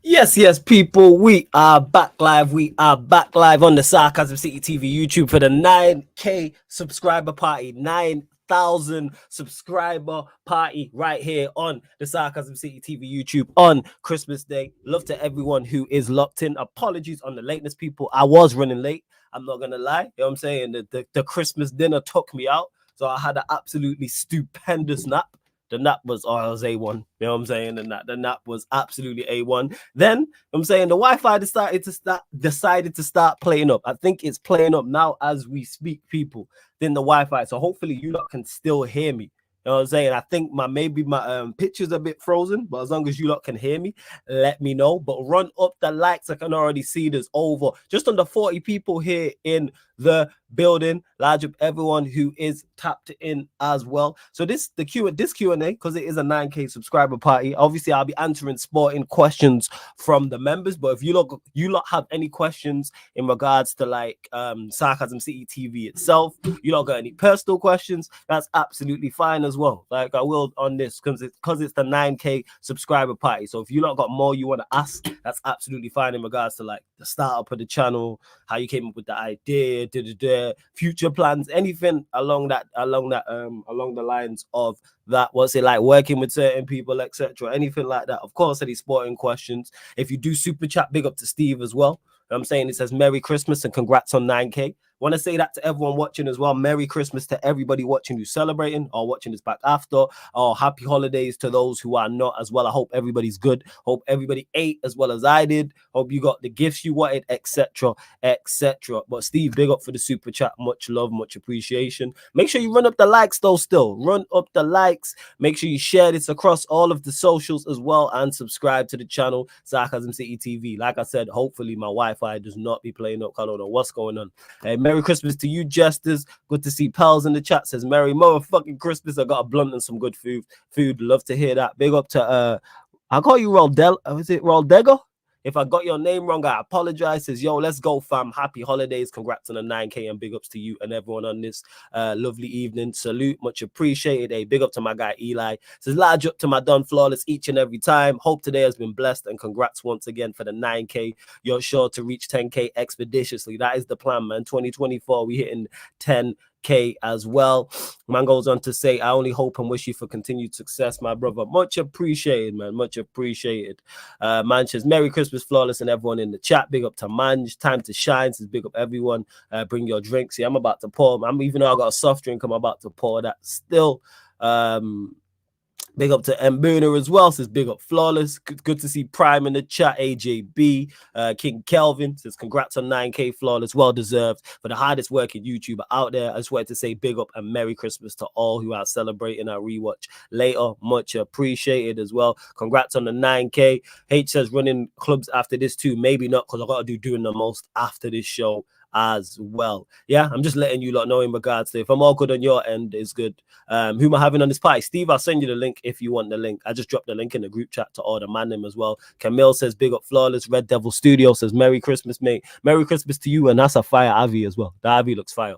Yes, people, we are back live. We are back live on the Sarcasm City TV YouTube for the 9K subscriber party, 9,000 subscriber party right here on the Sarcasm City TV YouTube on Christmas Day. Love to everyone who is locked in. Apologies on the lateness, people. I was running late. I'm not going to lie. You know what I'm saying? The Christmas dinner took me out. So I had an absolutely stupendous nap. The nap was, oh, it was A1. You know what I'm saying? The nap was absolutely A1. Then I'm saying the Wi-Fi decided to start playing up. I think it's playing up now as we speak, people. Then the Wi-Fi. So hopefully you lot can still hear me. You know what I'm saying? I think my picture's a bit frozen, but as long as you lot can hear me, let me know. But run up the likes. I can already see there's over just under 40 people here in the building. Large up everyone who is tapped in as well. So this Q&A, because it is a 9K subscriber party. Obviously, I'll be answering sporting questions from the members. But if you lot have any questions in regards to like Sarcasm City TV itself, you lot got any personal questions, that's absolutely fine as well. Like I will on this because it's the 9K subscriber party. So if you lot got more you want to ask, that's absolutely fine in regards to like the startup of the channel, how you came up with the idea, future plans, anything along the lines of that. What's it like working with certain people, etc., anything like that. Of course, any sporting questions. If you do super chat, big up to Steve as well. I'm saying it says Merry Christmas and congrats on 9K. Want to say that to everyone watching as well. Merry Christmas to everybody watching who's celebrating or watching this back after. Or happy holidays to those who are not as well. I hope everybody's good. Hope everybody ate as well as I did. Hope you got the gifts you wanted, etc., etc. But Steve, big up for the super chat. Much love, much appreciation. Make sure you run up the likes though. Still run up the likes. Make sure you share this across all of the socials as well and subscribe to the channel Sarcasm City TV. Like I said, hopefully my Wi-Fi does not be playing up. I don't know what's going on. Merry Christmas to you, Jesters. Good to see Pals in the chat. Says Merry motherfucking Christmas. I got a blunt and some good food. Love to hear that. Big up to I call you Roldel. Is it Roldego? If I got your name wrong, I apologize. Says, yo, let's go, fam. Happy holidays. Congrats on the 9K and big ups to you and everyone on this lovely evening. Salute. Much appreciated. A big up to my guy, Eli. Says, large up to my Don Flawless each and every time. Hope today has been blessed and congrats once again for the 9K. You're sure to reach 10K expeditiously. That is the plan, man. 2024, we hitting 10K as well. Man goes on to say, I only hope and wish you for continued success, my brother. Much appreciated, man. Much appreciated. Man says, Merry Christmas, Flawless, and everyone in the chat. Big up to Manj. Time to shine. Says, big up everyone. Bring your drinks. Yeah, I'm about to pour. Even though I got a soft drink, I'm about to pour that still. Big up to Mbuna as well. Says big up Flawless. Good to see Prime in the chat. AJB. King Kelvin says congrats on 9K Flawless. Well deserved for the hardest working YouTuber out there. I just wanted to say big up and Merry Christmas to all who are celebrating our rewatch later. Much appreciated as well. Congrats on the 9K. H says running clubs after this too. Maybe not because I got to do doing the most after this show as well. Yeah, I'm just letting you lot know in regards to if I'm all good on your end, it's good. Who am I having on this party? Steve, I'll send you the link if you want the link. I just dropped the link in the group chat to all the man them as well. Camille says big up Flawless. Red Devil Studio says Merry Christmas, mate. Merry Christmas to you, and that's a fire Avi as well. The Avi looks fire.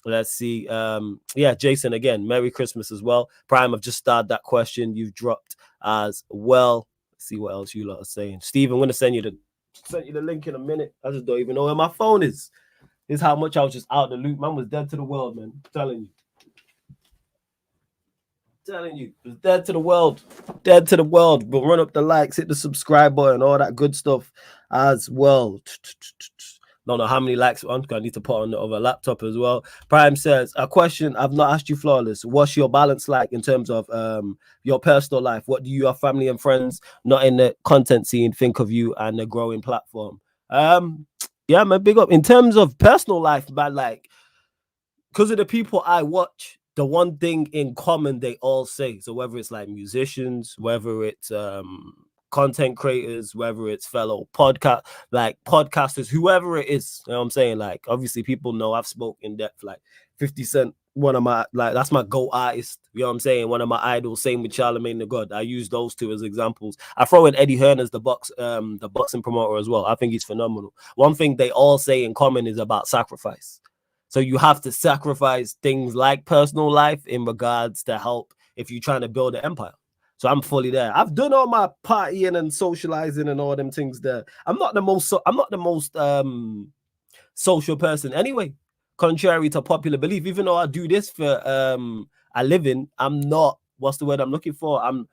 Let's see. Yeah, Jason again. Merry Christmas as well. Prime, I've just started that question you've dropped as well. Let's see what else you lot are saying. Steve, I'm gonna send you the link in a minute. I just don't even know where my phone is. This is how much I was just out the loop. Man was dead to the world, man. I'm telling you. It was dead to the world. But run up the likes, hit the subscribe button, all that good stuff as well. Don't know how many likes I'm gonna need to put on the other laptop as well. Prime says, a question I've not asked you, Flawless. What's your balance like in terms of your personal life? What do your family and friends not in the content scene think of you and the growing platform? Yeah, man, big up. In terms of personal life, man, like because of the people I watch, the one thing in common they all say. So whether it's like musicians, whether it's content creators, whether it's fellow podcasters, whoever it is, you know what I'm saying? Like, obviously, people know I've spoke in depth, like 50 Cent, one of my, like, that's my GOAT artist, you know what I'm saying? One of my idols, same with Charlemagne the God. I use those two as examples. I throw in Eddie Hearn as the boxing promoter as well. I think he's phenomenal. One thing they all say in common is about sacrifice. So you have to sacrifice things like personal life in regards to help if you're trying to build an empire. So I'm fully there. I've done all my partying and socializing and all them things there. I'm not the most social person anyway, contrary to popular belief. Even though I do this for a living, I'm not, what's the word I'm looking for? I'm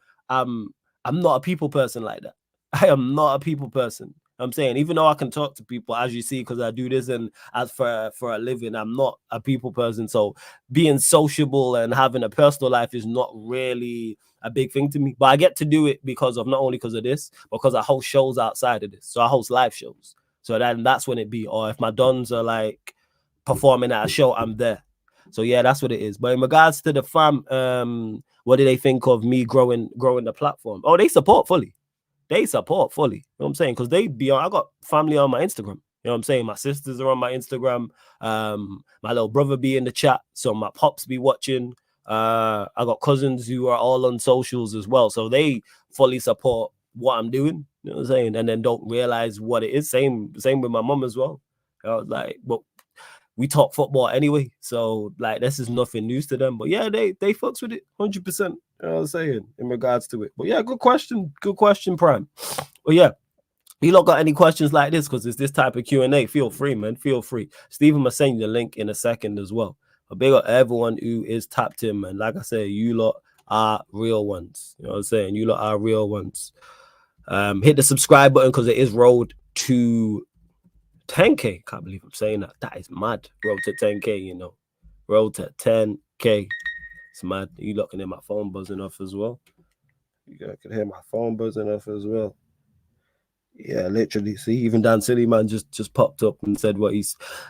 not a people person like that. I am not a people person. I'm saying, even though I can talk to people, as you see, because I do this and as for a living, I'm not a people person. So being sociable and having a personal life is not really a big thing to me. But I get to do it because of, not only because of this, but because I host shows outside of this. So I host live shows. So that's when it be. Or if my dons are like performing at a show, I'm there. So yeah, that's what it is. But in regards to the fam, what do they think of me growing the platform? Oh, they support fully. They support fully. You know what I'm saying? Because they be on, I got family on my Instagram. You know what I'm saying? My sisters are on my Instagram. My little brother be in the chat. So my pops be watching. I got cousins who are all on socials as well. So they fully support what I'm doing. You know what I'm saying? And then don't realize what it is. Same with my mom as well. I was like, but we talk football anyway. So like, this is nothing news to them. But yeah, they fucks with it 100%. You know what I'm saying? In regards to it. But yeah, good question, Prime. Well, yeah. You lot got any questions like this? Because it's this type of Q&A. Feel free, man. Feel free. Stephen will send you the link in a second as well. But big up everyone who is tapped in, man. Like I said, you lot are real ones. You know what I'm saying? You lot are real ones. Hit the subscribe button because it is road to 10K. Can't believe I'm saying that. That is mad. Road to 10K, you know. Road to 10K. It's mad. You lot can hear my phone buzzing off as well. You can hear my phone buzzing off as well. Yeah, literally. See, even Dan Silly Man just popped up and said what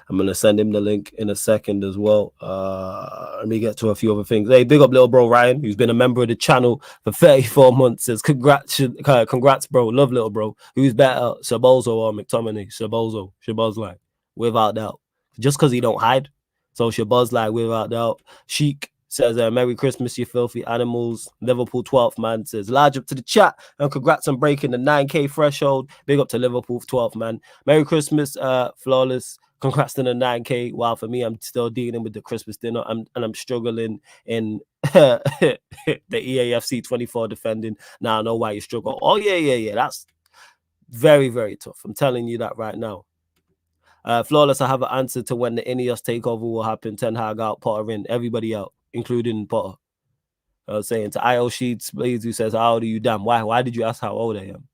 I'm gonna send him the link in a second as well. Let me get to a few other things. Hey, big up little bro Ryan, who's been a member of the channel for 34 months. Says congrats, bro. Love little bro. Who's better, Szoboszlai or McTominay? Szoboszlai, without doubt. Just because he don't hide. So Szoboszlai, without doubt. Sheik says, Merry Christmas, you filthy animals. Liverpool 12th man says, large up to the chat and congrats on breaking the 9K threshold. Big up to Liverpool 12th man. Merry Christmas, Flawless. Congrats to the 9K. Wow, for me, I'm still dealing with the Christmas dinner. I'm struggling in the EAFC 24 defending. Now I know why you struggle. Oh, yeah. That's very, very tough. I'm telling you that right now. Flawless, I have an answer to when the Ineos takeover will happen. Ten Hag out, Potter in, everybody out, including Potter. I was saying to IO Sheets, please, who says, how old are you? Damn, why did you ask how old I am?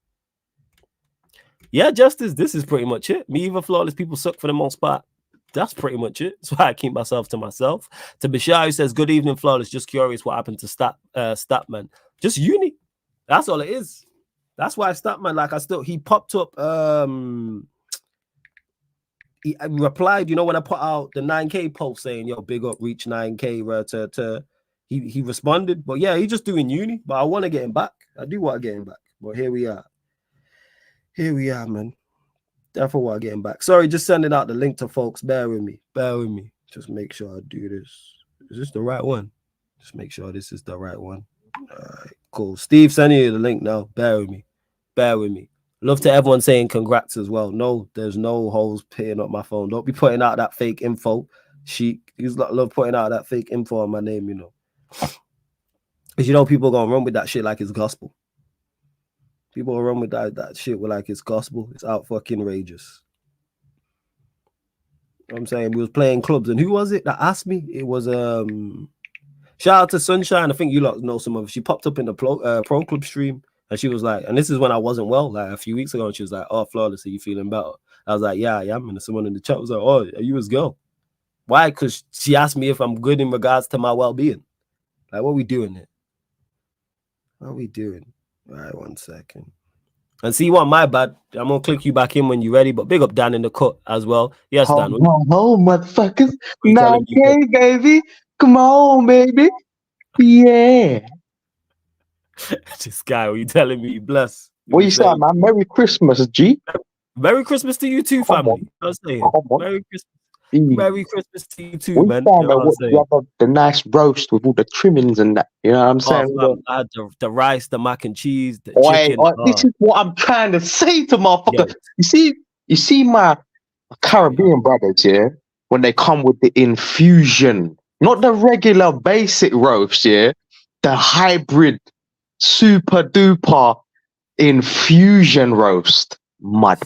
Yeah, Justice, this is pretty much it. Me, even Flawless, people suck for the most part. That's pretty much it. That's why I keep myself to myself. To Bashar, who says, good evening, Flawless. Just curious what happened to Statman. Just uni. That's all it is. That's why Statman, like he popped up, he replied, you know, when I put out the 9K post saying, yo, big up, reach 9K, he responded. But yeah, he's just doing uni, but I want to get him back. I do want to get him back. But here we are. Here we are, man. Definitely want to get him back. Sorry, just sending out the link to folks. Bear with me. Just make sure I do this. Is this the right one? Just make sure this is the right one. All right, cool. Steve sending you the link now. Bear with me. Love to everyone saying congrats as well. No, there's no holes pitting up my phone. Don't be putting out that fake info. He's love putting out that fake info on my name, you know. Because you know people gonna run with that shit like it's gospel. People run with that shit with like it's gospel. It's out fucking rageous. You know what I'm saying? We was playing clubs, and who was it that asked me? It was shout out to Sunshine. I think you lot know some of it. She popped up in the Pro Club stream. And she was like, and this is when I wasn't well, like a few weeks ago. And she was like, oh, Flawless, are you feeling better? I was like, yeah, I am. And someone in the chat was like, oh, are you his girl? Why? Because she asked me if I'm good in regards to my well-being. Like, what are we doing here? What are we doing? All right, 1 second. And see what? My bad. I'm going to click you back in when you're ready. But big up Dan in the cut as well. Yes, Dan. Oh, motherfuckers. 9K, baby. Come on, baby. Yeah. This guy, are you telling me? Bless. What you saying, man? Merry Christmas, G. Merry Christmas to you too, family. I was saying. Merry Christmas. Merry Christmas to you too, man. You know you have the nice roast with all the trimmings and that. You know what I'm saying? I had the rice, the mac and cheese, the chicken. This is what I'm trying to say to motherfucker. Yeah. You see my Caribbean brothers, yeah? When they come with the infusion, not the regular basic roast, yeah? The hybrid super duper infusion roast. Mud.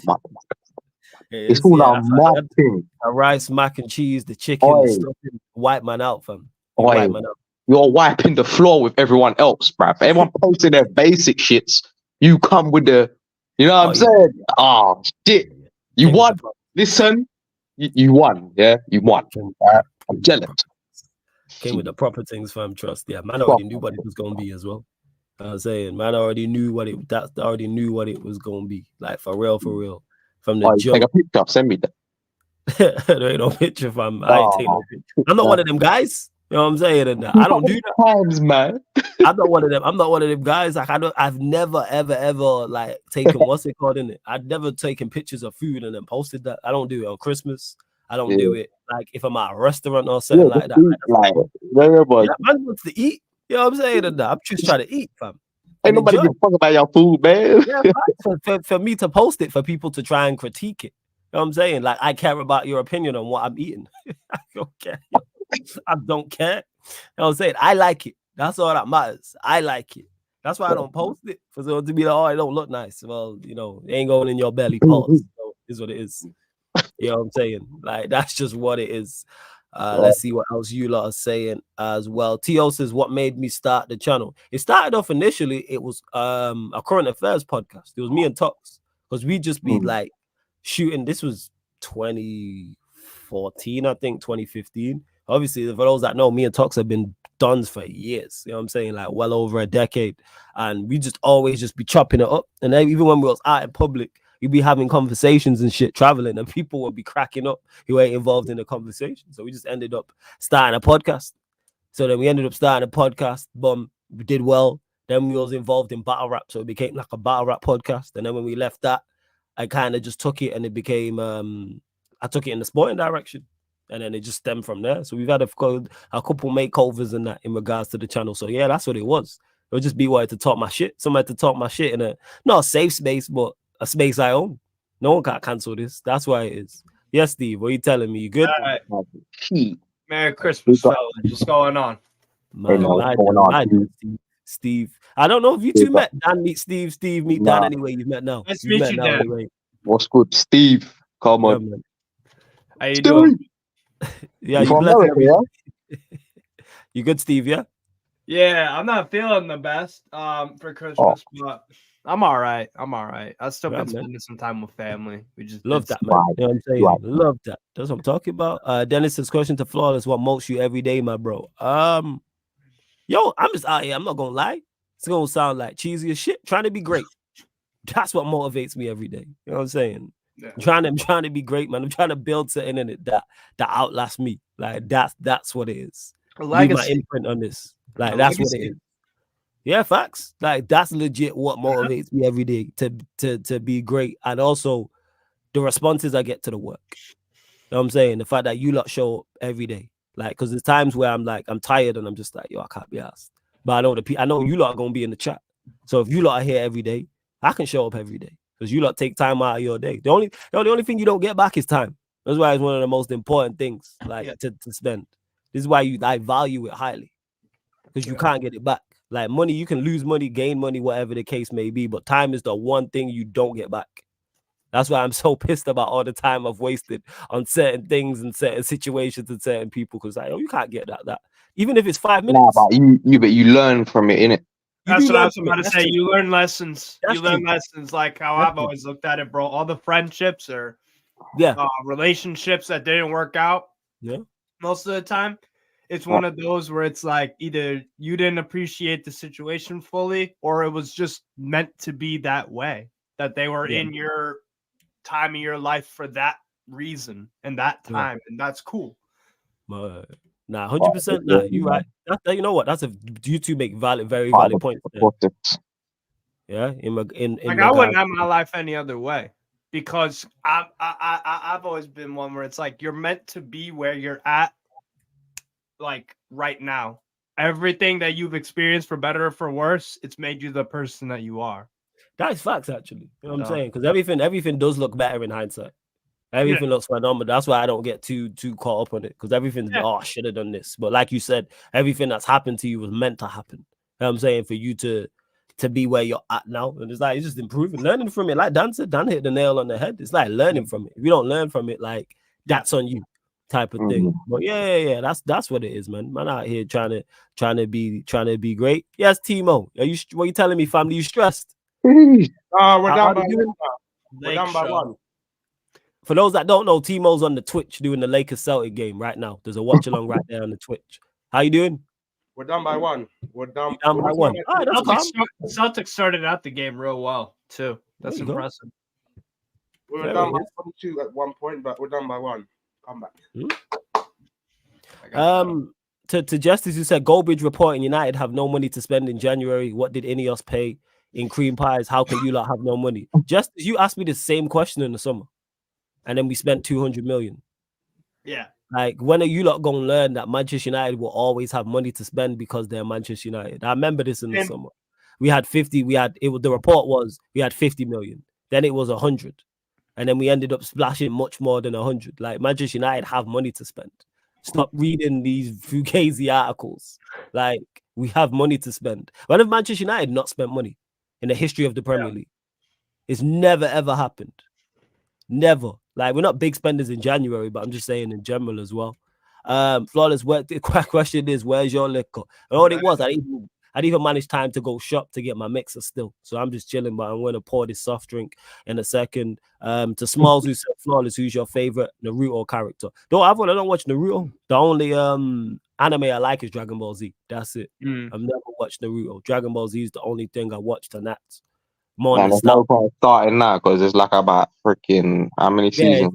It's all a mud thing. A rice, mac and cheese, the chicken, Oi. the stuffing, wipe man out, fam. You Oi. wipe man out. You're wiping the floor with everyone else, bruv. Everyone posting their basic shits. You come with the, you know what I'm saying? Oh, shit. You won. Listen, you won. Yeah, you won. I'm jealous. Came with the proper things, fam. Trust. Yeah, man already knew what it was gonna be as well. I'm saying, man already knew what it. Already knew what it was gonna be. Like for real. From the Take a picture. Send me that. there ain't no picture, fam. I ain't taking no picture. I'm not one of them guys. You know what I'm saying? And I don't do that. Times, man. I'm not one of them. I'm not one of them guys. Like I've never ever like taken what's it called in it. I've never taken pictures of food and then posted that. I don't do it on Christmas. I don't do it like if I'm at a restaurant or something like that. Man wants to eat. You know what I'm saying? And I'm just trying to eat, fam. Ain't nobody give a fuck about your food, man. Yeah, for me to post it for people to try and critique it. You know what I'm saying? Like I care about your opinion on what I'm eating. I don't care. I don't care. You know what I'm saying? I like it. That's all that matters. I like it. That's why I don't post it. For someone to be like, oh, it don't look nice. Well, you know, it ain't going in your belly. Pause. So is what it is. You know what I'm saying? Like, that's just what it is. Let's see what else you lot are saying as well. T.O. says, what made me start the channel? It started off initially, it was a current affairs podcast. It was me and Tox. Because we just be like shooting. This was 2014, I think, 2015. Obviously, for those that know, me and Tox have been dons for years. You know what I'm saying? Like well over a decade. And we just always just be chopping it up. And then even when we was out in public, we'd be having conversations and shit, traveling, and people would be cracking up who ain't involved in the conversation. So we just ended up starting a podcast. So then we ended up starting a podcast. Boom, we did well. Then we was involved in battle rap. So it became like a battle rap podcast. And then when we left that, I kind of just took it and it became, I took it in the sporting direction. And then it just stemmed from there. So we've had a couple makeovers and that in regards to the channel. So yeah, that's what it was. It would just be wanting to talk my shit. Somebody to talk my shit in a, not a safe space, but a space I own. No one can't cancel this. That's why it is. Yes, Steve, what are you telling me? You good? All right. Merry Christmas, fella. What's going on? Steve. I don't know if you two met. Dan meet Steve. Steve meet Dan anyway. You've met now. Nice to meet you, Dan. Anyway. What's good, Steve? Come on. Man. How you doing? Yeah, you America, You good, Steve? Yeah. Yeah, I'm not feeling the best for Christmas, but I'm all right. I've still been spending some time with family. We just love that, man. You know what I'm saying? Love that. That's what I'm talking about. Dennis's question to Flawless: what motivates you every day, my bro? Yo, I'm just out here. I'm not gonna lie. It's gonna sound like cheesy as shit. Trying to be great. That's what motivates me every day. You know what I'm saying? Yeah. I'm trying to be great, man. I'm trying to build something in it that outlasts me. Like that's what it is. Leave my imprint on this. Like that's what it is. Yeah, facts. Like that's legit what motivates me every day to be great. And also the responses I get to the work. You know what I'm saying? The fact that you lot show up every day. Like, because there's times where I'm like, I'm tired and I'm just like, yo, I can't be asked. But I know you lot are gonna be in the chat. So if you lot are here every day, I can show up every day. Because you lot take time out of your day. The only thing you don't get back is time. That's why it's one of the most important things, like to spend. This is why I value it highly. Because you can't get it back. Like money, you can lose money, gain money, whatever the case may be, but time is the one thing you don't get back. That's why I'm so pissed about all the time I've wasted on certain things and certain situations and certain people. Because like, you can't get that. Even if it's 5 minutes. But you learn from it, innit? That's what I was about to say. You learn lessons. You learn lessons like how I've always looked at it, bro. All the friendships or relationships that didn't work out. Yeah. Most of the time, it's one of those where it's like either you didn't appreciate the situation fully, or it was just meant to be that way. That they were in your time of your life for that reason and that time, and that's cool. 100%. Nah, you right. You know what? That's you two make very valid points. Yeah, I wouldn't have my life any other way because I've always been one where it's like you're meant to be where you're at, like right now. Everything that you've experienced, for better or for worse, it's made you the person that you are. That is facts, actually. You know what I'm saying? Because everything does look better in hindsight. Everything looks phenomenal. That's why I don't get too caught up on it. Because everything's I should have done this. But like you said, everything that's happened to you was meant to happen. You know what I'm saying? For you to to be where you're at now. And it's like it's just improving, learning from it. Like Dan said, Dan hit the nail on the head. It's like learning from it. If you don't learn from it, like that's on you, type of thing. But yeah, that's what it is, man. Man out here trying to be great. Yes, Timo, what are you telling me, family? You stressed? We're How down by you doing? one. We're down by one. For those that don't know, Timo's on the Twitch doing the Lakers Celtic game right now. There's a watch along right there on the Twitch. How you doing? We're down by one. We're down by one. All right, that's calm. Celtics started out the game real well too. That's impressive. We were down by 22 at one point, but we're down by one. Come back. To Justice, who said Goldbridge reporting United have no money to spend in January. What did Ineos pay in cream pies? How can you lot have no money? Justice, you asked me the same question in the summer, and then we spent 200 million. Yeah. Like, when are you lot going to learn that Manchester United will always have money to spend because they're Manchester United? I remember this in the summer. We had 50. The report was we had 50 million. Then it was 100. And then we ended up splashing much more than 100. Like, Manchester United have money to spend. Stop reading these fugazi articles. Like, we have money to spend. When have Manchester United not spent money in the history of the Premier League? It's never, ever happened. Never. Like, we're not big spenders in January, but I'm just saying in general as well. Flawless, the question is, where's your liquor? And all it was, I didn't even manage time to go shop to get my mixer still. So I'm just chilling, but I'm going to pour this soft drink in a second. To Smalls, who said, Flawless, who's your favorite Naruto character? I don't watch Naruto. The only anime I like is Dragon Ball Z. That's it. I've never watched Naruto. Dragon Ball Z is the only thing I watched, and that's more than there's no point starting now because it's like about freaking how many seasons?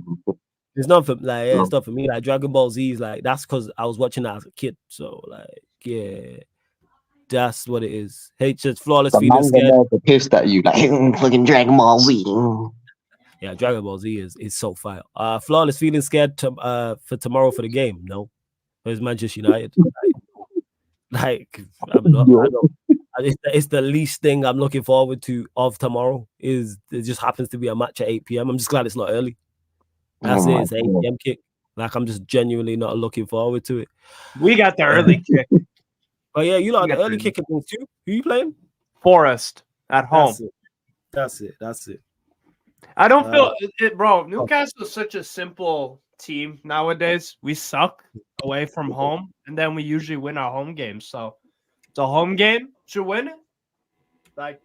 It's not for it's not for me. Like Dragon Ball Z is like that's because I was watching that as a kid. So that's what it is. Hey, just Flawless feeling scared. Pissed at you like fucking Dragon Ball Z. Yeah, Dragon Ball Z is so fire. Flawless feeling scared for tomorrow for the game. No, it's Manchester United. Like I'm not. I don't. It's the least thing I'm looking forward to of tomorrow. It just happens to be a match at 8 p.m. I'm just glad it's not early. That's it. It's an 8 p.m. kick. Like I'm just genuinely not looking forward to it. We got the early kick. Oh yeah, you like the early kick things too. Who you playing? Forest at home. That's it. I don't feel it, bro. Newcastle is such a simple team nowadays. We suck away from home, and then we usually win our home games. So it's a home game. Should win it. Like,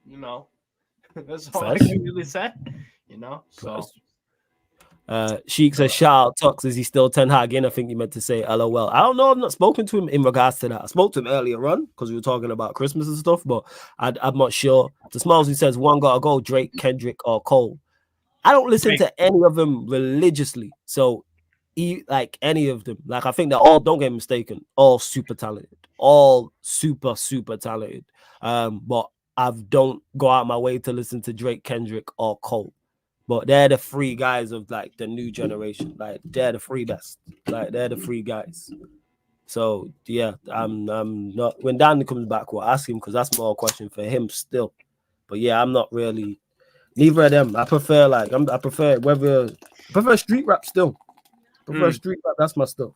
you know, that's all I can really say. You know, so. Sheik says, shout out Tux. Is he still Ten Hag in? I think you meant to say LOL. I don't know. I've not spoken to him in regards to that. I spoke to him earlier on because we were talking about Christmas and stuff, but I'm not sure. To Smalls, who says, one gotta go, Drake, Kendrick, or Cole. I don't listen to any of them religiously. So, like any of them, like I think they're all, don't get me mistaken, all super talented, all super talented. But I don't go out my way to listen to Drake, Kendrick, or Cole. But they're the three guys of like the new generation. Like they're the three best. Like they're the three guys. So yeah, I'm not. When Dan comes back, we'll ask him because that's more a question for him still. But yeah, I'm not really. Neither of them. I prefer street rap still. Street rap. That's my stuff.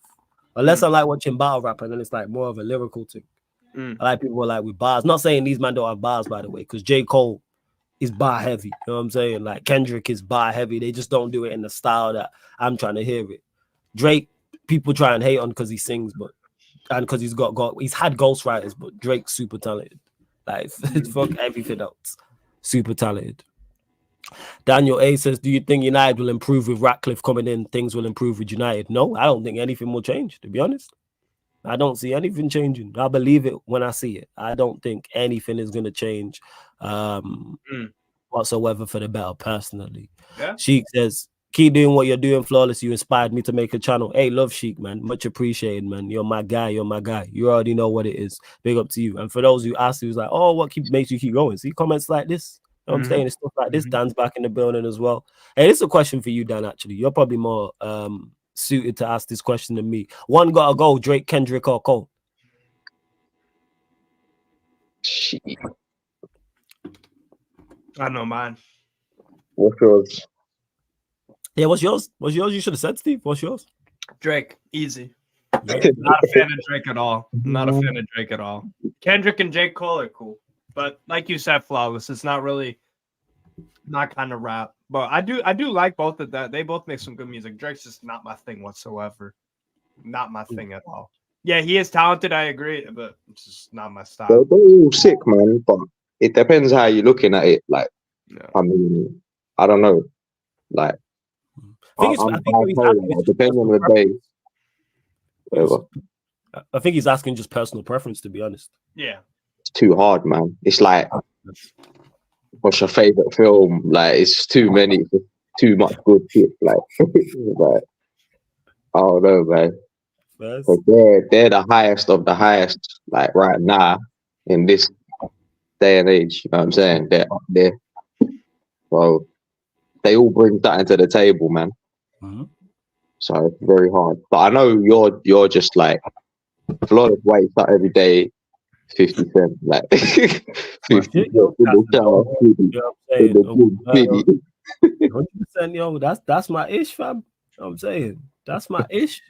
Unless I like watching battle rap, and then it's like more of a lyrical thing. I like people like with bars. Not saying these men don't have bars, by the way, because J. Cole is bar heavy. You know what I'm saying? Like Kendrick is bar heavy. They just don't do it in the style that I'm trying to hear it. Drake, people try and hate on because he sings, and because he's had ghostwriters, but Drake's super talented. Like fuck everything else. Super talented. Daniel A says, do you think United will improve with Ratcliffe coming in? Things will improve with United? No, I don't think anything will change, to be honest. I don't see anything changing. I believe it when I see it. I don't think anything is going to change whatsoever for the better, personally. Yeah. Sheik says, keep doing what you're doing, Flawless. You inspired me to make a channel. Hey, love Sheik, man. Much appreciated, man. You're my guy. You already know what it is. Big up to you. And for those who asked, who's like, oh, what makes you keep going? See comments like this? You know what I'm saying? It's stuff like this. Dan's back in the building as well. Hey, this is a question for you, Dan, actually. You're probably more suited to ask this question than me. One gotta go, Drake, Kendrick, or Cole? I don't know, man. What's yours? Yeah, what's yours? You should have said, Steve. What's yours? Drake, easy. Not a fan of Drake at all. Kendrick and J. Cole are cool, but like you said, Flawless. It's not really not kind of rap, but I do like both of that. They both make some good music. Drake's just not my thing whatsoever. Not my thing at all. Yeah, he is talented. I agree, but it's just not my They're, style. they're all sick, man. But it depends how you're looking at it. Like, Yeah. I mean, I don't know. Like, I think I'm I think what he's bipolar, asking is just depending on personal the day. preference. Whatever. I think he's asking just personal preference, to be honest. Yeah. It's too hard, man. It's like, what's your favorite film? Like, it's too many, it's too much good shit. Like, like I don't know, man. First, But they're the highest of the highest, like right now in this day and age. You know what I'm saying? They're up there. So they all bring that into the table, man. Mhm. So it's very hard. But I know you're just like Flawless wakes up every day, 50 Cent, like 50 Cent in yo, the that's shower, you know what I'm in the saying? gym, 100%, yo, that's my ish, fam. You know what I'm saying? That's my ish.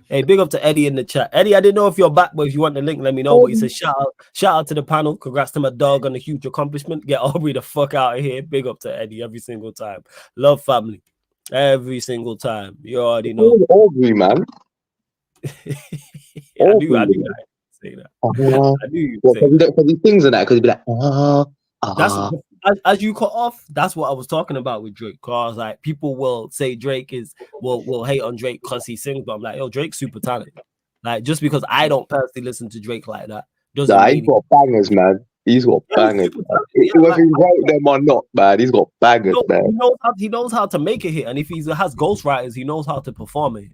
Hey, big up to Eddie in the chat. Eddie, I didn't know if you're back, but if you want the link, let me know. But he says shout out to the panel. Congrats to my dog on a huge accomplishment. Get Aubrey the fuck out of here. Big up to Eddie every single time. Love family. Every single time. You already know. Aubrey, man. I knew that. Say that. I knew you would say that. Because he sings and that, because he'd be like, That's as you cut off. That's what I was talking about with Drake. Cause like people will say Drake will hate on Drake because he sings, but I'm like, yo, Drake's super talented. Like just because I don't personally listen to Drake like that doesn't nah, mean he's got bangers, man. He's got bangers. Whether he wrote them or not, man, he's got bangers, man. he knows how to make a hit, and if he has ghostwriters, he knows how to perform it.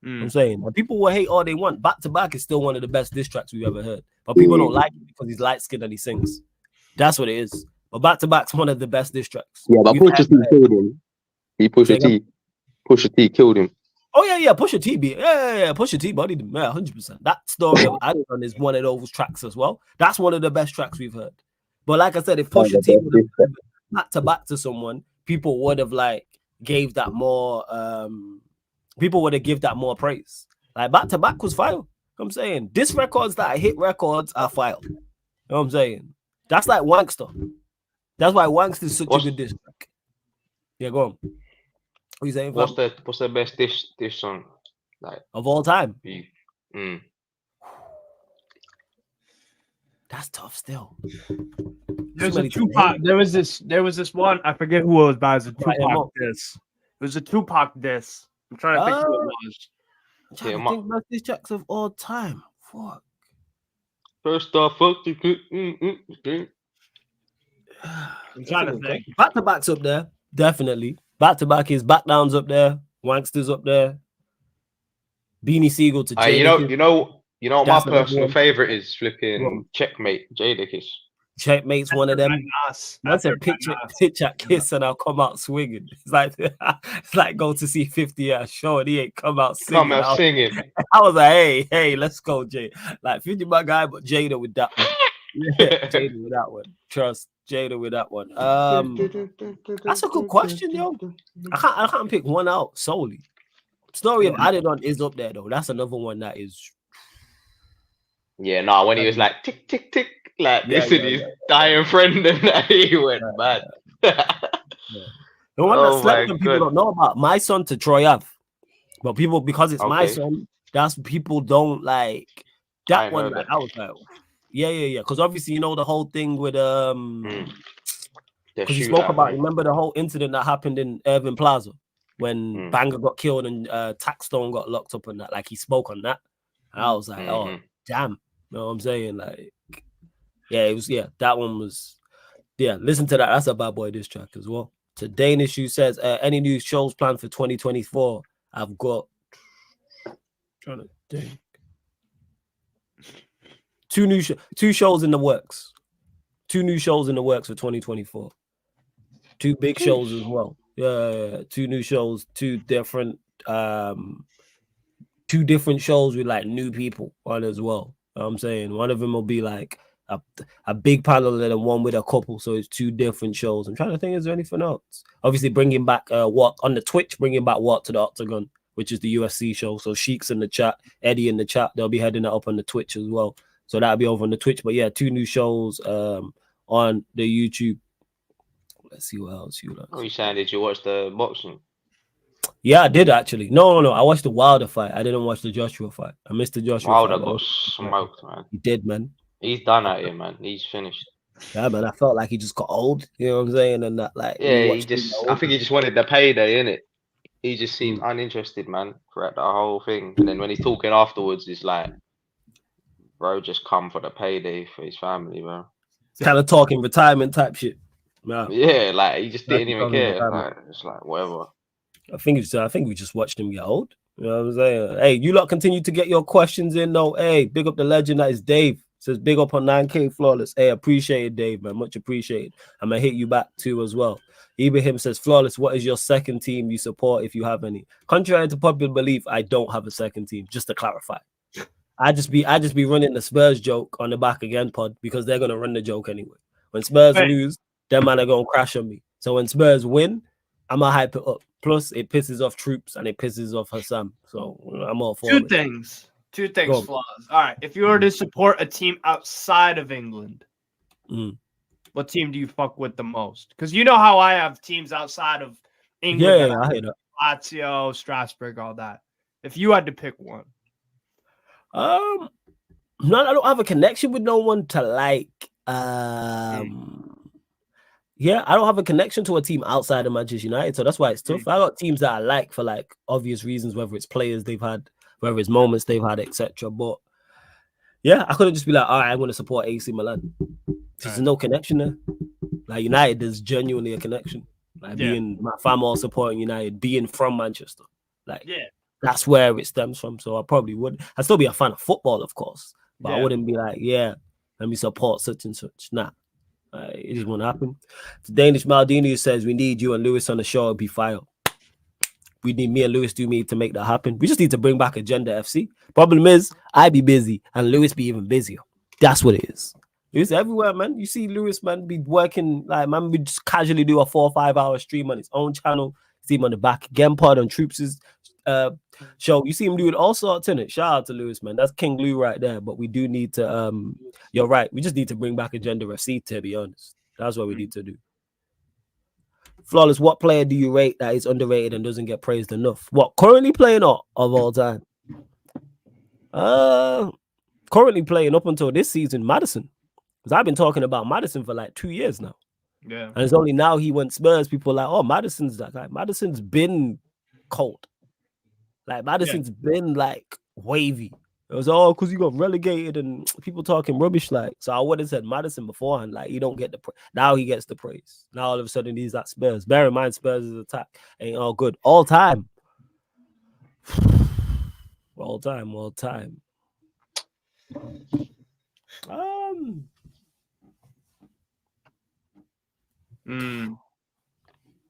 I'm saying, and people will hate all they want. Back to Back is still one of the best diss tracks we've ever heard, but people don't like it because he's light skinned and he sings. That's what it is. But Back to Back's one of the best diss tracks. Yeah, but Pusha T killed him. Pusha T killed him. Oh yeah, Pusha T beat. Yeah. Pusha T bodied him. Yeah, 100%. That story of Adidon is one of those tracks as well. That's one of the best tracks we've heard. But like I said, if Pusha T would have back to back to someone, people would have like gave that more. People would have give that more praise. Like Back to Back was fire. I'm saying diss records that are hit records are fire. You know what I'm saying? That's like Wankster. That's why Wankster is such a good diss track. Yeah, go on. What you saying? What's the best diss song like of all time? That's tough still. There's a Tupac. There was this one. I forget who it was, but it was a Tupac diss. It was a Tupac diss. I'm trying to think who it was. I'm trying to think about these tracks of all time. Fuck. First off, fuck you. I'm trying to think. Back to Back's up there, definitely. Back to Back is Back Down's up there. Wankster's up there. Beanie Siegel to Jadakiss. You know my personal favorite is flipping Checkmate, Jadakiss. Checkmate's one of them. That's a pitch at Kiss and I'll come out swinging. It's like go to see 50 at a show and he ain't come out singing. I was like, hey, let's go, Jay. Like 50 my guy, but Jada with that one. Yeah, Jada with that one. Trust Jada with that one. That's a good question, yo. I can't pick one out solely. Story of Adidon is up there though. That's another one that is. Yeah, no, when he was like tick tick tick, like this is his dying friend, and he went mad. The one that slept and people don't know about, My Son to Troy Ave. But people, because it's My Son, that's people don't like that one. Like, I was like, yeah. Because obviously, you know the whole thing with because he spoke about. Remember the whole incident that happened in Irving Plaza when Banger got killed and Taxstone got locked up and that. Like he spoke on that, and I was like, oh damn, you know what I'm saying? Like, yeah, it was. Yeah, that one was. Yeah, listen to that. That's a Bad Boy diss track as well. So Danish who says, any new shows planned for 2024? I've got trying to think. Two shows in the works. 2 new shows in the works for 2024. 2 big shows as well. Yeah, 2 new shows, 2 different shows with like new people on as well. You know what I'm saying? One of them will be like a big panel and then one with a couple, so it's 2 different shows. I'm trying to think, is there anything else? Obviously bringing back What on the Twitch, bringing back What to the Octagon, which is the UFC show. So Sheik's in the chat, Eddie in the chat, they'll be heading that up on the Twitch as well. So that'll be over on the Twitch. But yeah, 2 new shows on the YouTube. Let's see what else you like. Oh, you saying, did you watch the boxing? Yeah, I did actually. No. I watched the Wilder fight. I didn't watch the Joshua fight. I missed the Joshua Wilder fight. got smoked, man. He did, man. He's done out here, man. He's finished. Yeah, man. I felt like he just got old. You know what I'm saying? And that, like, Yeah, I think he just wanted the payday, innit? He just seemed Mm. uninterested, man, throughout the whole thing. And then when he's talking afterwards, it's like, bro, just come for the payday for his family, bro. kind of talking retirement type shit. Yeah. Yeah, like he just Like didn't he even told me care. retirement. Like, it's like whatever. I think we just watched him get old. You know what I'm saying? Hey, you lot continue to get your questions in though. Hey, big up the legend that is Dave. Says big up on 9K Flawless. Hey, appreciate it, Dave, man. Much appreciated. I'm gonna hit you back too as well. Ibrahim says, Flawless, what is your second team you support if you have any? Contrary to popular belief, I don't have a second team, just to clarify. I just be running the Spurs joke on the back again pod because they're gonna run the joke anyway. When Spurs lose, them man are gonna crash on me. So when Spurs win, I'm gonna hype it up. Plus, it pisses off Troops and it pisses off Hassam. So I'm all for Two it. things, Go. Flaws. All right, if you were to support a team outside of England, what team do you fuck with the most? Because you know how I have teams outside of England. Yeah, I hear that. Lazio, Strasbourg, all that. If you had to pick one, No, I don't have a connection with no one to like. Yeah, I don't have a connection to a team outside of Manchester United, so that's why it's tough. I got teams that I like for like obvious reasons, whether it's players they've had, whether it's moments they've had, etc. But yeah, I couldn't just be like, all right, I'm going to support AC Milan. There's no connection there. Like United, there's genuinely a connection. Like being my family all supporting United, being from Manchester, like that's where it stems from. So I probably would. I'd still be a fan of football, of course, but I wouldn't be like, yeah, let me support such and such. Nah. It just won't happen. The Danish Maldini says we need you and Lewis on the show. It'll be fire. We need me and Lewis do me to make that happen. We just need to bring back Agenda FC. Problem is, I be busy and Lewis be even busier. That's what it is. Lewis everywhere, man. You see Lewis, man, be working like man. We just casually do a 4 or 5 hour stream on his own channel. See him on the back again pod on Troops' show. You see him doing all sorts in it. Shout out to Lewis, man. That's King Lou right there. But we do need to you're right. We just need to bring back Agenda FC, to be honest. That's what we need to do. Flawless, what player do you rate that is underrated and doesn't get praised enough? What, currently playing or of all time? Currently playing up until this season, Maddison. Because I've been talking about Maddison for like 2 years now. Yeah. And it's only now he went Spurs. People are like, oh, Maddison's that guy. Maddison's been cold. Like Maddison's been like wavy. It was all because he got relegated and people talking rubbish. Like, so I would have said Maddison beforehand. Like, he don't get the now he gets the praise. Now all of a sudden he's at Spurs. Bear in mind, Spurs' attack ain't all good all time. All time.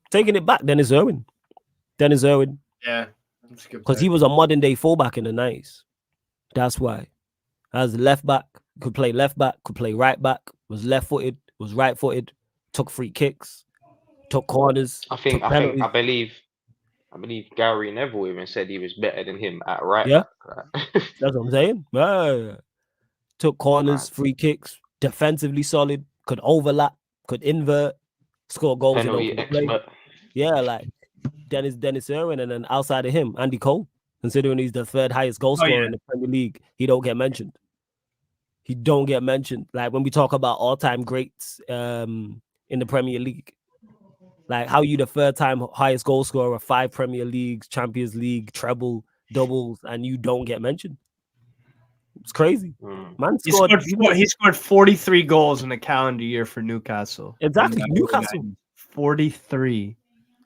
Taking it back, Dennis Irwin. Yeah. Because he was a modern day fullback in the 90s. That's why. As left back, could play left back, could play right back, was left footed, was right footed, took free kicks, took corners. I believe Gary Neville even said he was better than him at right back. That's what I'm saying. Took corners, free kicks, defensively solid, could overlap, could invert, score goals. Penalty expert. Yeah, like Dennis Irwin, and then outside of him, Andy Cole. Considering he's the third highest goal scorer in the Premier League, he don't get mentioned. Like when we talk about all-time greats in the Premier League, like how you the third time highest goal scorer, 5 Premier Leagues, Champions League, treble, doubles, and you don't get mentioned. It's crazy. Man he scored 43 goals in a calendar year for Newcastle. Exactly, Newcastle. 43.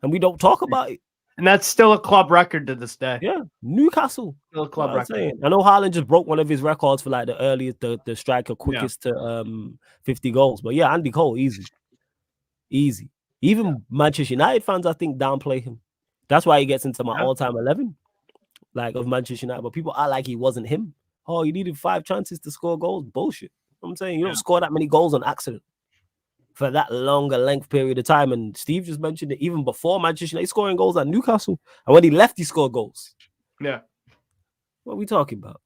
And we don't talk about it. And that's still a club record to this day. Yeah, Newcastle. Still a club record. I know Haaland just broke one of his records for like the earliest, the striker quickest to 50 goals. But yeah, Andy Cole, easy. Even Manchester United fans, I think, downplay him. That's why he gets into my all-time 11, like of Manchester United. But people act like he wasn't him. Oh, you needed 5 chances to score goals. Bullshit. I'm saying you don't score that many goals on accident for that longer length period of time. And Steve just mentioned it even before Manchester United scoring goals at Newcastle. And when he left, he scored goals. Yeah. What are we talking about?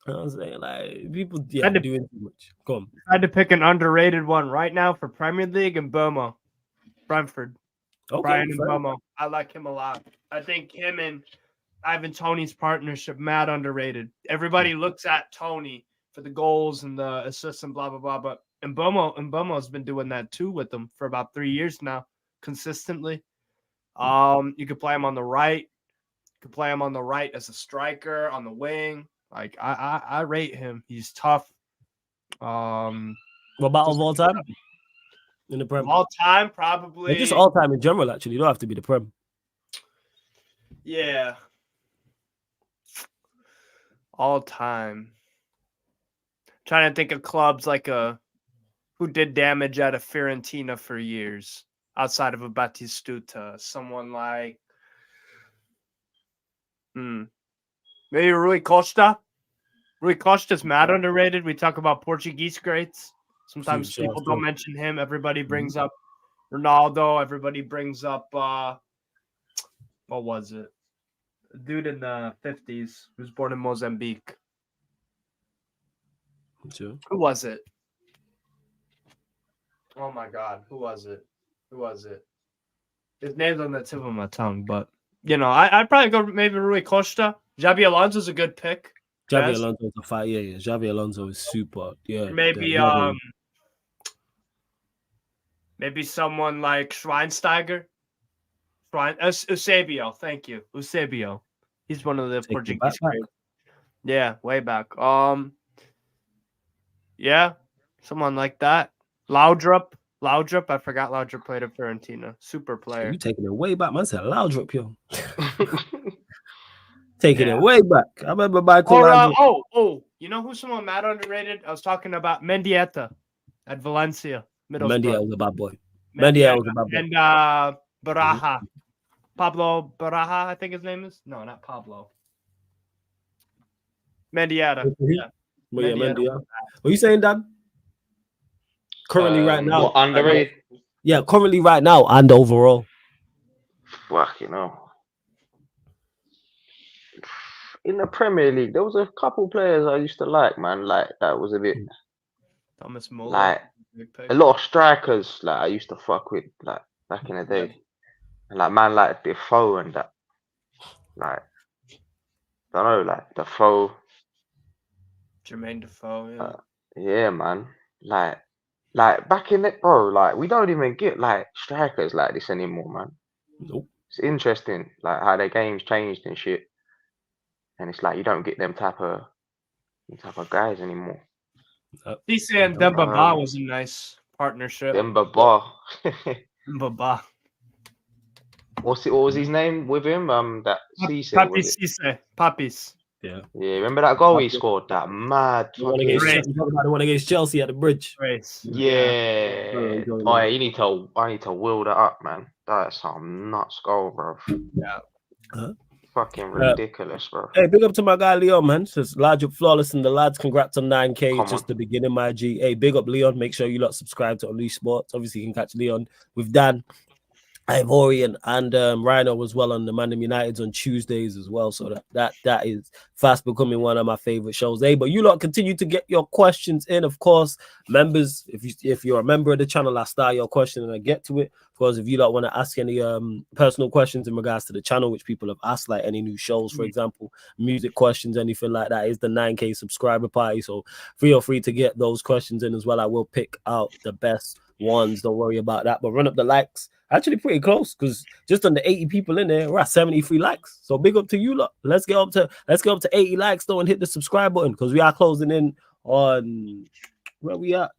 You know what I'm saying? Like people, yeah, Had to- doing too much. Go on. I had to pick an underrated one right now for Premier League and Bomo, Brentford. Okay, Brian and fair. Bomo. I like him a lot. I think him and Ivan Toney's partnership mad underrated. Everybody looks at Tony for the goals and the assists and blah blah blah, but Mbomo's been doing that too with them for about 3 years now, consistently. You could play him on the right. You could play him on the right as a striker on the wing. Like I rate him. He's tough. What about of all time in the Of Prem? all time, probably. Just all time in general. Actually, you don't have to be the Prem. Yeah. All time. Trying to think of clubs like who did damage at a Fiorentina for years outside of a Batistuta. Someone like maybe Rui Costa. Rui Costa's mad underrated. We talk about Portuguese greats. Sometimes Sure, people sure. don't mention him. Everybody brings up Ronaldo. Everybody brings up what was it? A dude in the 50s who was born in Mozambique. Sure. Who was it? Oh my God, who was it? Who was it? His name's on the tip of my tongue, but you know, I'd probably go maybe Rui Costa. Xabi Alonso's a good pick. Xavi Yes. Alonso is a fight. Yeah, yeah. Xavi Alonso is super. Yeah. Maybe Xavi- maybe someone like Schweinsteiger. Eusebio, thank you. Eusebio. He's one of the Take it Portuguese back. greats. Yeah, way back. Yeah, someone like that. Laudrup, I forgot Laudrup played at Fiorentina. Super player. You taking it way back, man. Said Laudrup, yo. Taking Yeah. it way back. I remember Michael Laudrup. You know who's someone mad underrated? I was talking about Mendieta at Valencia. Mendia was a bad boy. Mendia was a bad boy. And Baraja. Pablo Baraja, I think his name is. No, not Pablo. Mendieta. Yeah. But yeah, Mendieta. Mendia. What you saying, Dan? Currently, right now. What, underrated? Yeah, currently, right now, and overall. Fucking hell. In the Premier League, there was a couple players I used to like, man. Like that was a bit Thomas Muller. like big pick. a lot of strikers. Like I used to fuck with, like back in the day, and like man like Defoe and that. Like I don't know, like Defoe. Jermaine Defoe. Yeah. Yeah, man. Like back in it, bro. Like we don't even get like strikers like this anymore, man. Nope. It's interesting, like how their game's changed and shit. And it's like you don't get them type of guys anymore. Cisse and Demba Ba was a nice partnership. Demba Ba. Demba Ba. What was his name with him? That Cisse. Papi Was it? Cisse. Papis. Yeah. Yeah, remember that goal he scored? That mad The one fucking. against, Great. you talking about the one against Chelsea at the bridge. Race. Yeah. Yeah. Oh, you need to. I need to will that up, man. That's some nuts goal, bro. Yeah. Huh? Fucking ridiculous, bro. Hey, big up to my guy Leon, man. Says large up flawless and the lads. Congrats on 9K. Come Just on. the beginning, my G. Hey, big up Leon. Make sure you lot subscribe to Unleash Sports. Obviously, you can catch Leon with Dan, Ivorian, and Rhino as well on the Man Uniteds on Tuesdays as well. So that is fast becoming one of my favorite shows. Hey, but you lot continue to get your questions in, of course. Members, if you're a member of the channel, I start your question and I get to it. Of course, if you don't want to ask any personal questions in regards to the channel, which people have asked, like any new shows, for example, music questions, anything like that, is the 9K subscriber party. So feel free to get those questions in as well. I will pick out the best ones. Don't worry about that. But run up the likes. Actually, pretty close because just under 80 people in there, we're at 73 likes. So big up to you lot. Let's get up to 80 likes though and hit the subscribe button because we are closing in on where we at.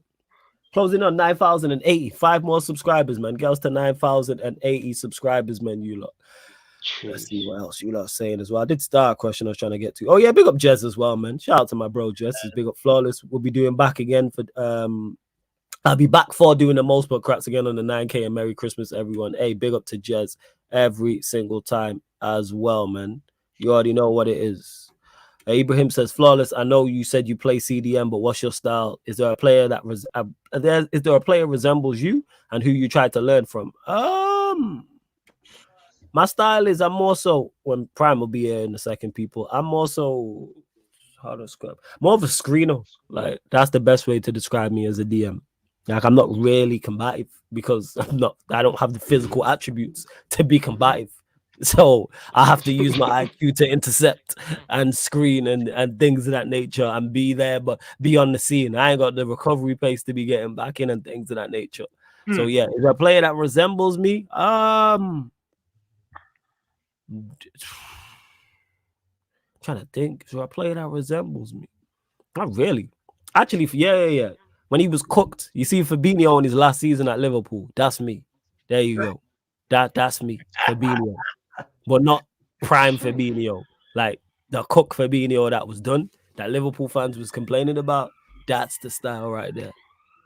Closing on 9,080. 5 more subscribers, man. Girls to 9,080 subscribers, man. You lot. Let's see what else you lot are saying as well. I did start a question I was trying to get to. Oh yeah, big up Jez as well, man. Shout out to my bro Jez. He's big up Flawless. We'll be doing back again for I'll be back for doing the most but cracks again on the 9K and Merry Christmas, everyone. Hey, big up to Jez every single time as well, man. You already know what it is. Ibrahim says, Flawless, I know you said you play CDM, but what's your style? Is there a player that is there a player resembles you and who you try to learn from? My style is I'm more so when Prime will be here in a second, people. I'm more so How to scrub? More of a screener. Like that's the best way to describe me as a DM. Like I'm not really combative because I don't have the physical attributes to be combative. So I have to use my IQ to intercept and screen and things of that nature and be there, but be on the scene. I ain't got the recovery pace to be getting back in and things of that nature. So yeah, is there a player that resembles me? Trying to think. Is there a player that resembles me? Not really. Actually, yeah. When he was cooked, you see Fabinho in his last season at Liverpool. That's me. There you go. That's me, Fabinho. But not prime Fabinho. Like the cook Fabinho that was done, that Liverpool fans was complaining about. That's the style right there.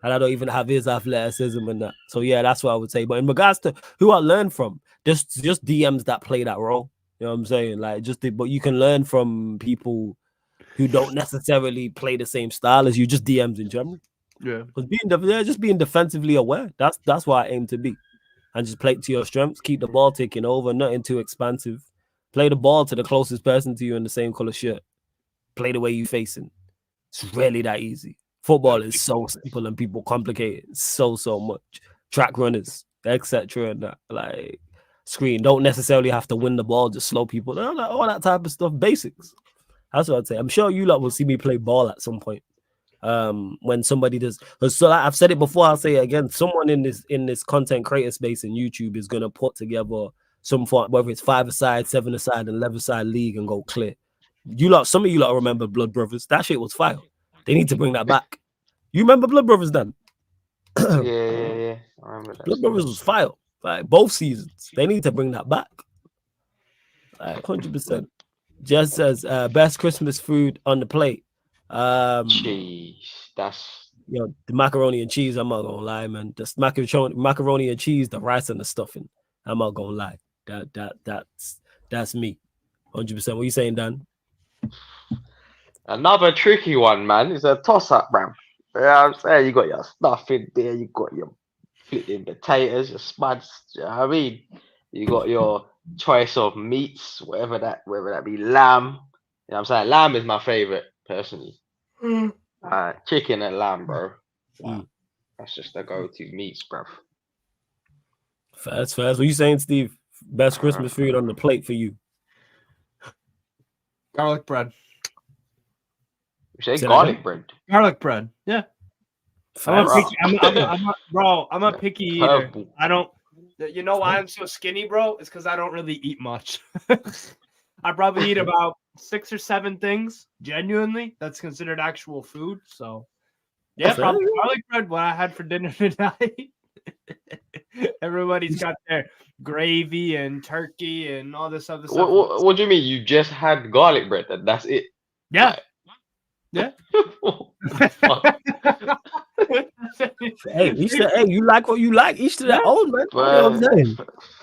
And I don't even have his athleticism and that. So yeah, that's what I would say. But in regards to who I learned from, just DMs that play that role. You know what I'm saying? Like but you can learn from people who don't necessarily play the same style as you, just DMs in general. Yeah. Because just being defensively aware. That's what I aim to be. And just play to your strengths, keep the ball taking over, nothing too expansive. Play the ball to the closest person to you in the same color shirt. Play the way you facing. It's really that easy. Football is so simple and people complicate it so much. Track runners, etc. and that, like screen. Don't necessarily have to win the ball, just slow people down, like, all that type of stuff. Basics. That's what I'd say. I'm sure you lot will see me play ball at some point. When somebody does, so like I've said it before, I'll say it again. Someone in this content creator space in YouTube is gonna put together some form, whether it's 5-a-side, 7-a-side, and 11-a-side league and go clear. Some of you lot remember Blood Brothers. That shit was fire. They need to bring that back. You remember Blood Brothers then? Yeah. I remember that. Blood Brothers was fire. Like both seasons. They need to bring that back. Like 100%. Just says best Christmas food on the plate. Cheese. That's the macaroni and cheese. I'm not gonna lie, man. The macaroni and cheese, the rice and the stuffing. I'm not gonna lie. That's me. 100%. What you saying, Dan? another tricky one, man. It's a toss-up, man. You know what I'm saying? You got your stuffing there, you got your flipping potatoes, your spuds. You know what I mean? You got your choice of meats, whether that be lamb. You know what I'm saying? Lamb is my favorite, personally. Chicken and lamb, bro. That's just the go-to meats, bro. Fast. What you saying, Steve? Best Christmas food on the plate for you? Garlic bread. You say garlic bread? Garlic bread. Yeah. I'm a picky eater. Purple. I don't. You know why I'm so skinny, bro? It's because I don't really eat much. I probably eat about 6 or 7 things. Genuinely, that's considered actual food. So, yeah, probably garlic bread. What I had for dinner tonight. Everybody's got their gravy and turkey and all this other stuff. What do you mean? You just had garlic bread? That's it? Yeah. Yeah. Hey, you like what you like. Each to their own, man. You know what I'm saying?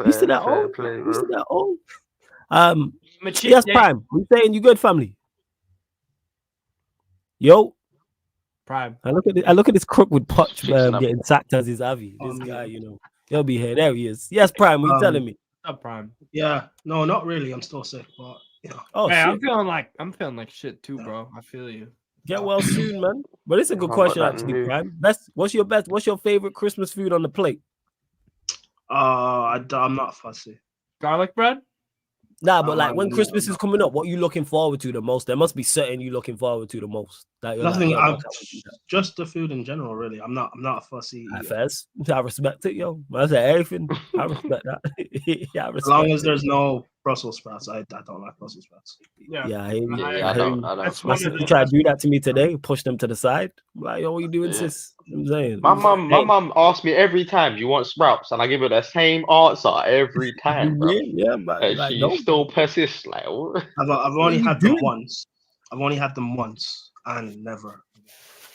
Each to their own. Each to their own. Yes, Prime. We saying you good, family. Yo, Prime. I look at this crook with Potch getting sacked as his Avi. This guy, he'll be here. There he is. Yes, Prime. What you telling me? Up, Prime. Yeah, no, not really. I'm still sick, but Oh, hey, shit. I'm feeling like shit too, bro. I feel you. Get well soon, man. But it's a good question, actually, Prime. What's your favorite Christmas food on the plate? I'm not fussy. Garlic bread? Nah, but like when Christmas is coming up, what are you looking forward to the most? There must be certain you looking forward to the most. Nothing. Just the food in general, really. I'm not a fussy. Fast. I respect it, yo. I said everything. I respect that. As long as there's no Brussels sprouts, I don't like Brussels sprouts. Yeah, I hear you. I don't. My sister tried to do that to me today. Push them to the side. I'm like, yo, what you doing, sis? I'm saying. My mom asks me every time, "You want sprouts?" and I give her the same answer every time. Bro. Yeah, but and like, she still persists. Like, what? I've only had them once. I've only had them once and never.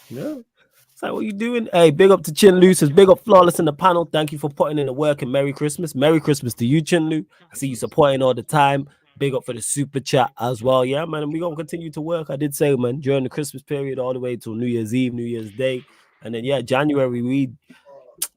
Yeah. It's like, what you doing? Hey, big up to Chin Lu. Says big up Flawless in the panel. Thank you for putting in the work and Merry Christmas. Merry Christmas to you, Chin Lu. I see you supporting all the time. Big up for the super chat as well. Yeah, man. And we're gonna continue to work. I did say, man, during the Christmas period, all the way till New Year's Eve, New Year's Day. And then January, you know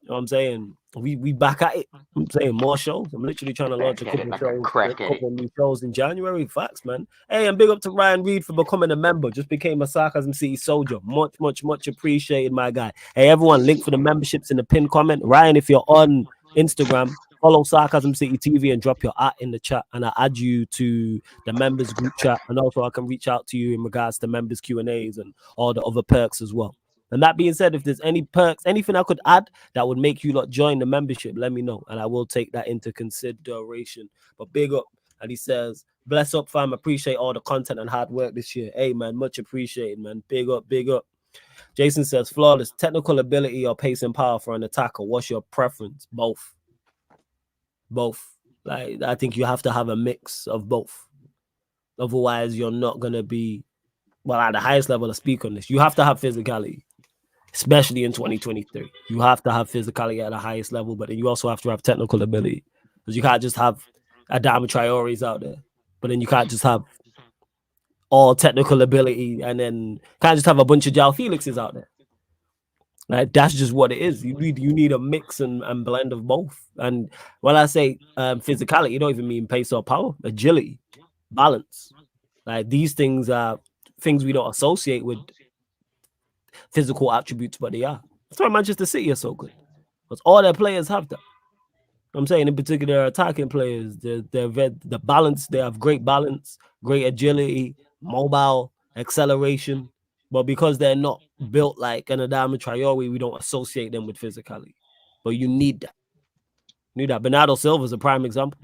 what I'm saying? we back at it. I'm saying more shows. I'm literally trying to launch a Get it couple of like a shows, crack, a eh? couple of new shows in January. Facts, man. Hey, and big up to Ryan Reed for becoming a member. Just became a Sarcasm City soldier. Much appreciated, my guy. Hey, everyone, link for the memberships in the pin comment. Ryan, if you're on Instagram, follow Sarcasm City TV and drop your @ in the chat, and I'll add you to the members group chat. And also, I can reach out to you in regards to members Q&As and all the other perks as well. And that being said, if there's any perks, anything I could add that would make you lot join the membership, let me know, and I will take that into consideration. But big up, and he says, bless up, fam. Appreciate all the content and hard work this year. Hey, man, much appreciated, man. Big up, big up. Jason says, flawless technical ability or pace and power for an attacker. What's your preference? Both. Like, I think you have to have a mix of both. Otherwise, you're not gonna be, well, at the highest level. To speak on this, you have to have physicality. Especially in 2023, you have to have physicality at the highest level, but then you also have to have technical ability, because you can't just have Adama Traore's out there, but then you can't just have all technical ability and then can't just have a bunch of Jao Felixes out there. Like, that's just what it is. You need a mix and blend of both. And when I say physicality, you don't even mean pace or power, agility, balance. Like, these things are things we don't associate with physical attributes, but they are. That's why Manchester City are so good, because all their players have that. I'm saying in particular, attacking players, they're the balance. They have great balance, great agility, mobile, acceleration. But because they're not built like an Adama Traore, we don't associate them with physicality. But you need that. Bernardo Silva is a prime example.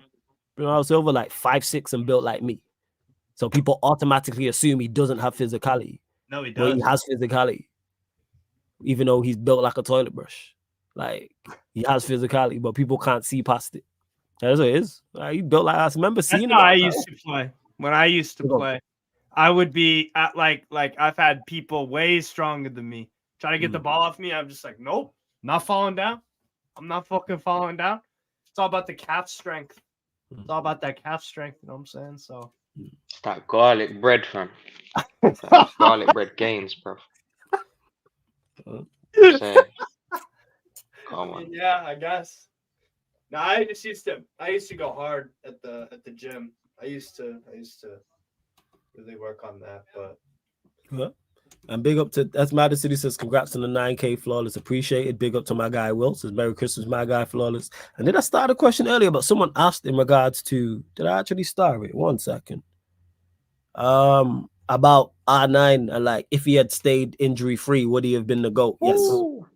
Bernardo Silva, like 5'6" and built like me. So people automatically assume he doesn't have physicality. No, he But does. he has physicality. Even though he's built like a toilet brush. Like, he has physicality, but people can't see past it. That's what it is. Like, he built like, I remember That's seeing how I him. used to play. When I used to Go on. play, I would be at like I've had people way stronger than me try to get the ball off me. I'm just like, nope, not falling down. I'm not fucking falling down. It's all about the calf strength. It's all about that calf strength. You know what I'm saying? So It's that garlic bread, fam. It's that garlic bread gains, bro. I'm saying. Come on. yeah, I guess. No, I used to go hard at the gym. I used to really work on that, but Yeah. And big up to, that's Madden City says, congrats on the 9K flawless. Appreciated. Big up to my guy Will says, Merry Christmas, my guy flawless. And then I started a question earlier, but someone asked in regards to, did I actually start it? 1 second. About R9 and like, if he had stayed injury free, would he have been the GOAT? Yes. Ooh.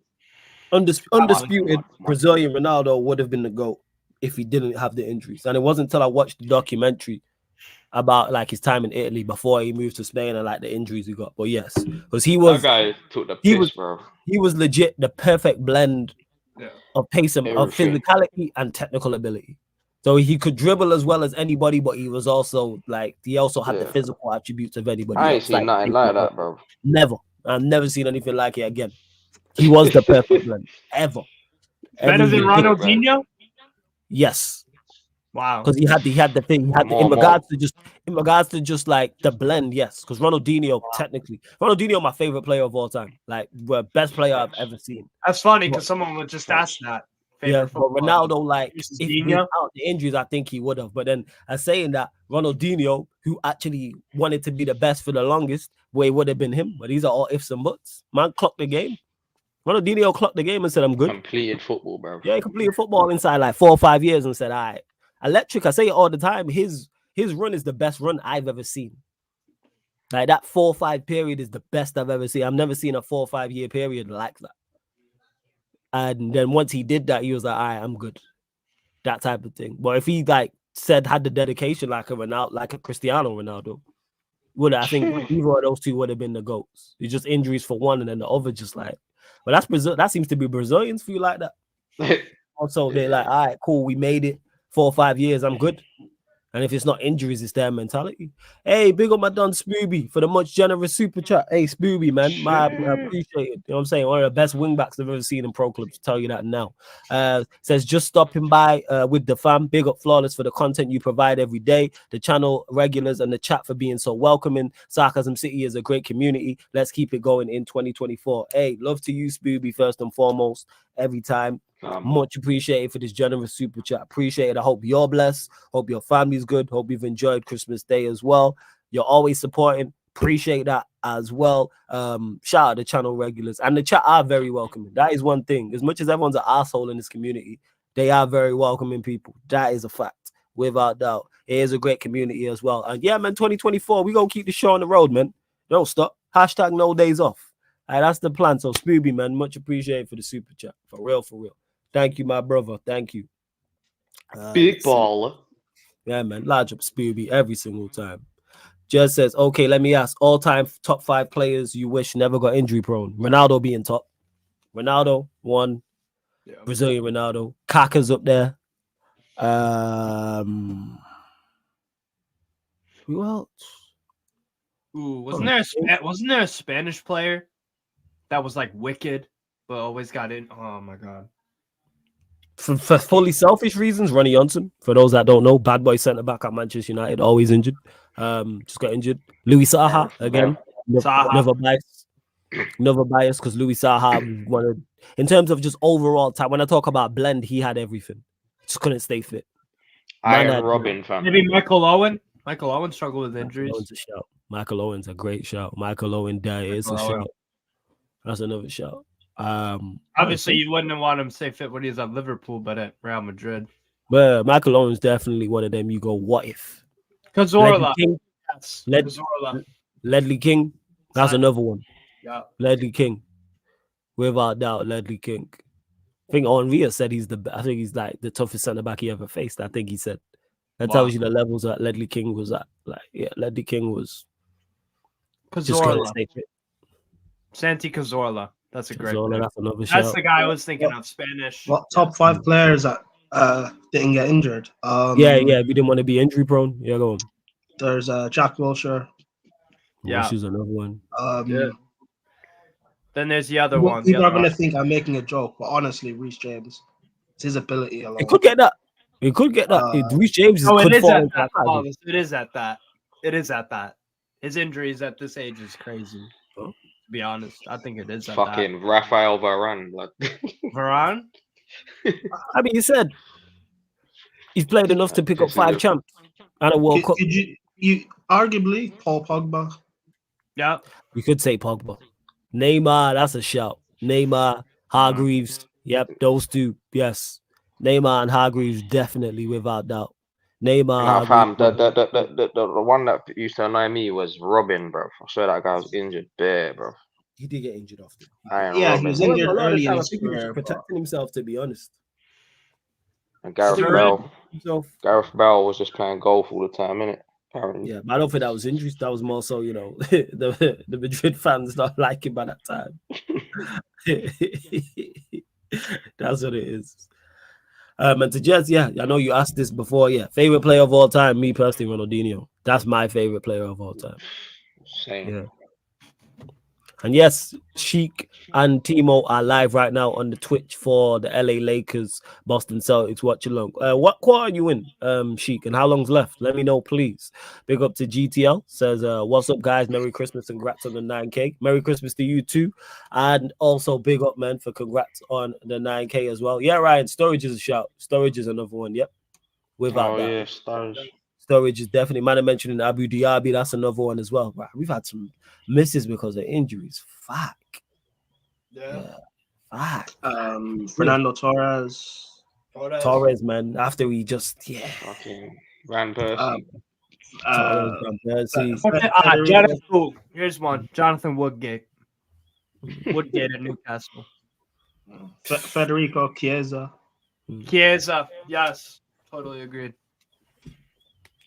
Undisputed Brazilian Ronaldo would have been the GOAT if he didn't have the injuries. And it wasn't until I watched the documentary about like his time in Italy before he moved to Spain and like the injuries he got. But yes, because he was That guy took the he piss, was- bro. he was legit the perfect blend Yeah. of pace and of Everything. physicality and technical ability. So he could dribble as well as anybody, but he was also like he also had the Yeah. physical attributes of anybody. I ain't else. seen nothing like that, bro. Never. I've never seen anything like it again. He was the perfect blend ever. better than Everything. Ronaldinho. Yes, Wow. because he had the thing. He had More, in regards to just like the blend. Yes, because Ronaldinho my favorite player of all time. Like the best player I've ever seen. That's funny because someone would just ask that. Yeah, Favorite but footballer. Ronaldo, like, versus if Dino? without the injuries, I think he would have. But then, saying that, Ronaldinho, who actually wanted to be the best for the longest, well, it would have been him. But these are all ifs and buts. Man clocked the game. Ronaldinho clocked the game and said, I'm good. Completed football, bro. Yeah, he completed football inside like 4 or 5 years and said, all right. Electric, I say it all the time. His run is the best run I've ever seen. Like that 4 or 5 period is the best I've ever seen. I've never seen a 4 or 5 year period like that. And then once he did that, he was like, all right, I'm good. That type of thing. But if he like had the dedication like a Ronaldo, like a Cristiano Ronaldo, I think either of those two would have been the GOATs. It's just injuries for one and then the other just like, but that's Brazil. That seems to be Brazilians feel like that. Also, they're like, all right, cool, we made it 4 or 5 years, I'm good. And if it's not injuries, it's their mentality. Hey, big up my Don Spooby for the much generous super chat. Hey, Spooby, man, I appreciate it. You know what I'm saying? One of the best wing backs I've ever seen in pro clubs. Tell you that now. Says just stopping by with the fam. Big up Flawless for the content you provide every day. The channel regulars and the chat for being so welcoming. Sarcasm City is a great community. Let's keep it going in 2024. Hey, love to you, Spooby, first and foremost. Every time. Much appreciated for this generous super chat. Appreciate it. I hope you're blessed. Hope your family's good. Hope you've enjoyed Christmas Day as well. You're always supporting. Appreciate that as well. Shout out to channel regulars. And the chat are very welcoming. That is one thing. As much as everyone's an asshole in this community, they are very welcoming people. That is a fact, without doubt. It is a great community as well. And yeah, man, 2024, we gonna keep the show on the road, man. Don't stop. Hashtag no days off. All right, that's the plan. So Spooby, man, much appreciated for the super chat. For real, for real. Thank you, my brother. Thank you. Big baller. Yeah, man. Large up Spooby every single time. Just says, okay, let me ask. All-time top 5 players you wish never got injury prone. Ronaldo being top. Ronaldo, 1. Yeah. Brazilian Ronaldo. Kaka's up there. Who else? Ooh, wasn't there a Spanish player that was like wicked, but always got in? Oh my god. For fully selfish reasons, Ronnie Johnson. For those that don't know, bad boy centre back at Manchester United, always injured. Just got injured. Louis Saha again. Saha. Never biased because Louis Saha wanted, in terms of just overall time. When I talk about blend, he had everything. Just couldn't stay fit. Iron Robin, fam. Maybe Michael Owen. Michael Owen struggled with injuries. Owen's a shout. Michael Owen's a great shout. Michael Owen, that is a shout. That's another shout. Obviously, you wouldn't want him to stay fit when he was at Liverpool, but at Real Madrid. But Michael Owen's definitely one of them. You go, what if? Cazorla. Yes. Cazorla. Ledley King. That's another one. Yeah. Ledley King. Without doubt, Ledley King. I think Henri said I think he's like the toughest centre back he ever faced. I think he said. That tells you the levels that Ledley King was at. Like, yeah, Ledley King was just couldn't Cazorla. stay fit. Santi Cazorla. That's a great Cazorla, pick. that's another That's shout. the guy I was thinking of, Spanish. What top 5 players that didn't get injured? Yeah, we didn't want to be injury prone. Yeah, go on. There's Jack Wilshere. Yeah. She's another one. Yeah. Then there's the other one. People are going to think I'm making a joke, but honestly, Reece James, it's his ability alone. It could get that. Reece James Oh, could it is fall at into that. that category. It is at that. It is at that. His injuries at this age is crazy. Huh? To be honest, I think it is at Fucking Rafael Varane. Like, that. Varane? I mean, you said he's played enough to pick up 5 champs and a World Cup. Could you arguably Paul Pogba? Yeah. You could say Pogba. Neymar, that's a shout. Neymar, Hargreaves. Yep, those two. Yes. Neymar and Hargreaves, definitely, without doubt. Neymar. nah, fam, Hargreaves. the one that used to annoy me was Robin, bro. I swear that guy was injured there, bro. He did get injured often. Iron Yeah, Robin. he was injured A lot of early time, in I his think he was career. but- protecting himself, to be honest. And Gareth Sure. Bell. So, Gareth Bell was just playing golf all the time, innit? Apparently. yeah, but I don't think that was injuries. That was more so, the Madrid fans not liking by that time. That's what it is. And to Jess, yeah, I know you asked this before. Yeah, favorite player of all time, me personally, Ronaldinho. That's my favorite player of all time. Same. Yeah. And yes, Sheik and Timo are live right now on the Twitch for the LA Lakers, Boston Celtics watch along. What quarter are you in, Sheik, and how long's left? Let me know, please. Big up to GTL. Says, what's up, guys? Merry Christmas and congrats on the 9K. Merry Christmas to you too. And also big up, man, for congrats on the 9K as well. Yeah, Ryan, Storage is a shout. Storage is another one. Yep. Without that. Yeah, stars. Storage is definitely, man, I mentioned Abu Dhabi. That's another one as well. Right, we've had some misses because of injuries. Fuck. Yeah. Fuck. Fernando Torres. Torres, man. After we just, Fucking Van Persie. Torres, Van Persie. Jonathan. Here's one. Jonathan Woodgate. Woodgate at Newcastle. Federico Chiesa. Chiesa. Yes. Totally agreed.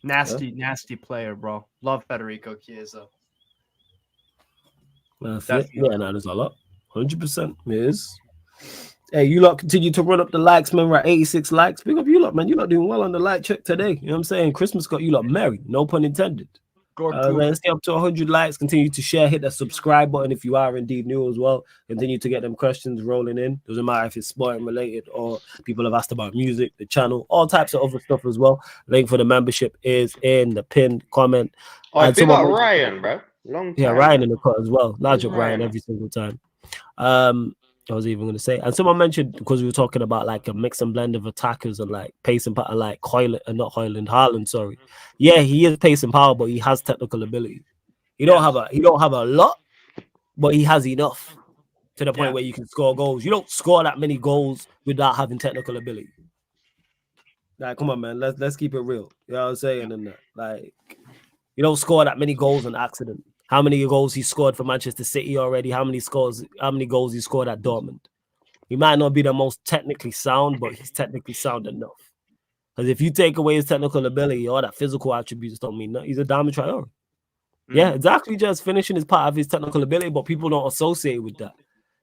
Nasty player, bro. Love Federico Chiesa. Yeah, no, there's a lot. 100%. It is. Hey, you lot continue to run up the likes, man. We're at 86 likes. Big up you lot, man. You lot doing well on the like check today. You know what I'm saying? Christmas got you lot merry. No pun intended. Let's get up to 100 likes. Continue to share. Hit that subscribe button if you are indeed new as well. Continue to get them questions rolling in. Doesn't matter if it's sporting related or people have asked about music, the channel, all types of other stuff as well. Link for the membership is in the pinned comment. I think about someone- Ryan, bro. Long time. Yeah, Ryan in the cut as well. Large up Ryan every single time. I was even going to say, and someone mentioned because we were talking about like a mix and blend of attackers and like pace and power, like Haaland. Sorry, yeah, he is pace and power, but he has technical ability. He don't have a lot, but he has enough to the point where you can score goals. You don't score that many goals without having technical ability. Like, come on, man, let's keep it real. You know what I'm saying? And like, you don't score that many goals on accident. How many goals he scored for Manchester City already? How many goals he scored at Dortmund? He might not be the most technically sound, but he's technically sound enough. Because if you take away his technical ability, all that physical attributes don't mean nothing. He's a diamond Traore. Yeah, exactly. Just finishing is part of his technical ability, but people don't associate with that.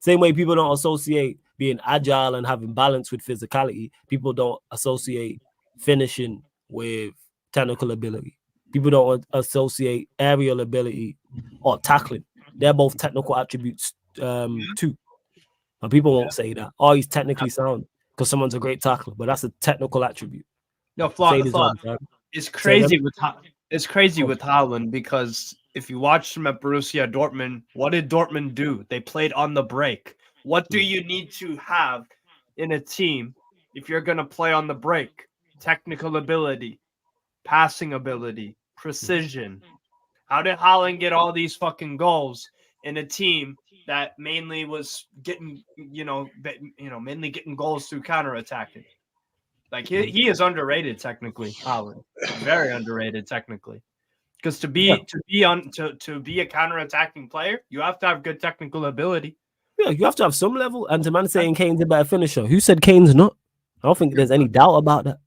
Same way people don't associate being agile and having balance with physicality. People don't associate finishing with technical ability. People don't associate aerial ability or tackling. They're both technical attributes too. But people won't say that. Oh, he's technically sound because someone's a great tackler, but that's a technical attribute. No, it's crazy with Haaland because if you watch him at Borussia Dortmund, what did Dortmund do? They played on the break. What do you need to have in a team if you're going to play on the break? Technical ability, passing ability, precision. How did Haaland get all these fucking goals in a team that mainly was getting, mainly getting goals through counterattacking? Like he is underrated technically, Haaland. Very underrated technically. Because to be a counterattacking player, you have to have good technical ability. Yeah, you have to have some level. And to man saying Kane's a better finisher, who said Kane's not? I don't think there's any doubt about that.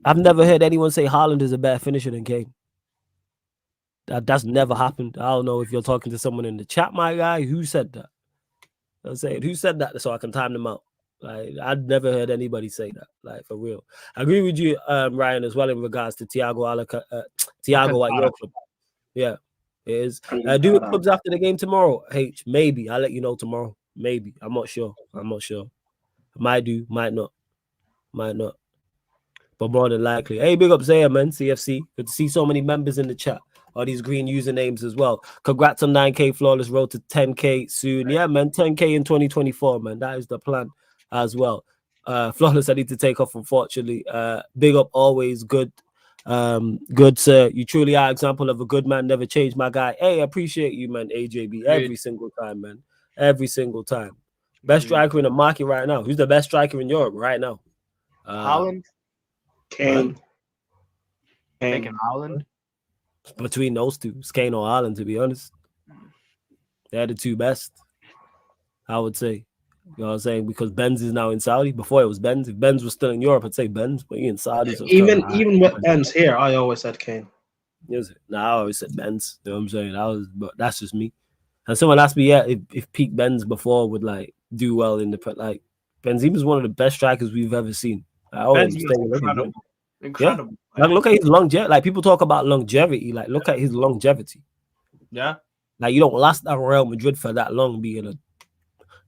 I've never heard anyone say Haaland is a better finisher than Kane. That's never happened. I don't know if you're talking to someone in the chat, my guy. Who said that? I'm saying, who said that so I can time them out? Like, I'd never heard anybody say that. Like, for real. I agree with you, Ryan, as well in regards to Thiago at your club. Yeah, it is. Do it clubs after the game tomorrow? H, maybe. I'll let you know tomorrow. Maybe. I'm not sure. Might do, might not. But more than likely. Hey, big up Zaya, man. CFC. Good to see so many members in the chat. All these green usernames as well. Congrats on 9K Flawless. Road to 10K soon. Yeah, man. 10K in 2024, man. That is the plan as well. Flawless, I need to take off, unfortunately. Big up always. Good. Good, sir. You truly are an example of a good man. Never change, my guy. Hey, I appreciate you, man. AJB. Every single time, man. Every single time. Best striker in the market right now. Who's the best striker in Europe right now? Haaland. Kane. Taking Haaland. Between those two, it's Kane or Haaland, to be honest. They're the two best, I would say. You know what I'm saying? Because Benz is now in Saudi. Before it was Benz. If Benz was still in Europe, I'd say Benz, but he in Saudi. So even with Benz here, I always said Kane. Is it? No, I always said Benz. You know what I'm saying? But that's just me. And someone asked me, if peak Benz before would like do well in the like Benzema's one of the best strikers we've ever seen. Incredible. Yeah. Like, look at his longevity. Like, people talk about longevity. Like, look at his longevity. Yeah. Like, you don't last at Real Madrid for that long being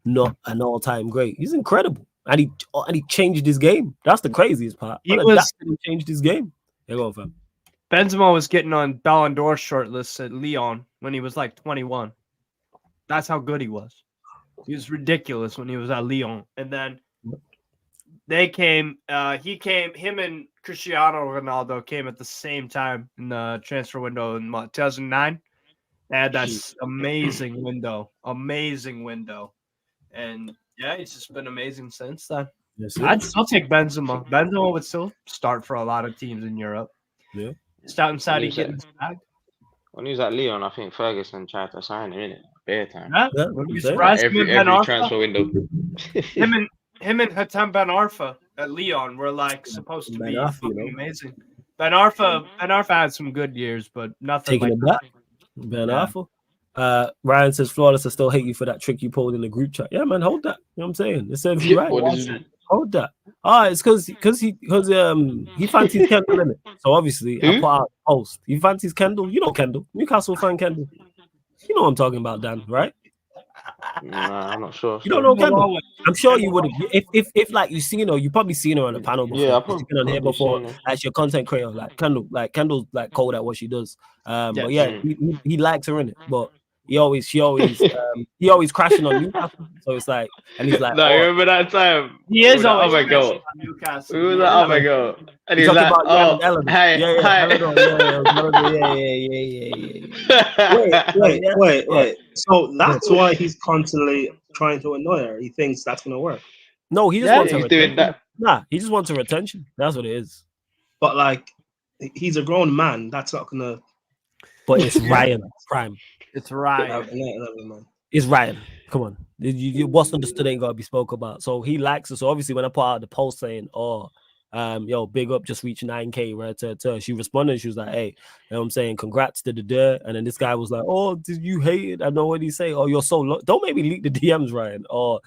not an all-time great. He's incredible. And he changed his game. That's the craziest part. He changed his game. Here you go, fam. Benzema was getting on Ballon d'Or shortlists at Lyon when he was like 21. That's how good he was. He was ridiculous when he was at Lyon. And then him and Cristiano Ronaldo came at the same time in the transfer window in 2009. They had that amazing window. And yeah, it's just been amazing since then. Yes, I'd still take Benzema. Benzema would still start for a lot of teams in Europe. Yeah. Start in Saudi getting his bag. When he was at Lyon, I think Ferguson tried to sign him, innit? Bare time. Yeah. Every transfer window. Him and Hatem Ben Arfa at Lyon were like supposed to be amazing. Ben Arfa had some good years, but nothing taking like it back. Ben Arfa. Ryan says, Flawless, I still hate you for that trick you pulled in the group chat. Yeah, man, hold that. You know what I'm saying? It serves you right. Hold that. It's because he fancies Kendall in it. So obviously, I put out a post. He fancies Kendall. You know Kendall. Newcastle fan Kendall. You know what I'm talking about, Dan, right? Nah, I'm not sure. You don't know Kendall? I'm sure you would have. If like you seen her, you probably seen her on the panel before. Yeah, I've probably been on here before as your content creator. Kendall's like cold at what she does. But yeah, he likes her in it. But he always crashing on Newcastle. So it's like, and he's like, No, you oh, remember that time? He is with the always other crashing girl. on Newcastle. Who was He the is. other girl? And you're he's talking like, about Jan oh, and Ellen. hey, Yeah, hey. Wait. So that's why he's constantly trying to annoy her. He thinks that's gonna work. No, he just Yeah, wants her he's doing attention. that. Nah, he just wants her attention. That's what it is. But like, he's a grown man. That's not gonna. But it's Ryan Prime. It's right. Man. It's Ryan. Come on. What's understood ain't gotta be spoke about. So he likes her. So obviously when I put out the post saying, oh, yo, big up, just reached 9K, right? She responded, she was like, hey, you know what I'm saying? Congrats to the dirt. And then this guy was like, oh, did you hate it? I know what he say. Oh, you're so don't make me leak the DMs, Ryan. Or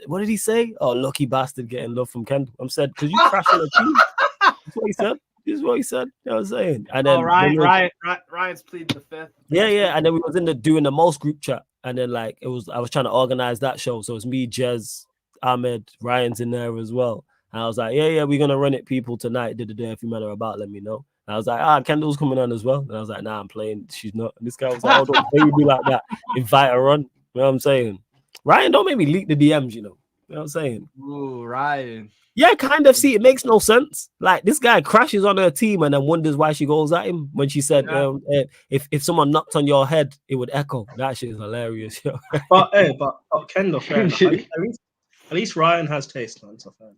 what did he say? Oh, lucky bastard getting love from Kendall. I'm said, because you crashing a team. That's what he said. This is what he said. You know what I'm saying? And then Ryan's pleading the fifth. Yeah. And then we was doing the most group chat. And then I was trying to organize that show. So it's me, Jez, Ahmed, Ryan's in there as well. And I was like, yeah, we're gonna run it, people, tonight. If you matter about, let me know. And I was like, Kendall's coming on as well. And I was like, nah, I'm playing. She's not. And this guy was like, oh, don't play with me like that. Invite her on. You know what I'm saying? Ryan, don't make me leak the DMs, you know. You know what I'm saying? Ooh, Ryan. Yeah, kind of. See, it makes no sense. Like, this guy crashes on her team and then wonders why she goes at him when she said, if someone knocked on your head, it would echo. That shit is hilarious. Yo. But Kendall, fair enough. At least Ryan has taste, man. So fair.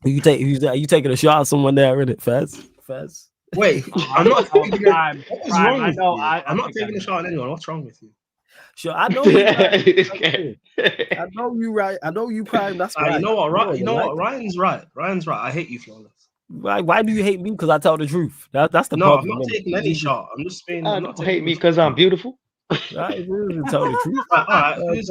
Are you taking a shot at someone there, innit, Fez? Wait, I'm not taking Ryan, What's wrong with know, you? I'm not taking a shot at anyone. What's wrong with you? Sure, I know you. I know you, right? I know you, Prime. That's right. You know what? Ryan's right. I hate you, Flawless. Why do you hate me? Because I tell the truth. That's the no, problem. I'm not taking any shot. I'm just saying. I don't hate me because I'm beautiful. Right, tell the truth. All right, who's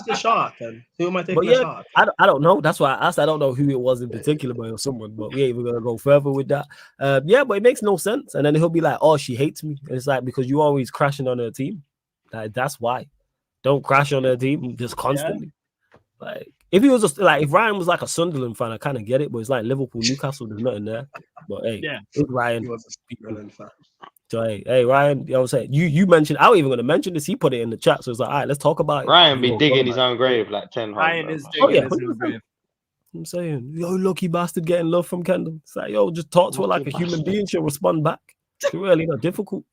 the shot then? Who am I taking the shot? I don't know. That's why I asked. I don't know who it was in particular, but it was someone. But we ain't even gonna go further with that. But it makes no sense. And then he'll be like, "Oh, she hates me." And it's like, because you always crashing on her team. That's why. Don't crash on her team just constantly. Yeah. Like, if he was just like, if Ryan was like a Sunderland fan, I kind of get it. But it's like Liverpool, Newcastle, there's nothing there. But hey, it's Ryan. He was a Sunderland fan. So hey, Ryan, you know what I'm saying? You mentioned, I was even going to mention this. He put it in the chat. So it's like, all right, let's talk about it. Ryan be digging his own grave like 10 Ryan is digging his own grave. I'm saying, yo, lucky bastard getting love from Kendall. It's like, yo, just talk to her like a human being. She'll respond back. It's really not difficult.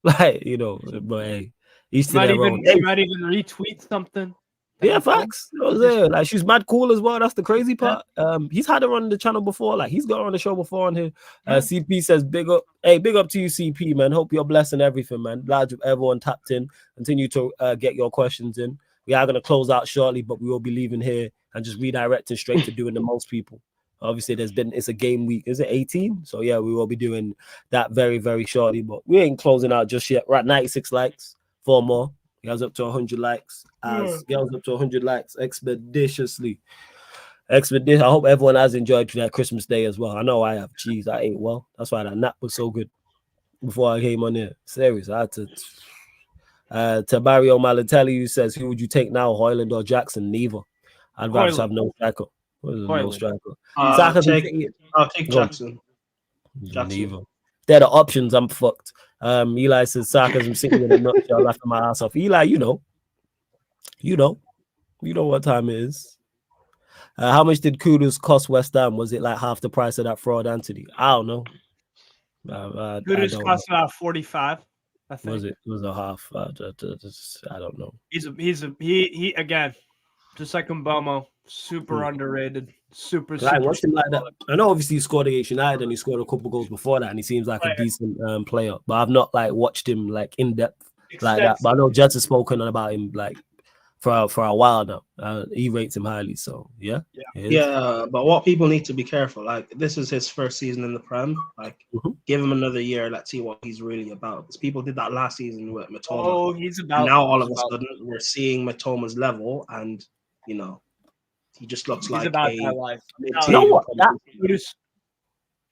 Like, you know, but hey, he's to their own. He might even retweet something. Yeah, facts. You know what I'm saying? Like, she's mad cool as well. That's the crazy part. He's had her on the channel before. Like, he's got her on the show before on here. CP says, big up. Hey, big up to you, CP, man. Hope you're blessing everything, man. Glad everyone tapped in. Continue to get your questions in. We are going to close out shortly, but we will be leaving here and just redirecting straight to doing the most people. Obviously, it's a game week. Is it 18? So, yeah, we will be doing that very, very shortly. But we ain't closing out just yet. We're at 96 likes. 4 more. Girls up to 100 likes. Girls up to 100 likes expeditiously. I hope everyone has enjoyed that Christmas Day as well. I know I have. Jeez, I ate well. That's why that nap was so good before I came on here. Serious. I had to. Tabario Malatelli says, who would you take now, Hoyland or Jackson? Neither. I'd rather have no striker. No striker. I'll take Jackson. Neither. They're the options. I'm fucked. Eli says, sarcasm sitting in a nutshell, laughing my ass off. Eli, you know what time it is. How much did Kudus cost West Ham? Was it like half the price of that fraud Anthony? I don't know. Kudus cost about 45. I think. Was a half? I don't know. He again, just like Mbomo, super underrated. Super. I watched him like that. I know obviously he scored against United and he scored a couple goals before that, and he seems like a decent player. But I've not like watched him like in depth like that. But I know Jets has spoken about him like for a while now. He rates him highly. So yeah. But what people need to be careful. Like, this is his first season in the Prem. Like, give him another year. Let's see what he's really about. Because people did that last season with Matoma. Oh, he's about. Now all of a sudden we're seeing Matoma's level, and you know. He just looks like about that life. You know what?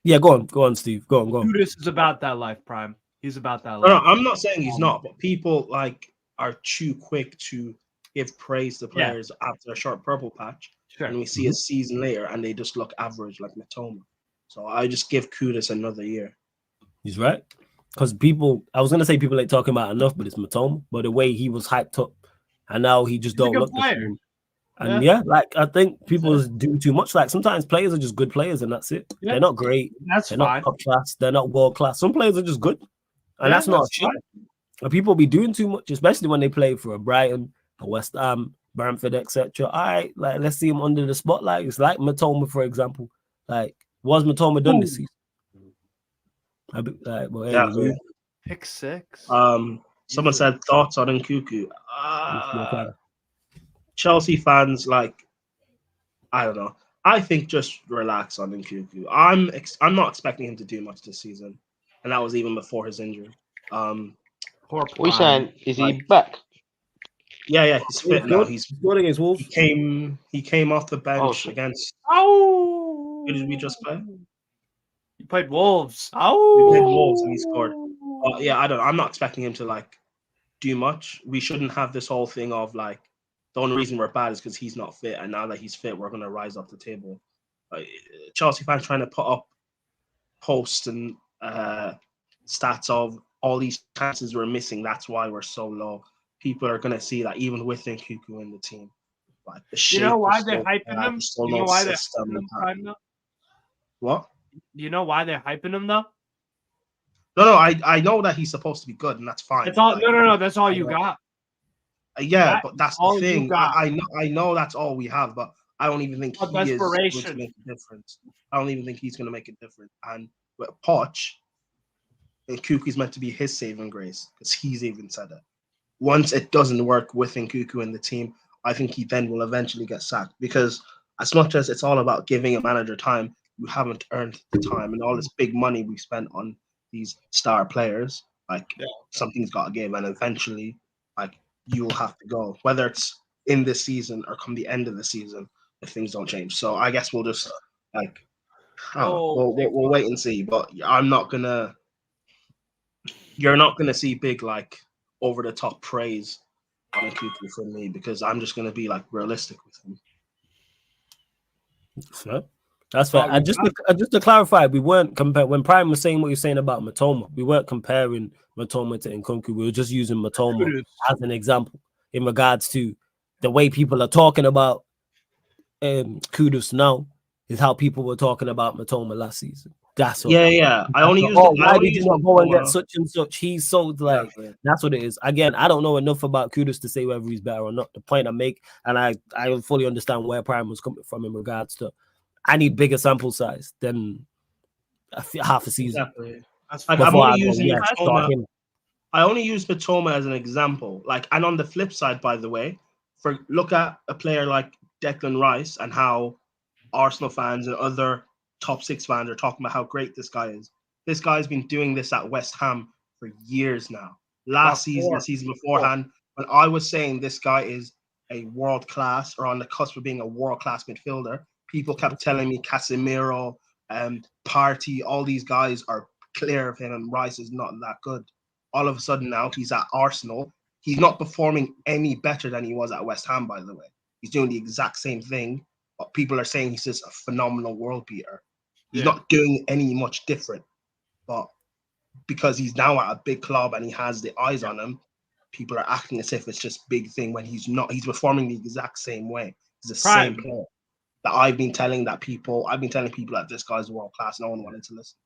Yeah, go on, Steve. Go on. Kudus is about that life, Prime. He's about that life. No, I'm not saying he's not, but people like are too quick to give praise to players after a short purple patch, and we see a season later and they just look average like Matoma. So I just give Kudus another year. He's right. because people, I was gonna say people ain't talking about enough, but it's Matoma. But the way he was hyped up, and now he just He's a don't good look the player. same. And yeah, like I think people do too much. Like sometimes players are just good players, and that's it. Yeah. They're not great. That's They're fine. not top class. They're not world class. Some players are just good, and Yeah, that's not a that's shit. fine. And people be doing too much, especially when they play for a Brighton, a West Ham, Brentford, etc. All right, like let's see him under the spotlight. It's like Matoma, for example. Like, what's Matoma done this season? Like, well, hey, Definitely. Pick 6. Someone said thoughts on Nkunku. Chelsea fans, like, I don't know. I think just relax on Nkunku. I'm not expecting him to do much this season, and that was even before his injury. Poor What you Prime. saying? Is he Like- back? Yeah, he's fit now. He's good against Wolves. he came off the bench shit. against. Oh, Who did we just play? You played Wolves. We Oh, played Wolves and he scored. But yeah, I'm not expecting him to like do much. We shouldn't have this whole thing of like the only reason we're bad is because he's not fit, and now that he's fit, we're gonna rise up the table. Chelsea fans trying to put up posts and stats of all these chances we're missing. That's why we're so low. People are gonna see that even with Nkunku in the team, like the shape. you know why is they're so hyping bad, him? there's still You know no why they're system hyping him, and that. Prime, though? What? You know why they're hyping him though? No, I know that he's supposed to be good, and that's fine. That's all. Like, No. That's all you I know. got. Yeah, That but that's all the you thing. got. I know that's all we have, but I don't even think But he is going to desperation. make a difference. I don't even think he's going to make a difference. And with Poch, Nkuku's meant to be his saving grace because he's even said it. Once it doesn't work with Nkuku in the team, I think he then will eventually get sacked because as much as it's all about giving a manager time, you haven't earned the time, and all this big money we spent on these star players, like something's got to give, and eventually, like you will have to go, whether it's in this season or come the end of the season if things don't change. So I guess we'll just like, we'll wait and see. But I'm not gonna. You're not gonna see big like over the top praise on Nkuku from me because I'm just gonna be like realistic with him. So, that's fair. Just to clarify, we weren't comparing when Prime was saying what you're saying about Matoma. We weren't comparing Matoma to Nkunku. We were just using Matoma as an example in regards to the way people are talking about Kudus now is how people were talking about Matoma last season. That's all. Yeah. I only use. Why did you not go and get such and such? He's so like that's what it is. Again, I don't know enough about Kudus to say whether he's better or not. The point I make, and I fully understand where Prime was coming from in regards to. I need bigger sample size than half a season. Exactly. Like, I'm Before only I go, using start him. I only use Matoma as an example. Like, and on the flip side, by the way, look at a player like Declan Rice and how Arsenal fans and other top 6 fans are talking about how great this guy is. This guy's been doing this at West Ham for years now. Last season, the season beforehand, when I was saying this guy is a world class or on the cusp of being a world class midfielder, people kept telling me Casemiro, Partey, all these guys are clear of him, and Rice is not that good. All of a sudden now he's at Arsenal. He's not performing any better than he was at West Ham, by the way. He's doing the exact same thing, but people are saying he's just a phenomenal world beater. He's not doing any much different, but because he's now at a big club and he has the eyes on him, people are acting as if it's just big thing when he's not. He's performing the exact same way. He's the same player that I've been telling people that this guy's world class. No one wanted to listen.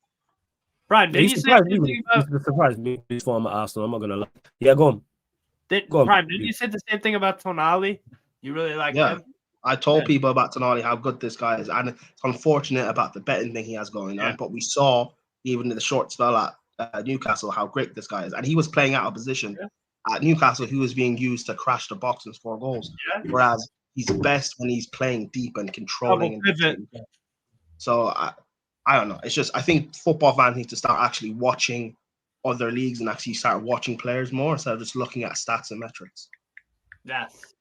Brian, did you say anything about? He's surprised me this form at Arsenal. I'm not gonna lie. Yeah, go on. Prime, did you say the same thing about Tonali? You really like him? I told people about Tonali how good this guy is, and it's unfortunate about the betting thing he has going on. But we saw even in the short spell at Newcastle how great this guy is, and he was playing out of position at Newcastle. He was being used to crash the box and score goals, whereas he's best when he's playing deep and controlling. So I don't know. It's just I think football fans need to start actually watching other leagues and actually start watching players more instead of just looking at stats and metrics. Yes.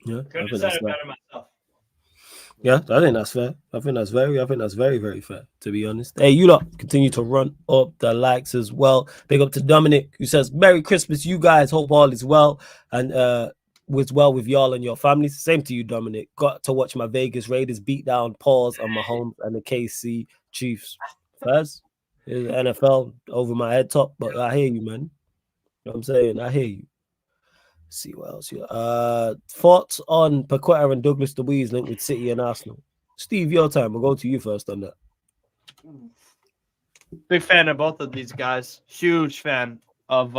Yeah, Couldn't have said it better myself. Yeah, I think that's fair. I think that's very, very fair, to be honest. Hey, you lot continue to run up the likes as well. Big up to Dominic, who says, Merry Christmas, you guys. Hope all is well and was well with y'all and your families. Same to you, Dominic. Got to watch my Vegas Raiders beat down Paws on Mahomes and the KC Chiefs. Faz. Here's the NFL over my head top, but I hear you, man. You know what I'm saying? I hear you. Let's see what else here. Thoughts on Paqueta and Douglas Luiz linked with City and Arsenal? Steve, your time. We'll go to you first on that. Big fan of both of these guys. Huge fan of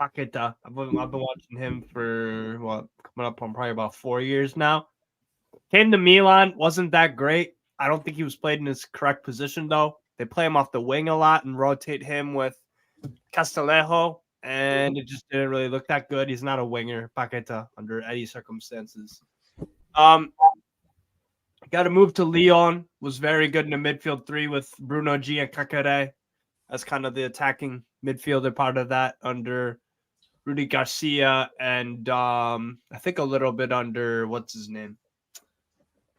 Paqueta. I've been watching him for coming up on probably about 4 years now. Came to Milan, wasn't that great. I don't think he was played in his correct position though. They play him off the wing a lot and rotate him with Castillejo, and it just didn't really look that good. He's not a winger, Paqueta, under any circumstances. Got to move to Lyon. Was very good in the midfield three with Bruno G and Kakare as kind of the attacking midfielder part of that under Rudy Garcia and I think a little bit under what's his name,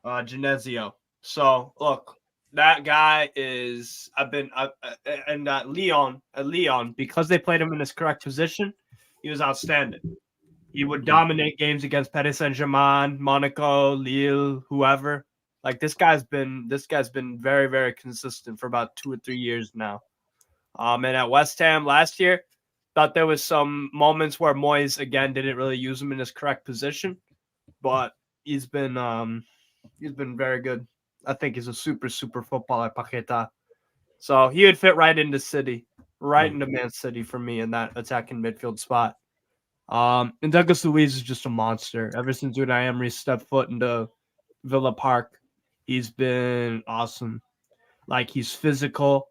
Genesio. So look, that guy is. And Lyon, because they played him in his correct position, he was outstanding. He would dominate games against Paris Saint-Germain, Monaco, Lille, whoever. Like this guy's been very, very consistent for about 2 or 3 years now. And at West Ham last year, thought there was some moments where Moyes again didn't really use him in his correct position, but he's been very good. I think he's a super, super footballer, Paqueta. So he would fit right into City, right into Man City for me in that attacking midfield spot. And Douglas Luiz is just a monster. Ever since Unai Emery stepped foot into Villa Park, he's been awesome. Like, he's physical,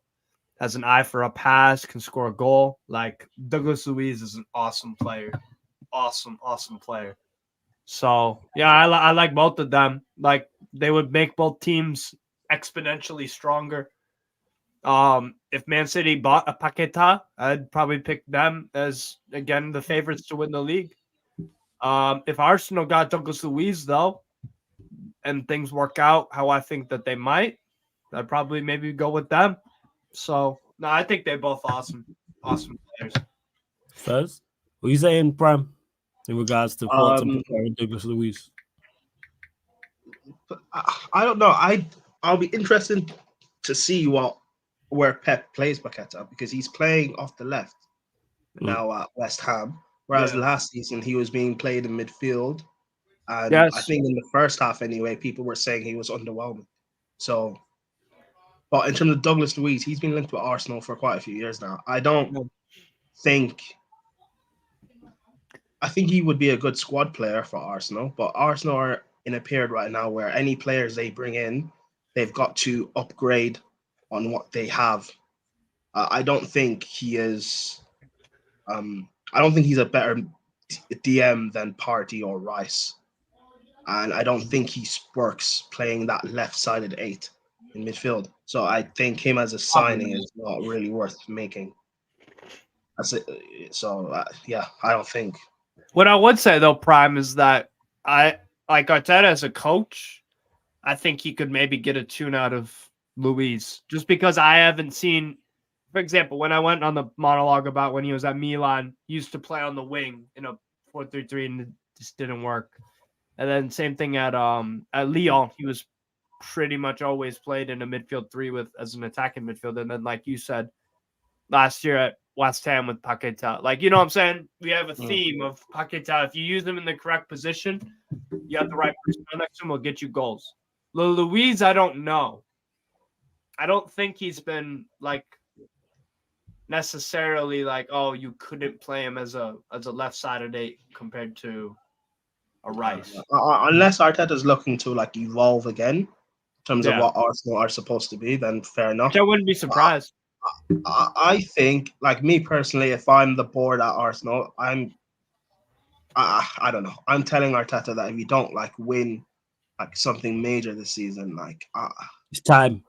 has an eye for a pass, can score a goal. Like, Douglas Luiz is an awesome player. Awesome, awesome player. So, yeah, I like both of them. Like, they would make both teams exponentially stronger. If Man City bought a Paqueta, I'd probably pick them as, again, the favorites to win the league. If Arsenal got Douglas Luiz, though, and things work out how I think that they might, I'd probably maybe go with them. So, no, I think they're both awesome players. First, what are you saying, Prime, in regards to thoughts on Paqueta and Douglas Luiz? I don't know. I'll be interested to see where Pep plays Paqueta, because he's playing off the left now at West Ham, whereas last season he was being played in midfield. And I think in the first half anyway, people were saying he was underwhelming. So, but in terms of Douglas Luiz, he's been linked with Arsenal for quite a few years now. I think he would be a good squad player for Arsenal, but Arsenal are in a period right now where any players they bring in, they've got to upgrade on what they have. I don't think he is. I don't think he's a better DM than Partey or Rice, and I don't think he works playing that left-sided 8 in midfield. So I think him as a signing is not really worth making. Yeah, I don't think. What I would say though, Prime, is that I like Arteta as a coach. I think he could maybe get a tune out of Luiz, just because I haven't seen, for example, when I went on the monologue about when he was at Milan, he used to play on the wing in a 4-3-3 and it just didn't work. And then same thing at Lyon, he was pretty much always played in a midfield 3 as an attacking midfielder. And then, like you said, last year at West Ham with Paqueta, like, you know what I'm saying? We have a theme of Paqueta. If you use him in the correct position, you have the right person next to him, will get you goals. Luiz, I don't know. I don't think he's been like necessarily like, oh, you couldn't play him as a left-sided 8 compared to a Rice. Unless Arteta's looking to like evolve again in terms of what Arsenal are supposed to be, then fair enough. I wouldn't be surprised. I think, like me personally, if I'm the board at Arsenal, I don't know. I'm telling Arteta that if you don't like win like something major this season, like it's time.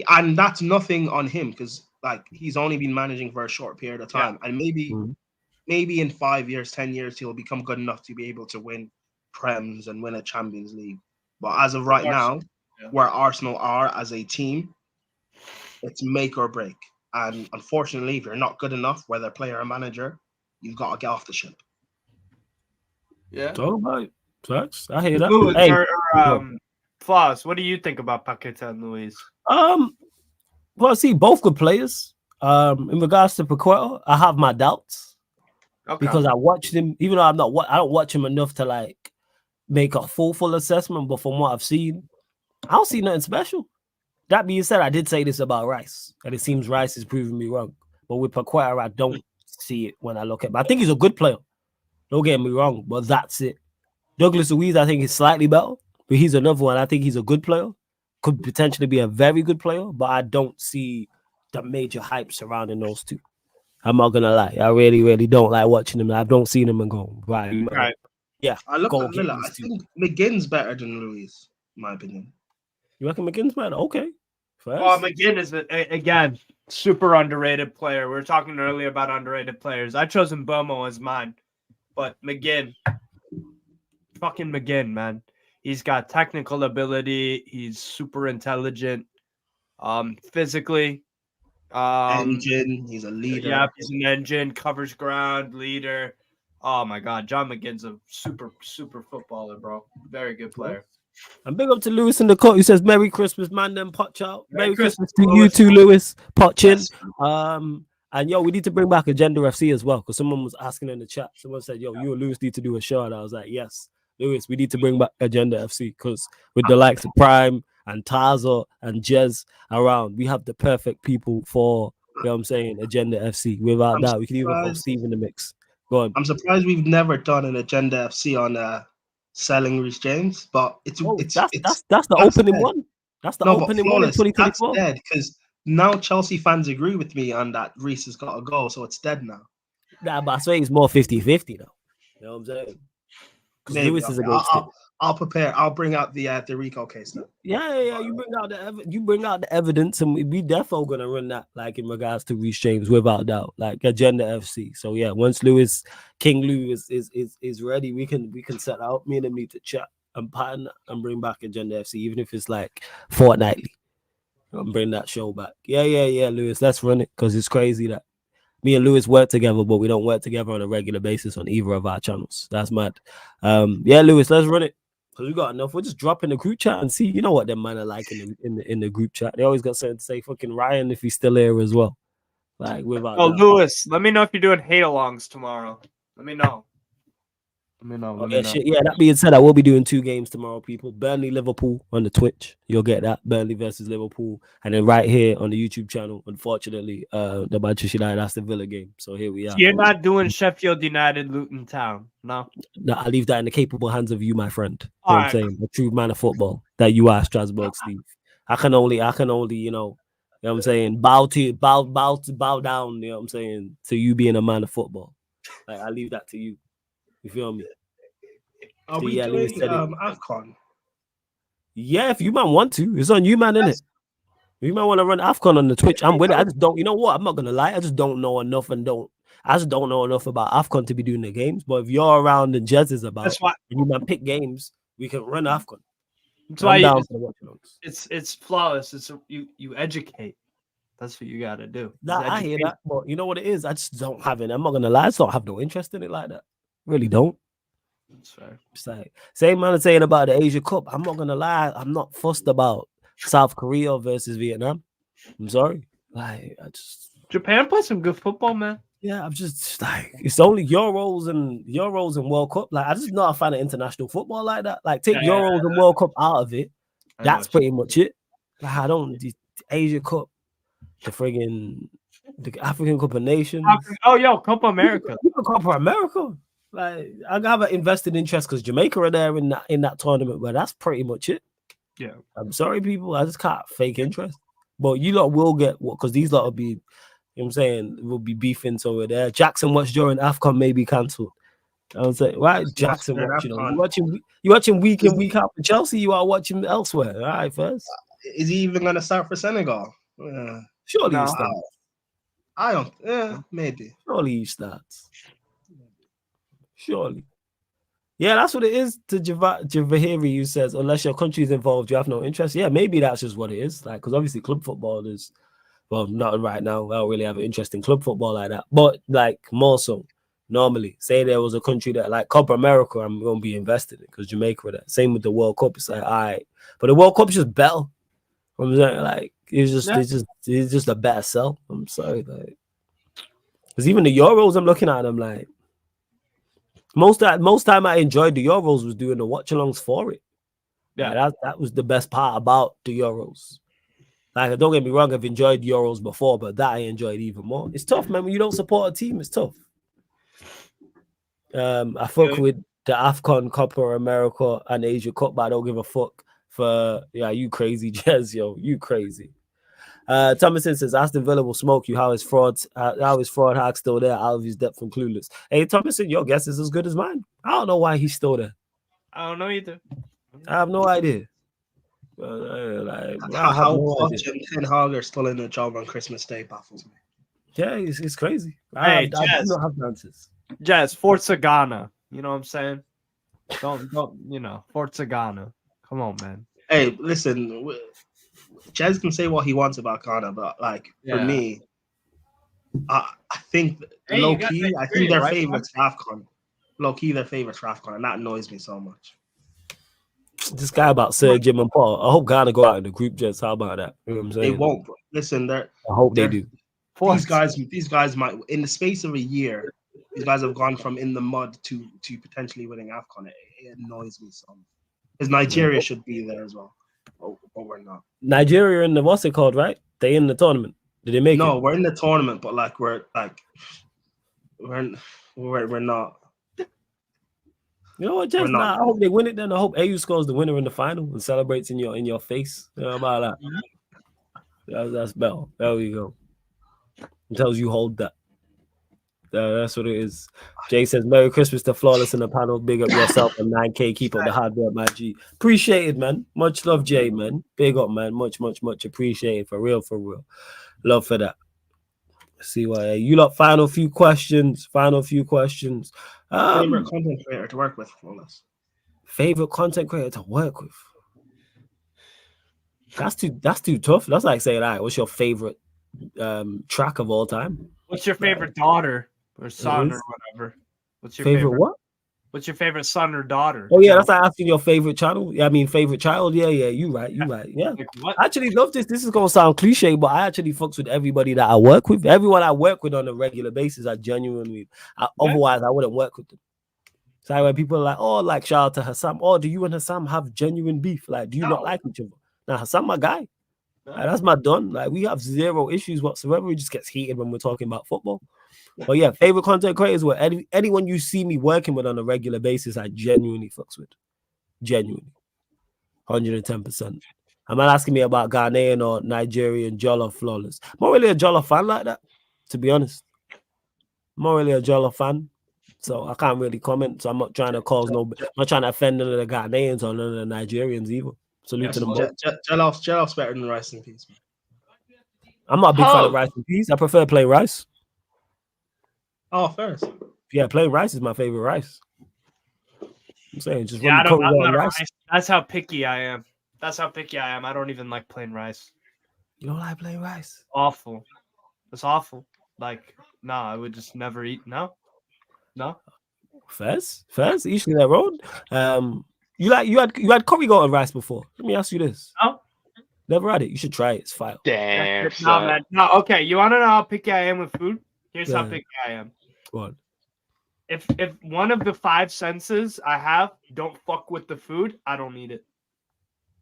And that's nothing on him, because like he's only been managing for a short period of time, and maybe in 5 years, 10 years, he'll become good enough to be able to win Prems and win a Champions League. But as of right now, where Arsenal are as a team, it's make or break. And unfortunately, if you're not good enough, whether player or manager, you've got to get off the ship. Yeah. Talk about it. Sucks. I hear that. Flaws, what do you think about Paqueta and Luiz? Well, see, both good players. In regards to Paqueta, I have my doubts Okay. because I watched him, even though I don't watch him enough to like make a full assessment. But from what I've seen, I don't see nothing special. That being said, I did say this about Rice, and it seems Rice is proving me wrong. But with Paqueta, I don't see it when I look at him. I think he's a good player. Don't get me wrong, but that's it. Douglas Luiz, I think, is slightly better, but he's another one. I think he's a good player. Could potentially be a very good player, but I don't see the major hype surrounding those two. I'm not gonna lie. I really, really don't like watching them. I don't see them and go, right. Right. Yeah. I look Go at get Miller. I these two. think McGinn's better than Luis, in my opinion. You reckon McGinn's better? Okay. First. McGinn is again super underrated player. We were talking earlier about underrated players. I chose Mbomo as mine, but McGinn, fucking McGinn, man. He's got technical ability. He's super intelligent. Physically, Engine. He's a leader. yeah, he's an engine. Covers ground, leader. Oh my God, John McGinn's a super footballer, bro. Very good player. And big up to Lewis in the court who says Merry Christmas, man. Then potch out. Merry Merry Christmas Christmas, to you Lewis. too, Lewis. Potch in. Yes. And yo, we need to bring back Agenda FC as well, because someone was asking in the chat. Someone said, yo, you and Lewis need to do a show. And I was like, yes, Lewis, we need to bring back Agenda FC, because with the likes of Prime and Tazo and Jez around, we have the perfect people for, you know what I'm saying, Agenda FC. Without I'm that, we can even throw surprised. Steve in the mix. Go on. I'm surprised we've never done an Agenda FC on selling Reece James, but it's That's the that's opening dead. one. That's the No, but opening one in flawless. That's 2024. dead because now Chelsea fans agree with me on that Reece has got to go, so it's dead now. Nah, but I swear it's more 50-50 though. You know what I'm saying? Because Maybe, Lewis is okay. against it. I'll prepare. I'll bring out the Rico case now. Yeah. You bring out the evidence, and we definitely gonna run that like in regards to Reece James without doubt, like Agenda FC. So yeah, once King Lewis is ready, we can set out. Me and him need to chat and partner and bring back Agenda FC, even if it's like fortnightly. And bring that show back. Yeah, Lewis, let's run it, because it's crazy that me and Lewis work together, but we don't work together on a regular basis on either of our channels. That's mad. Yeah, Lewis, let's run it. Because we got enough. We'll just drop in the group chat and see. You know what them man are like in the group chat. They always got something to say. Fucking Ryan, if he's still here as well. Like without. Oh, doubt. Lewis, let me know if you're doing hate-alongs tomorrow. Let me know. Shit. Yeah, that being said, I will be doing 2 games tomorrow, people. Burnley, Liverpool on the Twitch. You'll get that. Burnley versus Liverpool. And then right here on the YouTube channel, unfortunately, the Manchester United Aston Villa game. So here we are. You're not doing Sheffield United, Luton Town, no? No, I leave that in the capable hands of you, my friend. You know All what I'm right. saying? The true man of football that you are, Strasbourg, Steve. I can only, you know what I'm saying, bow down, you know what I'm saying, to you being a man of football. Like, I leave that to you. You feel me? Are So, we yeah, Lewis doing said it. AFCON? Yeah, if you man want to, it's on you, man, innit? If you man want to run AFCON on the Twitch, I'm with it. I just don't, you know what? I'm not gonna lie, I just don't know enough I just don't know enough about AFCON to be doing the games. But if you're around and Jez is about, That's why. and you man pick games, we can run AFCON. That's why I'm you, down for the watch-alongs. it's flawless. You educate. That's what you got to do. Nah, Is I hear educate. that, but you know what it is? I just don't have it. I'm not gonna lie, I just don't have no interest in it like that. Really don't. That's fair. It's like same man is saying about the Asia Cup. I'm not gonna lie, I'm not fussed about South Korea versus Vietnam. I'm sorry. Like I just Japan plays some good football, man. yeah, I'm just like it's only Euros and World Cup. Like I just not a fan of international football like that. Like take Yeah. Euros and World Cup out of it. I know That's what pretty much it. Like I don't the Asia Cup, the African Cup of Nations. Oh, yo, Copa America. Even Copa America. Like I have an invested interest because Jamaica are there in that tournament, but that's pretty much it. Yeah. I'm sorry, people. I just can't fake interest. But you lot will get what because these lot will be, you know what I'm saying, will be beefing over there. Jackson watch during AFCON may be cancelled. I was saying, right, Jackson during watch, you know, AFCON. you watching week in, week out for Chelsea, you are watching elsewhere. All right, first. Is he even going to start for Senegal? Surely No. he starts. I don't. Maybe. Surely he starts. Surely. Yeah, that's what it is to Javahiri, who says, unless your country is involved, you have no interest. Yeah, maybe that's just what it is. Like, because obviously club football is, well, not right now. I don't really have an interest in club football like that. But, like, more so, normally, say there was a country that, like, Copa America, I'm going to be invested in because Jamaica are there. Same with the World Cup. It's like, all right. But the World Cup is just better. I'm saying, like, It's just a bad sell. I'm sorry, like, because even the Euros, I'm looking at them like most time I enjoyed the Euros was doing the watch alongs for it. Yeah. Like, that was the best part about the Euros. Like, don't get me wrong, I've enjoyed Euros before, but that I enjoyed even more. It's tough, man. When you don't support a team, it's tough. I fuck with the AFCON, Copa America, and Asia Cup, but I don't give a fuck for you crazy, Jez, yo, you crazy. Thomason says Aston Villa will smoke you. How is Fraud Hack still there out of his depth and clueless? Hey, Thomason, your guess is as good as mine. I don't know why he's still there. I don't know either. I have no idea. How Poch and Ten Hag are still in the job on Christmas Day baffles me. Yeah, it's crazy. Hey, I do not have answers. Jazz, Forza Ghana. You know what I'm saying? Don't Forza Ghana. Come on, man. Hey, listen, Jez can say what he wants about Ghana, but like for me, I think low key, I think they're favorites for AFCON. Low key, they're favorites for AFCON, and that annoys me so much. This guy about Sir Jim and Paul. I hope Ghana go out in the group, Jez. How about that? You know what I'm saying? They won't. Bro. Listen, I hope they do. These guys might, in the space of a year, these guys have gone from in the mud to potentially winning AFCON. It annoys me so much. Because Nigeria should be there as well, but we're not. Nigeria in the what's it called, right? They in the tournament. Did they make it? No, we're in the tournament, but like we're not. You know what, Jez? I hope they win it. Then I hope AU scores the winner in the final and celebrates in your face. You know about that? That's better. There we go. It tells you hold that. That's what it is. Jay says, Merry Christmas to Flawless in the panel. Big up yourself and 9K. Keep up the hard work, my G. Appreciate it, man. Much love, Jay, man. Big up, man. Much appreciated. For real. Love for that. Let's see why. You lot, final few questions. Favorite content creator to work with, Flawless. Favorite content creator to work with. That's too tough. That's like saying, all right, what's your favorite track of all time? What's your favorite daughter or son or whatever? What's your favorite what? What's your favorite son or daughter? Oh yeah, that's like asking your favorite channel. I mean, favorite child. Yeah, you right. Yeah. Like what? I actually love this. This is gonna sound cliche, but I actually fucks with everybody that I work with. Everyone I work with on a regular basis, I genuinely. Otherwise, I wouldn't work with them. So when people are like, oh, like shout out to Hassam. Oh, do you and Hassam have genuine beef? Like, do you not like each other? Now Hassam, my guy. Like, that's my done. Like, we have zero issues whatsoever. We just gets heated when we're talking about football. But yeah, favorite content creators were anyone you see me working with on a regular basis, I genuinely fucks with. Genuinely. 110%. I'm not asking me about Ghanaian or Nigerian Jollof Flawless. I'm not really a Jollof fan like that, to be honest. I'm not really a Jollof fan. So I can't really comment. So I'm not trying to I'm not trying to offend none of the Ghanaians or none of the Nigerians either. Salute to them both. Jolloff's better than rice and peas. I'm not a big fan of rice and peas. I prefer plain rice. Oh, first. Yeah, plain rice is my favorite rice. I'm saying just I'm not rice. That's how picky I am. I don't even like plain rice. You don't like plain rice? Awful. It's awful. Like, no, I would just never eat. No. Fez, each to their own. You had curry goat and rice before. Let me ask you this. No. Never had it. You should try it. It's fire. Damn. No, man. No, okay. You want to know how picky I am with food? Here's how picky I am. What? If one of the 5 senses I have don't fuck with the food, I don't need it.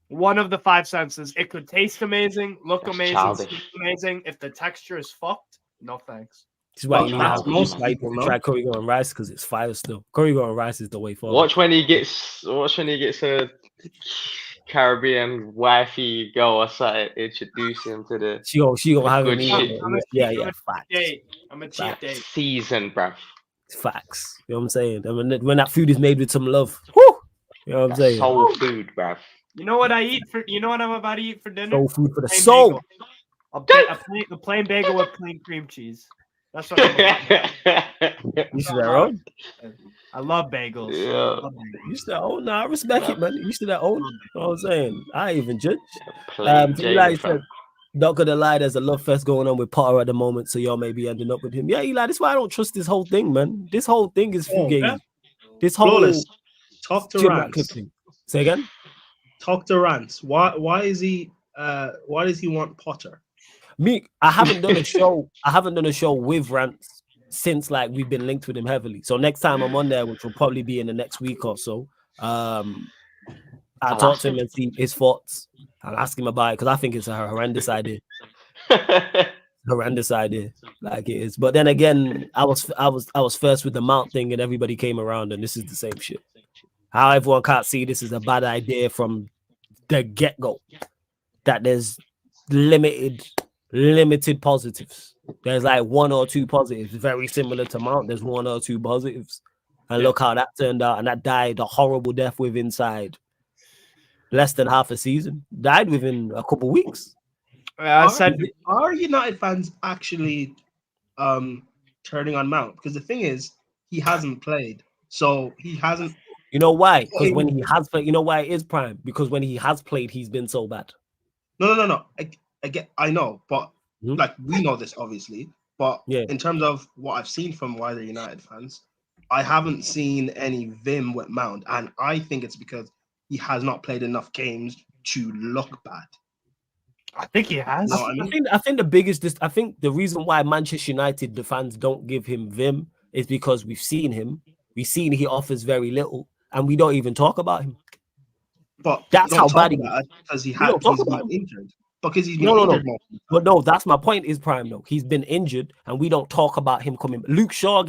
One of the 5 senses. It could taste amazing, look amazing, smell amazing. If the texture is fucked, no thanks. This is why you have most people try curry goat and rice because it's fire still. Curry goat and rice is the way forward. Watch when he gets a Caribbean wifey girl or something, introduce him to the She gonna have good me. shit. Yeah, facts. I'm a cheap date. Season, bruv. Facts. You know what I'm saying? I mean, when that food is made with some love. Whoo! You know what I'm saying? Soul food, bruv. You know what I eat for? You know what I'm about to eat for dinner? Soul food for the Plain soul. bagel. A plain bagel with plain cream cheese. That's what I'm You should that own. I love bagels. Yeah. You should that own. Nah, I respect it, man. You should that own. You know what I'm saying? I ain't even judge. Eli said, not gonna lie, there's a love fest going on with Potter at the moment, so y'all may be ending up with him. Yeah, Eli, that's why I don't trust this whole thing, man. This whole thing is fugazi. Yeah. This whole Flawless. Talk to Jim Rance. thing. Say again. Talk to Rance. Why is he Why does he want Potter? Me, I haven't done a show. I haven't done a show with Rants since like we've been linked with him heavily. So next time I'm on there, which will probably be in the next week or so, I'll talk to him and see his thoughts. I'll ask him about it because I think it's a horrendous idea. Horrendous idea, like it is. But then again, I was first with the Mount thing, and everybody came around, and this is the same shit. How everyone can't see this is a bad idea from the get go. That there's limited positives. There's like 1 or 2 positives, very similar to Mount. There's 1 or 2 positives, and look how that turned out. And that died a horrible death with inside less than half a season. Died within a couple weeks. I said, Are United fans actually turning on Mount? Because the thing is, he hasn't played, so he hasn't. You know why? Because when he has played, you know why it is prime? Because when he has played, he's been so bad. No. I know, but Mhm. like we know this obviously. But Yeah. in terms of what I've seen from wider United fans, I haven't seen any vim with Mount, and I think it's because he has not played enough games to look bad. I think he has. No, I mean, I think the biggest, I think the reason why Manchester United the fans don't give him vim is because we've seen him. We've seen he offers very little, and we don't even talk about him. but That's don't how talk bad he about it because don't talk he's about been injured. Because he's been No. injured most of the time. But no, that's my point. Is prime though. He's been injured, and we don't talk about him coming. Luke Shaw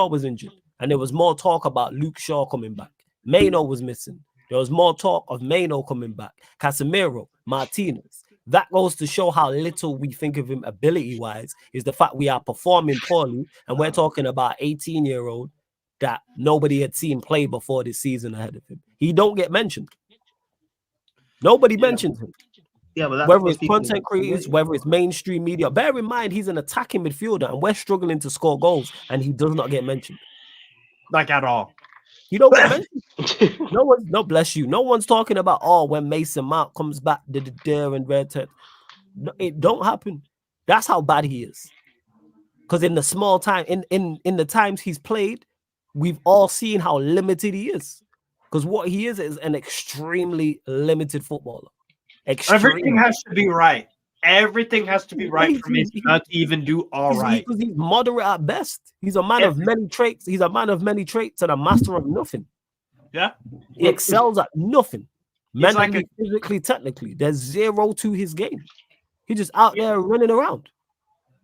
was injured, and there was more talk about Luke Shaw coming back. Maino was missing. There was more talk of Maino coming back. Casemiro, Martinez. That goes to show how little we think of him ability-wise. Is the fact we are performing poorly, and we're talking about 18-year-old that nobody had seen play before this season ahead of him. He don't get mentioned. Nobody mentions him. Yeah, but that's Whether because it's people- content creators, whether it's mainstream media. Bear in mind, he's an attacking midfielder, and we're struggling to score goals, and he does not get mentioned. Like at all. He don't get mentioned. No, bless you. No one's talking about when Mason Mount comes back, there and red tent. No, it don't happen. That's how bad he is. Because in the small time, in the times he's played, we've all seen how limited he is. Because what he is an extremely limited footballer. Everything has to be right. Everything has to be right for me not to even do all right. He's moderate at best. He's a man of many traits. He's a man of many traits and a master of nothing. Yeah. He excels at nothing. He's like Mentally, physically, technically. There's zero to his game. He's just out there running around.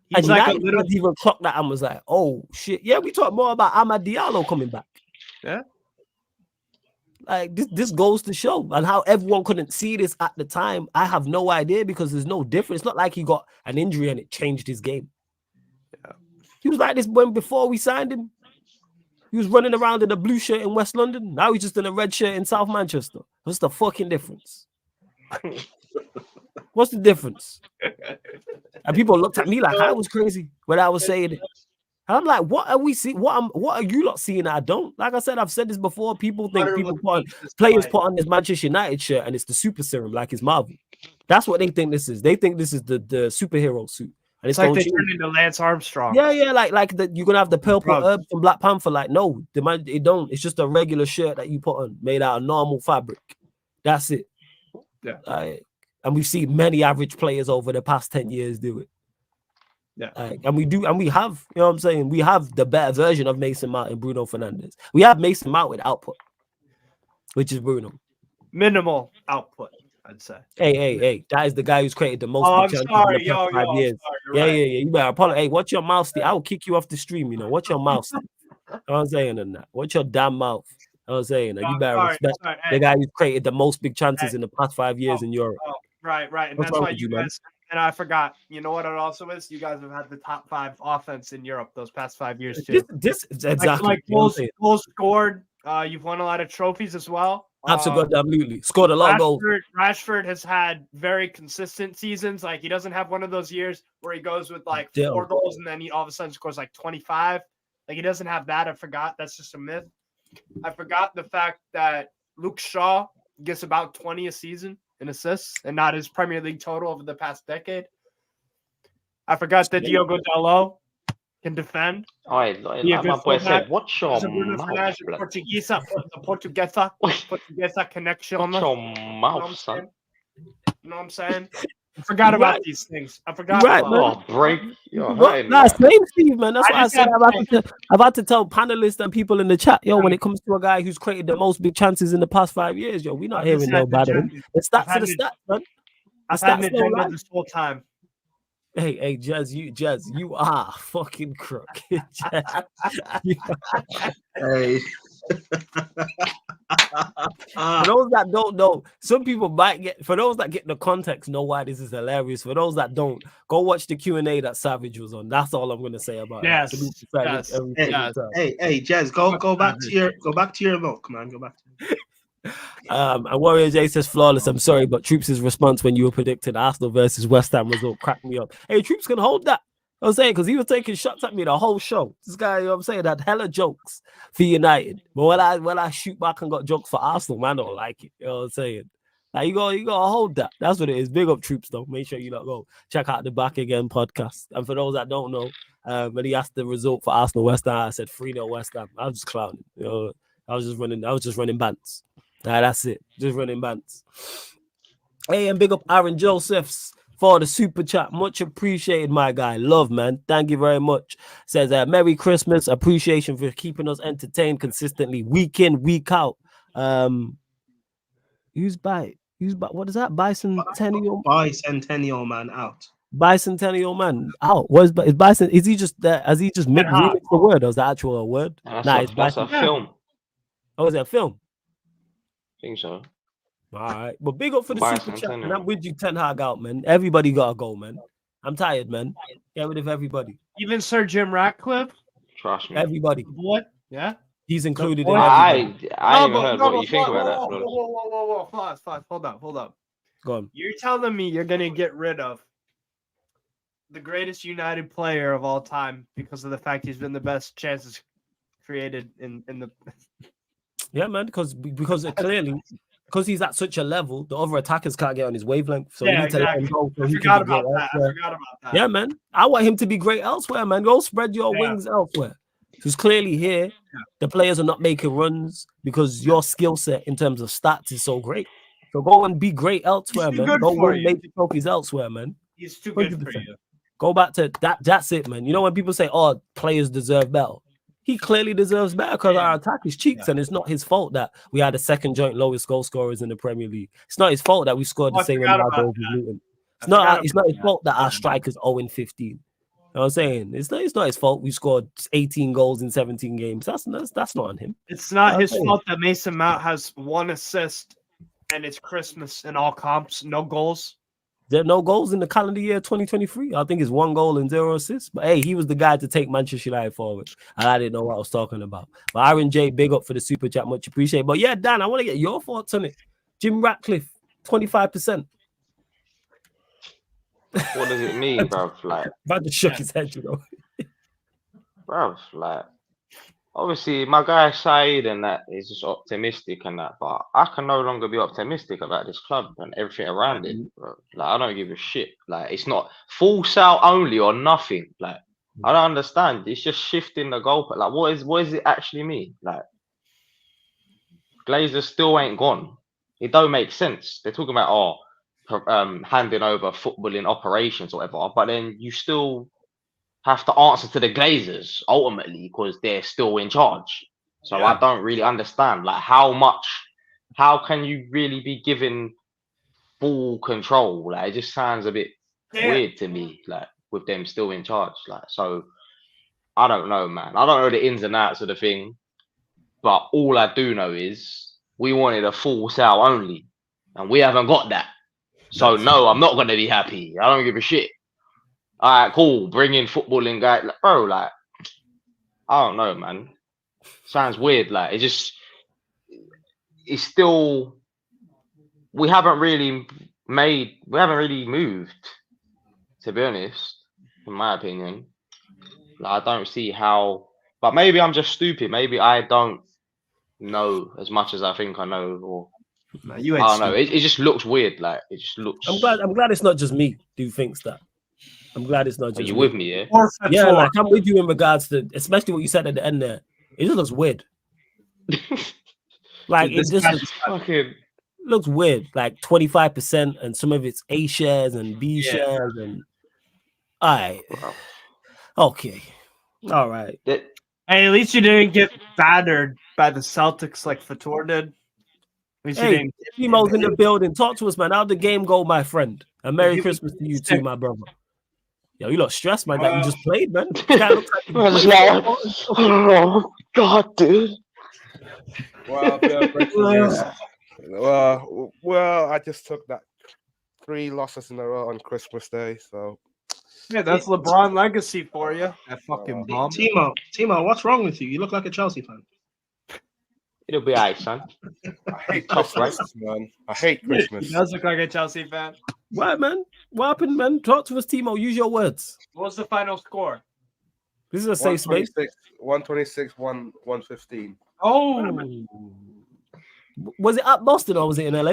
He's And like a United little. fans even clocked that and was like, oh shit. Yeah, we talk more about Amad Diallo coming back. Yeah. Like this goes to show, and how everyone couldn't see this at the time. I have no idea because there's no difference. It's not like he got an injury and it changed his game. Yeah. He was like this before we signed him. He was running around in a blue shirt in West London. Now he's just in a red shirt in South Manchester. What's the fucking difference? What's the difference? And people looked at me like I was crazy when I was saying it. And I'm like, what are we seeing? What are you lot seeing that I don't? Like I said, I've said this before. People think players put on this Manchester United shirt and it's the super serum, like it's Marvel. That's what they think this is. They think this is the superhero suit. And It's like they turned into Lance Armstrong. Yeah, like you're gonna have the purple Bro. herbs from Black Panther. Like, no, it don't. It's just a regular shirt that you put on, made out of normal fabric. That's it. Yeah. And we've seen many average players over the past 10 years do it. Yeah. And we have, you know what I'm saying? We have the better version of Mason Mount and Bruno Fernandes. We have Mason Mount with output, which is Bruno. Minimal output, I'd say. Hey, that is the guy who's created the most Oh, I'm big chances sorry, in the past 5 I'm years. sorry, you're Yeah, right. yeah. You better apologize. Hey, watch your mouth, Steve. I will kick you off the stream, you know. Watch your mouth, Steve. You know what I'm saying? And that. Watch your damn mouth. You know what I'm saying? You better respect Sorry. the guy who's created the most big chances in the past 5 years in Europe. Right. And What's that's wrong why with you you, man? guys, and I forgot, you know what it also is? You guys have had the top 5 offense in Europe those past 5 years, too. This is exactly. Like you know what I'm goals scored. You've won a lot of trophies as well. Absolutely. Scored a lot of goals. Rashford has had very consistent seasons. Like, he doesn't have one of those years where he goes with like Yeah. 4 goals and then he all of a sudden scores like 25. Like, he doesn't have that. I forgot. That's just a myth. I forgot the fact that Luke Shaw gets about 20 a season in assists and not his Premier League total over the past decade. I forgot that Diogo Dalot can defend. Like Yeah, my good boy for said, that. watch your There's a Bruno mouth, Fernandes, blood. Portuguesa connection. Watch your mouth, son. You know what I'm saying? I forgot about Right. these things. I forgot Right, about man. Oh, break. You're What? hurting me, Nah, man. same Steve, man. That's I why I just said gotta I've had to tell panelists and people in the chat, yo, when it comes to a guy who's created the most big chances in the past 5 years, yo, we're not I've just hearing no had the bad of him. agenda. The I've stats had are the the- stats, man. I've The had an stats don't agenda lie. this whole time. Hey, Jazz, you are fucking crook. Jazz, you Hey. For those that don't know, some people might get. For those that get the context, know why this is hilarious. For those that don't, go watch the Q&A that Savage was on. That's all I'm gonna say about Yes, that. To be Savage yes, every Hey, single yes. time. hey, Jez, go back to your milk, man. Go back to And Warrior J says flawless. I'm sorry, but Troops' response when you were predicting Arsenal versus West Ham result cracked me up. Hey, Troops can hold that. I was saying because he was taking shots at me the whole show. This guy, you know what I'm saying, had hella jokes for United. But when I shoot back and got jokes for Arsenal, man, I don't like it. You know what I'm saying? Like you gotta hold that. That's what it is. Big up Troops though. Make sure you not go check out the Back Again podcast. And for those that don't know, when he asked the result for Arsenal West Ham, I said 3-0 West Ham. I was just clowning. You know, I was just running bants. That's it. Just running bands. Hey, and big up Aaron Josephs for the super chat. Much appreciated, my guy. Love, man. Thank you very much. Says Merry Christmas. Appreciation for keeping us entertained consistently, week in, week out. Who's by? What is that? Bicentennial? Bicentennial man out. Bicentennial man out. Is Bison? Is he just there? Has he just remixed the word? Or is that actual a word? That's a film. Oh, is that a film? I think so. All right, but big up for the super chat, Bicentennial. and I'm with you, Ten Hag out, man. Everybody gotta go, man. I'm tired, man. Get rid of everybody. Even Sir Jim Ratcliffe, Trust me. Everybody. boy. Yeah. He's included boy. in everybody. I ain't even heard what you think about that. Whoa. Pause. Hold up. Go on. You're telling me you're gonna get rid of the greatest United player of all time because of the fact he's been the best chances created in the. Yeah, man, because clearly, because he's at such a level, the other attackers can't get on his wavelength. So we need to let him go. So I he forgot can be about great that. elsewhere. Yeah, man. I want him to be great elsewhere, man. Go spread your wings elsewhere. Because clearly here, the players are not making runs because your skill set in terms of stats is so great. So go and be great elsewhere, man. Go win major trophies elsewhere, man. He's too good 100%. for you. Go back to that. That's it, man. You know when people say, "Oh, players deserve better," he clearly deserves better because our attack is cheeks, and it's not his fault that we had the second joint lowest goal scorers in the Premier League. It's not his fault that we scored the same amount of goals as Luton. It's not his fault that our strikers 0-15. You know what I'm saying? It's not his fault we scored 18 goals in 17 games. That's not on him. It's not his fault that Mason Mount has 1 assist and it's Christmas in all comps, no goals. There are no goals in the calendar year 2023. I think it's 1 goal and 0 assists. But hey, he was the guy to take Manchester United forward. And I didn't know what I was talking about. But Aaron J, big up for the super chat. Much appreciated. But yeah, Dan, I want to get your thoughts on it. Jim Ratcliffe, 25%. What does it mean, bruv? Like, Man just shook his head, you know. bruv, like, obviously my guy Saeed and that is just optimistic and that, but I can no longer be optimistic about this club and everything around it. Bro. Like, I don't give a shit. Like, it's not full sale only or nothing. Like, I don't understand. It's just shifting the goalpost. Like, what does it actually mean? Like, Glazers still ain't gone. It don't make sense. They're talking about handing over footballing operations or whatever, but then you still have to answer to the Glazers ultimately because they're still in charge. So I don't really understand like how can you really be given full control? Like, it just sounds a bit weird to me, like with them still in charge. Like, so I don't know, man. I don't know the ins and outs of the thing, but all I do know is we wanted a full sale only, and we haven't got that. So no, I'm not gonna be happy. I don't give a shit. All right, cool. Bring in footballing guy, like, bro. Like, I don't know, man. Sounds weird. Like, it's still. We haven't really moved. To be honest, in my opinion, like, I don't see how. But maybe I'm just stupid. Maybe I don't know as much as I think I know, or. No, I don't know. It just looks weird. Like, it just looks. I'm glad it's not just me who thinks that. I'm glad it's not just. Are you me. with me? Yeah. Yeah, like I'm with you in regards to, especially what you said at the end there. It just looks weird. Like it just looks fucking. looks weird, like 25%, and some of it's A shares and B Yeah. shares, and all right, okay, all right. That- Hey, at least you didn't get battered by the Celtics like Fator did. At least you Hey, didn't. Timo's in the building. Talk to us, man. How'd the game go, my friend? And Merry He- Christmas to you sick. too, my brother. Yo, you look stressed, man. That you just played, man. Guy looks like you I was played. like, oh God, dude. Well, well, I just took that 3 losses in a row on Christmas Day, so Yeah, that's LeBron legacy for you. That fucking bum. Timo, what's wrong with you? You look like a Chelsea fan. It'll be alright, son. I hate Tough, right? Christmas, man. I hate He Christmas. does look like a Chelsea fan. What, man? What happened, man? Talk to us, Timo. Use your words. What was the final score? This is a safe space. 126, 115. Oh, Was it at Boston or was it in LA?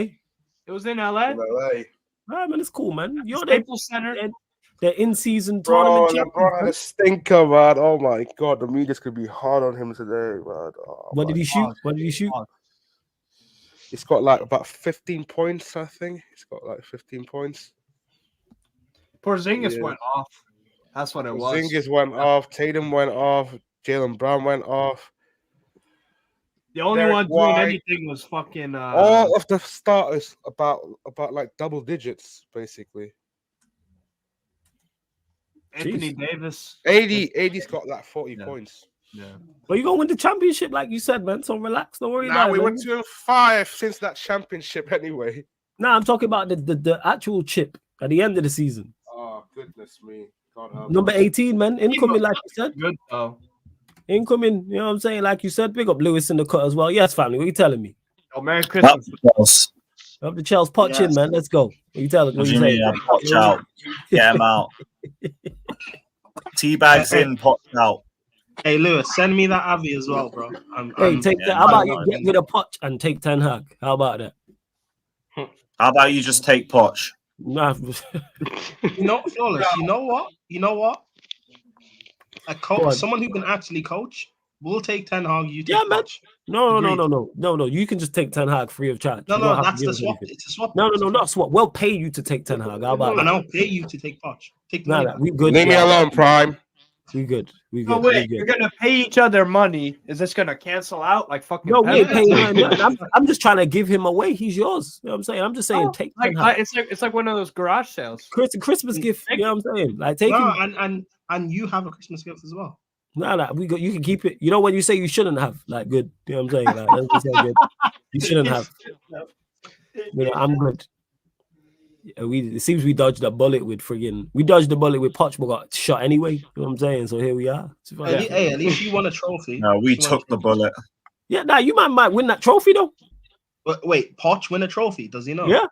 it was in LA. In LA. Ah, man, it's cool, man. You're the Staples Center. in-season Bro, tournament LeBron champion. had Man. a stinker, man. Oh my God, the media's could be hard on him today, man. Oh, What did my- he shoot? What did he shoot? He's got like about 15 points, I think. He's got like 15 points. Porzingis Yeah. went off. That's what it was. Zingis went off. Tatum went off. Jalen Brown went off. The only Derek one doing White. anything was fucking. All of the starters about like double digits, basically. Anthony Davis. 80's got like 40 Yeah. points. Yeah. Well, you're going to win the championship, like you said, man. So relax. Don't worry Nah, about we it. went Man. 2-5 since that championship anyway. Nah, I'm talking about the actual chip at the end of the season. Oh, goodness me. God help Number us. 18, man. Incoming, like you said. Good though. Incoming, you know what I'm saying? Like you said, big up Lewis in the cut as well. Yes, family. What you telling me? Oh, Merry Christmas. Up the Chelsea Potch in, Yes. man. Let's go. What you telling? What do you mean? Potch out. Get him out. Teabags in, potch out. Hey, Lewis, send me that Avi as well, bro. Hey, take yeah, that. How about no, you no, get rid of Potch and take Ten Hag? How about that? How about you just take Potch? Nah. You know, flawless. You know what? A Go coach, on. someone who can actually coach, will take Ten Hag. You take Yeah, man. Poch. No. You can just take Ten Hag free of charge. No, You don't no, have to that's give the us swap. anything. It's a swap. No, not swap. We'll pay you to take Ten Hag. How about And that? I'll pay you to take Poch. Take the Nah, money nah, back. we good. Leave me yeah. alone, Prime. We good. We No, good. wait. we You're good. gonna pay each other money. Is this gonna cancel out like fucking? No, we ain't penalties? paying nothing. I'm just trying to give him away. He's yours. You know what I'm saying? I'm just saying, Oh, take like, Ten Hag. it's like one of those garage sales. Christmas gift. You know what I'm saying? Like take No, him. and you have a Christmas gift as well. Nah, we got. You can keep it. You know when you say you shouldn't have, like good. You know what I'm saying? Like that's what I'm saying, good. You shouldn't have. You know, I'm good. Yeah, it seems we dodged a bullet with friggin'. We dodged the bullet with Poch, but got shot anyway. You know what I'm saying? So here we are. It's fine. Hey, at least you won a trophy. No, we You won a took the trophy. bullet. Yeah, nah, you might win that trophy though. But wait, Poch win a trophy? Does he know? Yeah.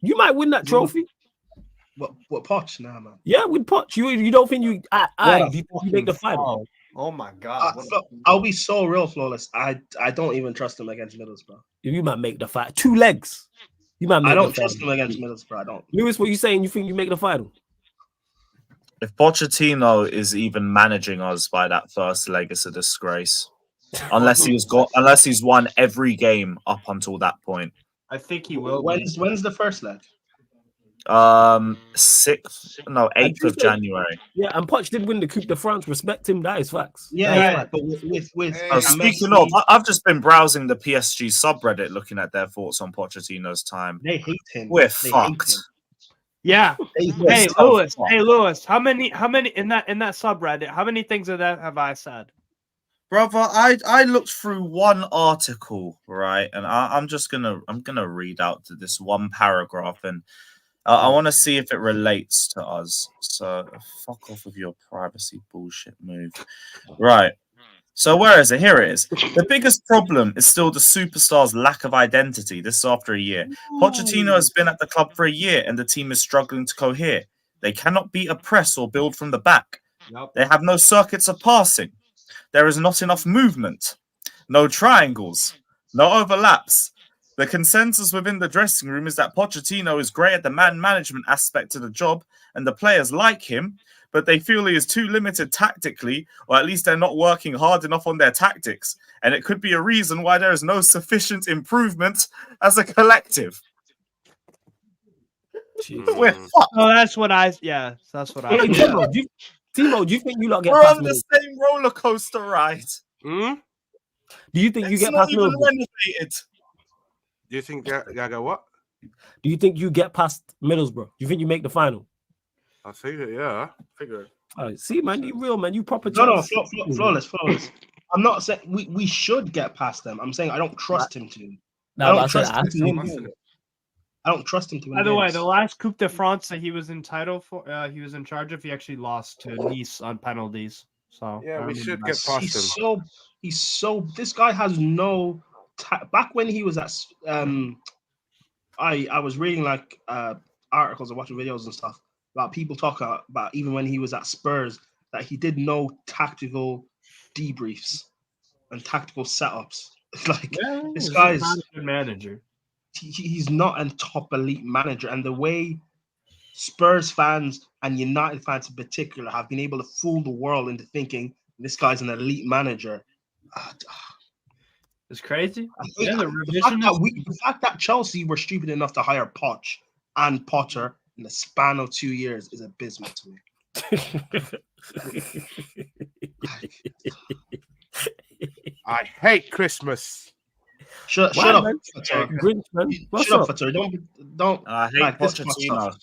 You might win that trophy. What Poch? Nah, man. Yeah, with Poch. You don't think you? What Do a you make the fucking final? foul. Oh my god. what a- I'll be so real, flawless. I don't even trust him against Middlesbrough. You might make the fight. 2 legs. You might make I don't the trust final. him against Middlesbrough. I don't. Lewis, what you saying? You think you make the final? If Pochettino is even managing us by that first leg, it's a disgrace. Unless he's won every game up until that point. I think he will. be. When's the first leg? 8th of January. Yeah, and Poch did win the Coupe de France. Respect him. That is facts. Yeah, That is yeah. facts. But with Hey, Speaking Messi, of, I've just been browsing the PSG subreddit looking at their thoughts on Pochettino's time. they hate him. We're They hate fucked. him. Yeah. They We're Hey so Lewis. fucked. Hey Lewis. How many in that subreddit? How many things of that have I said? Brother, I looked through one article, right, and I'm gonna read out to this one paragraph, and I want to see if it relates to us. So fuck off with your privacy bullshit move, right? So where is it? Here it is. The biggest problem is still the superstar's lack of identity. This is after a year. Pochettino has been at the club for a year, and the team is struggling to cohere. They cannot beat a press or build from the back. Nope. They have no circuits of passing. There is not enough movement, no triangles, no overlaps. The consensus within the dressing room is that Pochettino is great at the man management aspect of the job, and the players like him, but they feel he is too limited tactically, or at least they're not working hard enough on their tactics. And it could be a reason why there is no sufficient improvement as a collective. We're fucked. Oh, that's what I. Yeah, that's what I. Hey, Timo, do you think you lot get We're past on the Middlesbrough? same roller coaster ride. Hmm? Do you think you It's get not past even Middlesbrough? renovated. Do you think Gaga what? Do you think you get past Middlesbrough? Do you think you make the final? I think it, yeah. Figure it. Oh, see, man, you real man, you proper. No, Chelsea. flawless. I'm not saying we should get past them. I'm saying I don't trust him to. Nah, but I I said don't trust him to win Mustn't games. it? I don't trust him to win By the way, games. the last Coupe de France that he was entitled for, he was in charge of. He actually lost to Nice on penalties. So Yeah, I we remember should that. get past him. He's so. This guy has no. Back when he was at I was reading like articles and watching videos and stuff about people talking about even when he was at Spurs that he did no tactical debriefs and tactical setups. Like Yeah, this he's guy's not a good manager. he's not a top elite manager, and the way Spurs fans and United fans in particular have been able to fool the world into thinking this guy's an elite manager. It's crazy. I Yeah, think the the fact that Chelsea were stupid enough to hire Poch and Potter in the span of 2 years is abysmal to me. I hate Christmas. Shut Why, up, man? Futter. Grinch, man. What's Shut up? up, Futter. Don't. I hate Like, this Pochettino.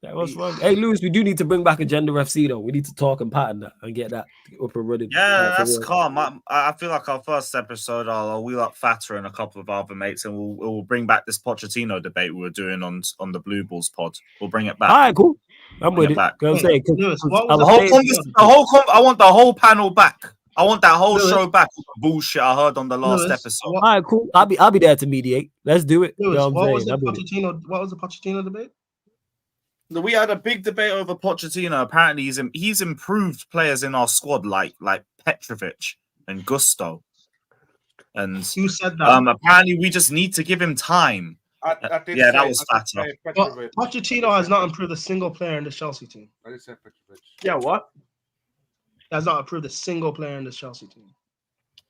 Yeah, what's wrong? Hey, Lewis, we do need to bring back Agenda FC though. We need to talk and pattern that and get that up and running. Yeah, for that's real. calm. I feel like our first episode, I'll wheel up Fatter and a couple of other mates, and we'll bring back this Pochettino debate we were doing on the Blue Balls pod. We'll bring it back. All right, cool. I'm Bring with it it. back. You know what I'm saying? 'Cause- Lewis, 'cause what was I'm the saying- I want the whole panel back. I want that whole Lewis. show back. Bullshit I heard on the last Lewis, episode. All right, cool. I'll be there to mediate. Let's do it. Lewis, You know what what was I'm the saying? Pochettino? What was the Pochettino debate? We had a big debate over Pochettino. Apparently, he's improved players in our squad like Petrovic and Gusto. And Who said that? apparently, we just need to give him time. I did Yeah, say, that was I did fatter. say But Petrovic. Pochettino has not improved a single player in the Chelsea team. I did say Petrovic. Yeah, what? He has not improved a single player in the Chelsea team.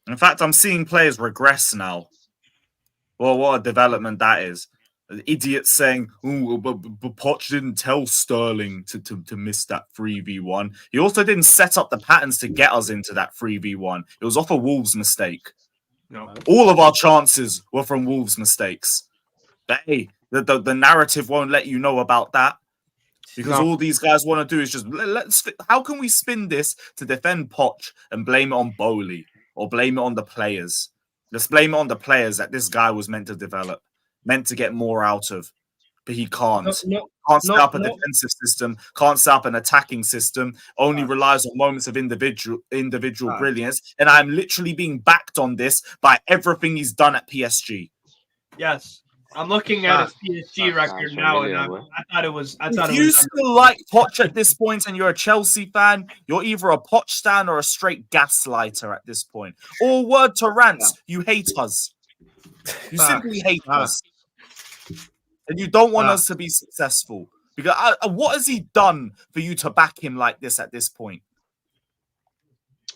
In fact, I'm seeing players regress now. Well, what a development that is. Idiots saying, "Oh, but Poch didn't tell Sterling to miss that 3v1. He also didn't set up the patterns to get us into that 3v1. It was off a Wolves mistake. No. All of our chances were from Wolves mistakes. But hey, the narrative won't let you know about that. Because No. all these guys want to do is just how can we spin this to defend Poch and blame it on Bowley or blame it on the players? Let's blame it on the players that this guy was meant to develop, meant to get more out of, but he can't. Can't set up a defensive system, can't set up an attacking system, only relies on moments of individual brilliance. And I'm literally being backed on this by everything he's done at PSG. Yes. I'm looking at his PSG That's record nice, now, and yeah, I boy. thought it was. If you still like Poch at this point and you're a Chelsea fan, you're either a Poch stan or a straight gaslighter at this point. Or word to Rants, you hate us. You simply hate us. And you don't want us to be successful. Because what has he done for you to back him like this at this point?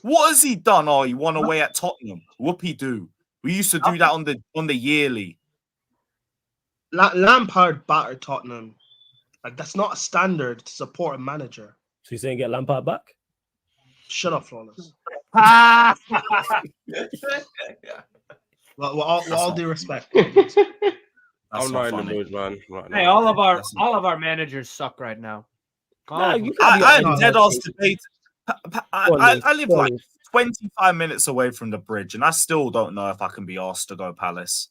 What has he done? Oh, he won away at Tottenham. Whoopie-doo. We used to do that on the yearly. Lampard battered Tottenham. Like that's not a standard to support a manager. So you're saying get Lampard back? Shut up, Flawless. Ah! Well, with all due respect. That's I'm not not in the funny. mood, man. Right now. Hey, all That's not- of our managers suck right now. Nah, you can't be I'm on dead that. ass debate. I live Go on, like Lewis. 25 minutes away from the bridge, and I still don't know if I can be asked to go Palace.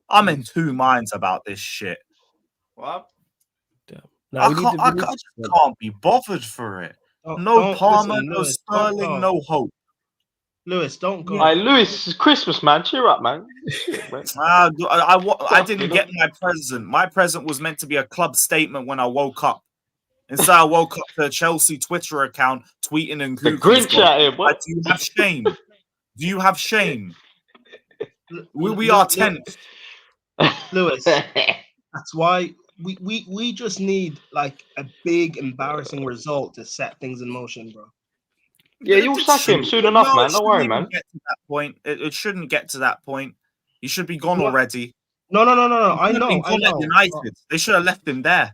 I'm in two minds about this shit. What? Nah, we need to- I we need just to- can't be bothered for it. Don't- No don't- Palmer, listen, no Lewis, don't Sterling, go. no Hope. Lewis, don't go. Hey, Lewis, it's Christmas, man. Cheer up, man. Shit, man. I didn't get my present. My present was meant to be a club statement when I woke up. Instead, I woke up to a Chelsea Twitter account tweeting and The Google's Grinch got- out here, boy. Like, do you have shame? Do you have shame? We are 10th. Lewis, that's why we just need like a big embarrassing result to set things in motion, bro. Yeah, you'll sack him soon enough, man. Don't worry, man. Get to that point. It shouldn't get to that point. He should be gone What? already. No. I He should've know. been gone at United. They should have left him there.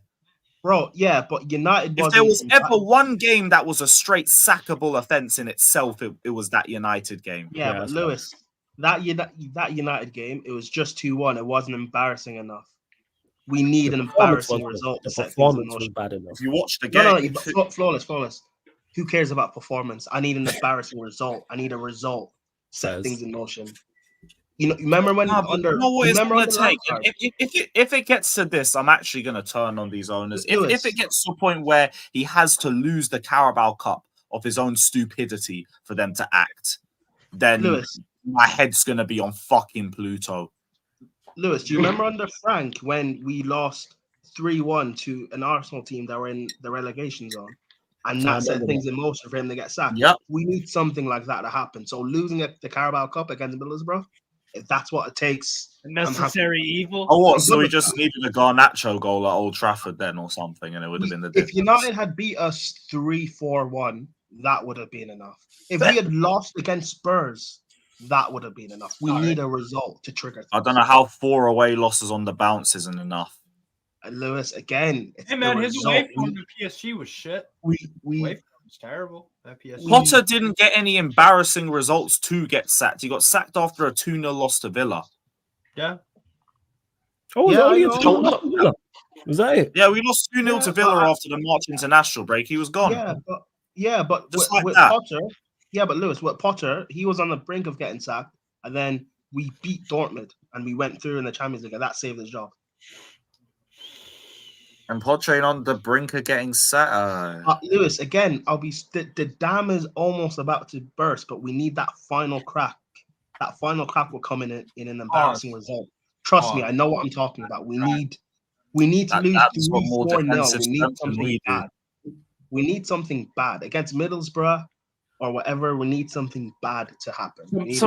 Bro, yeah, but United If there was ever one game that was a straight sackable offense in itself, it was that United game. Yeah, but Lewis, that United game, it was just 2-1. It wasn't embarrassing enough. We need an embarrassing result to The set things in performance was motion. bad enough. If you watch the game, No, flawless. Who cares about performance? I need an embarrassing result. I need a result. Set Says. things in motion. You know, remember when No, but under? you know what it's remember gonna under take. Lampard? If it gets to this, I'm actually gonna turn on these owners. If Lewis. it gets to a point where he has to lose the Carabao Cup of his own stupidity for them to act, then Lewis. my head's gonna be on fucking Pluto. Lewis, do you remember under Frank when we lost 3-1 to an Arsenal team that were in the relegation zone? And I that set remember things in motion for him to get sacked. Yep. We need something like that to happen. So losing the Carabao Cup against Middlesbrough, if that's what it takes, Necessary evil. Oh, what? So we just needed a Garnacho goal at Old Trafford then, or something, and it would have been the difference. if United had beat us 3-4-1, that would have been enough. If we had lost against Spurs, that would have been enough. We need a result to trigger. I don't know how 4 away losses on the bounce isn't enough. And Lewis, again, it's Hey man, the his result. away form to PSG was shit. We Away form was terrible. That PSG. Potter didn't get any embarrassing results to get sacked. He got sacked after a 2-0 loss to Villa. Yeah. Oh, was Yeah, it only I a know. 2-0? Was that it? Yeah, we lost 2-0 to Villa but- after the March international break. He was gone. but Just with, like with that. Potter, yeah, but Lewis, with Potter, he was on the brink of getting sacked, and then we beat Dortmund and we went through in the Champions League, and that saved his job. And Potter ain't on the brink of getting sacked. Lewis, again, the dam is almost about to burst, but we need that final crack. That final crack will come in an embarrassing result. Trust me, I know what I'm talking about. We need to lose That's what more 3-4-0. defensive We need strength than something we do. bad. We need something bad against Middlesbrough or whatever. We need something bad to happen. We need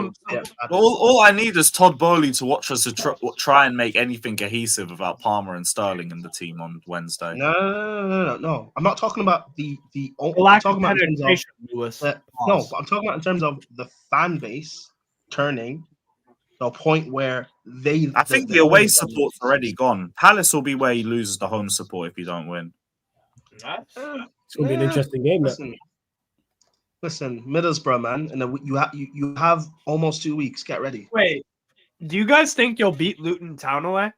All I need is Todd Bowley to watch us to try and make anything cohesive about Palmer and Sterling in the team on Wednesday. No. I'm not talking about the The I'm lack of talking about in terms of penetration, Lewis. no, but I'm talking about in terms of the fan base turning to a point where they. I think the away support's already gone. Palace will be where he loses the home support if you don't win. It's gonna be an interesting game. That. Listen, Middlesbrough, man, and you have almost 2 weeks. Get ready. Wait, do you guys think you'll beat Luton Town away?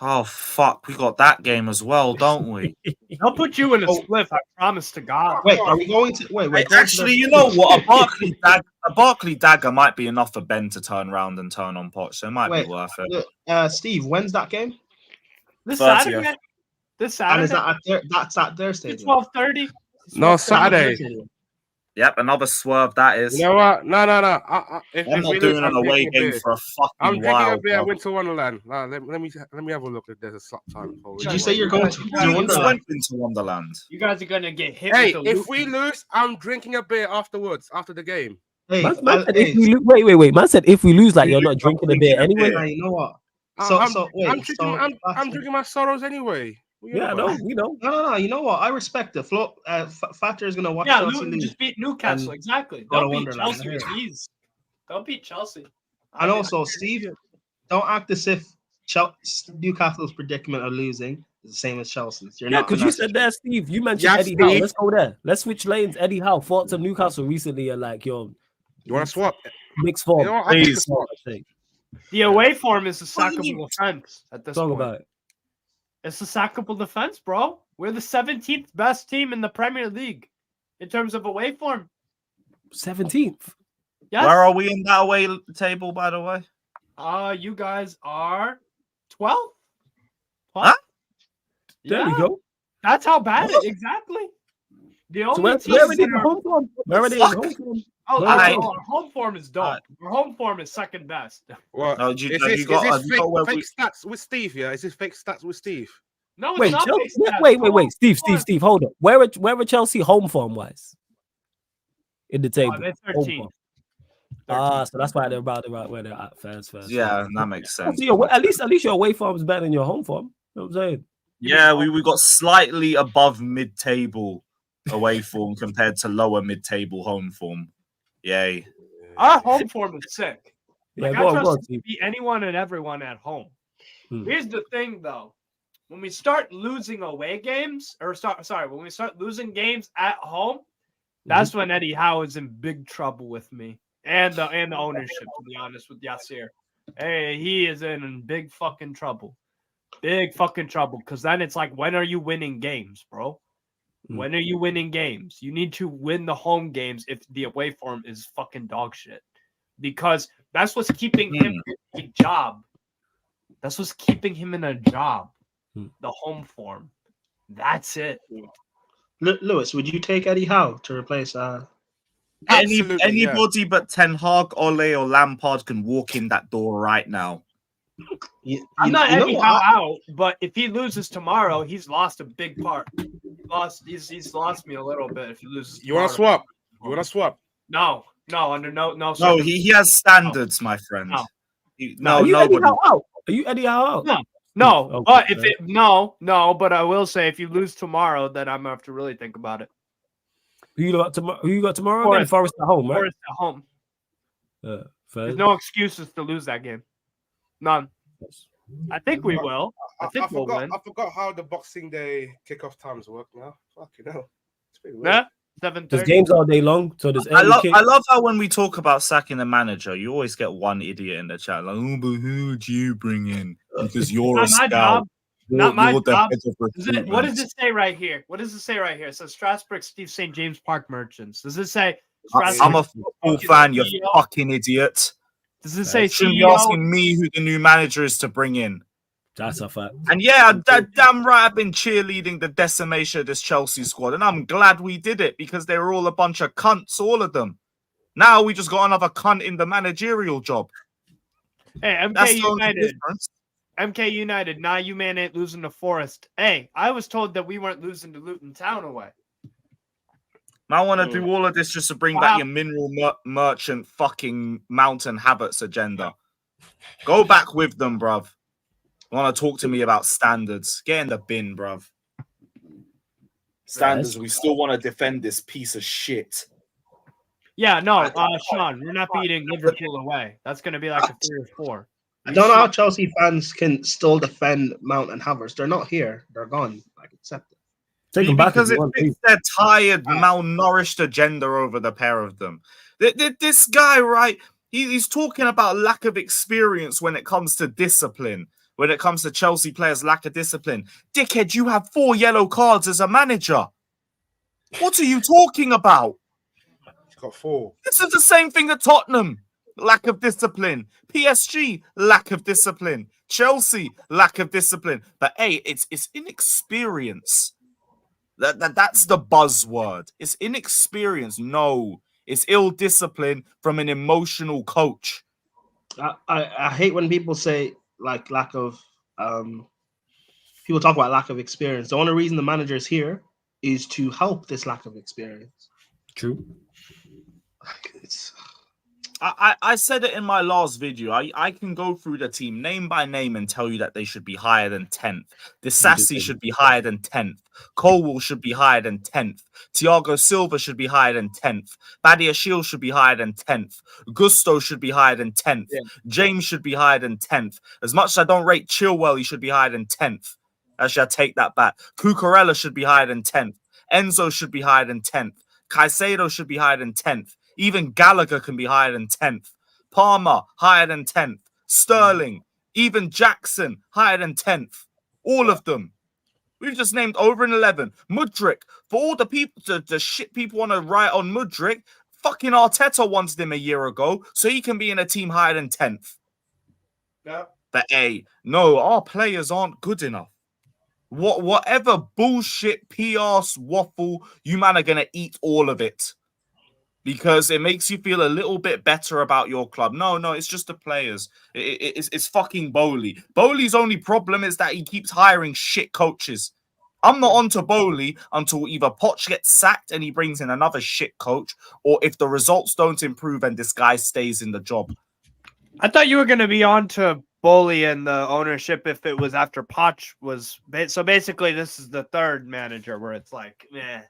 Oh fuck, we got that game as well, don't we? They'll put you in a spliff. I promise to God. Wait, are we going to wait? Actually, you know what? A Barkley dagger might be enough for Ben to turn around and turn on Poch, so it might be worth it. Steve, when's that game? This 30th. Saturday. This And is Saturday. that's at their stadium? 12:30. No, Saturday. Yep, another swerve that is. You know what? No. If I'm not we doing lose, an I'm away drinking game beer. for a fucking I'm drinking a while. beer at bro. Winter Wonderland. Let me have a look if there's a slot time. Did you say you're going to You Wonderland? just went into Wonderland. You guys are gonna get hit. Hey, with the if we Luton. lose, I'm drinking a beer afterwards after the game. Hey, Man said if we wait. Man said if we lose, like you're not drinking a beer anyway. You know what? I'm drinking my sorrows anyway. What you Yeah, know no, about? we know. No. You know what? I respect it. Factor is gonna watch. Yeah, Chelsea Luton lose. just beat Newcastle. Exactly. go to Don't beat Wonderland. Chelsea with ease. Don't beat Chelsea. And also, Steve, don't act as if Newcastle's predicament of losing is the same as Chelsea's. You're Yeah, not. because you said there, Steve. You mentioned Yes, Eddie Howe. Steve. Let's go there. Let's switch lanes. Eddie Howe fought to Newcastle recently, and like yo, You want to swap? mixed form. You know what? I think Please. it's swap. The away form is a What do you sackable defense at this Talk point. about it. It's a sackable defense, bro. We're the 17th best team in the Premier League in terms of away form. 17th. Yes. Where are we in that away table, by the way? You guys are 12. Huh? There we Yeah, go. that's how bad it exactly. The only So where teams are they in that are- home form? Where are they in Fuck. home form? Oh, Alright. no, our home form is dope. Alright. Our home form is second best. What? No, Is this fake stats with Steve? Yeah, is this fake stats with Steve? No, it's Wait, not. Chelsea, big stats. wait, Steve, Come on. Steve, hold up. Where are Chelsea home form wise? In the table. they're Home 13. form. So that's why they're about where they're at first. Yeah, that makes sense. So at least your away form is better than your home form. You know what I'm saying? Yeah, we got slightly above mid-table away form compared to lower mid-table home form. Yay. Our home form is sick. Yeah, Like, go I on, go trust on, to Steve. beat anyone and everyone at home. Hmm. Here's the thing, though. When we start losing away games, when we start losing games at home, that's when Eddie Howe is in big trouble with me and the ownership. To be honest with Yasir, hey, he is in big fucking trouble. Big fucking trouble. Because then it's like, when are you winning games, bro? When are you winning games? You need to win the home games if the away form is fucking dog shit. Because that's what's keeping him in a job. That's what's keeping him in a job. The home form. That's it. Lewis, would you take Eddie Howe to replace? Anybody but Ten Hag, Ole, or Lampard can walk in that door right now. I'm not Eddie Howe out, but if he loses tomorrow, he's lost a big part. He's lost me a little bit if he loses. You want to swap? You want to swap? No, under no. No, he has standards, my friend. No. No, Are you nobody. Eddie Howe out? Are you Eddie Howe out? No, Okay, but if okay. but I will say if you lose tomorrow, then I'm gonna have to really think about it. Who you got tomorrow? Again? Forest at home, right? Forest at home. Fair. There's no excuses to lose that game. None. I think we will. I think we'll win. I forgot how the Boxing Day kickoff times work now. Fucking hell. It's pretty weird. Yeah, There's 7:30. games all day long, so there's I early kick. love how when we talk about sacking the manager, you always get one idiot in the chat like, "Oh, but who would you bring in? Because you're Not a my scout. job. Not my You're the job. head of What does recruitment." it say right here? What does it say right here? It says Strasbourg Steve St. James Park Merchants. Does it say I'm a football fan, you CEO? fucking idiot. Does it say You shouldn't be CEO? asking me who the new manager is to bring in. That's a fact. And yeah, damn right, I've been cheerleading the decimation of this Chelsea squad, and I'm glad we did it because they were all a bunch of cunts, all of them. Now we just got another cunt in the managerial job. Hey, MK That's the only United. difference. MK United. Nah, you man ain't losing to Forest. Hey, I was told that we weren't losing to Luton Town away. I want to do all of this just to bring back your mineral merchant fucking Mountain Habits agenda. Go back with them, bruv. Want to talk to me about standards? Get in the bin, bruv. Standards. We still want to defend this piece of shit. Yeah, no, Sean, we're not beating Liverpool away. That's going to be like a 3 or 4. I don't know how Chelsea fans can still defend Mount and Havertz. They're not here. They're gone. Like, accept it. Take them back Because if it you want, fits please. their tired, malnourished agenda over the pair of them. This guy, right? He's talking about lack of experience when it comes to discipline. When it comes to Chelsea players' lack of discipline. Dickhead, you have 4 yellow cards as a manager. What are you talking about? He's got 4. This is the same thing at Tottenham. Lack of discipline. PSG, lack of discipline. Chelsea, lack of discipline. But hey, it's inexperience. That's the buzzword. It's inexperience. No, it's ill discipline from an emotional coach. I hate when people say like lack of people talk about lack of experience. The only reason the manager is here is to help this lack of experience. True. It's I said it in my last video. I can go through the team name by name and tell you that they should be higher than 10th. Disasi should be higher than 10th. Colwell should be higher than 10th. Thiago Silva should be higher than 10th. Badia Shield should be higher than 10th. Gusto should be higher than 10th. Yeah. James should be higher than 10th. As much as I don't rate Chilwell, he should be higher than 10th. Actually, I take that back. Cucurella should be higher than 10th. Enzo should be higher than 10th. Caicedo should be higher than 10th. Even Gallagher can be higher than 10th. Palmer, higher than 10th. Sterling, even Jackson, higher than 10th. All of them. We've just named over an 11. Mudryk, for all the people, the shit people want to write on Mudryk, fucking Arteta wanted him a year ago, so he can be in a team higher than 10th. Yeah. But hey, no, our players aren't good enough. Whatever bullshit, PR waffle, you man are going to eat all of it. Because it makes you feel a little bit better about your club. No, it's just the players. It's fucking Bowley. Bowley's only problem is that he keeps hiring shit coaches. I'm not on to Bowley until either Poch gets sacked and he brings in another shit coach, or if the results don't improve and this guy stays in the job. I thought you were going to be on to Bowley and the ownership if it was after Poch was. So basically, this is the third manager where it's like, meh.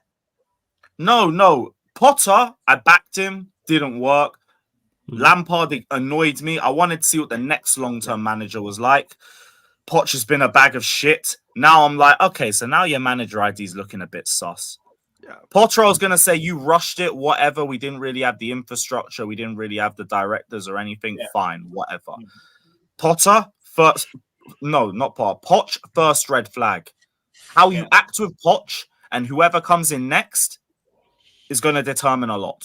No. Potter, I backed him, didn't work. Lampard annoyed me. I wanted to see what the next long-term manager was like. Poch has been a bag of shit. Now I'm like, okay, so now your manager ID is looking a bit sus. Yeah. Potter, I was going to say you rushed it, whatever. We didn't really have the infrastructure. We didn't really have the directors or anything. Yeah. Fine, whatever. Potter, first. No, not Potter. Poch, first red flag. How you act with Poch and whoever comes in next is going to determine a lot.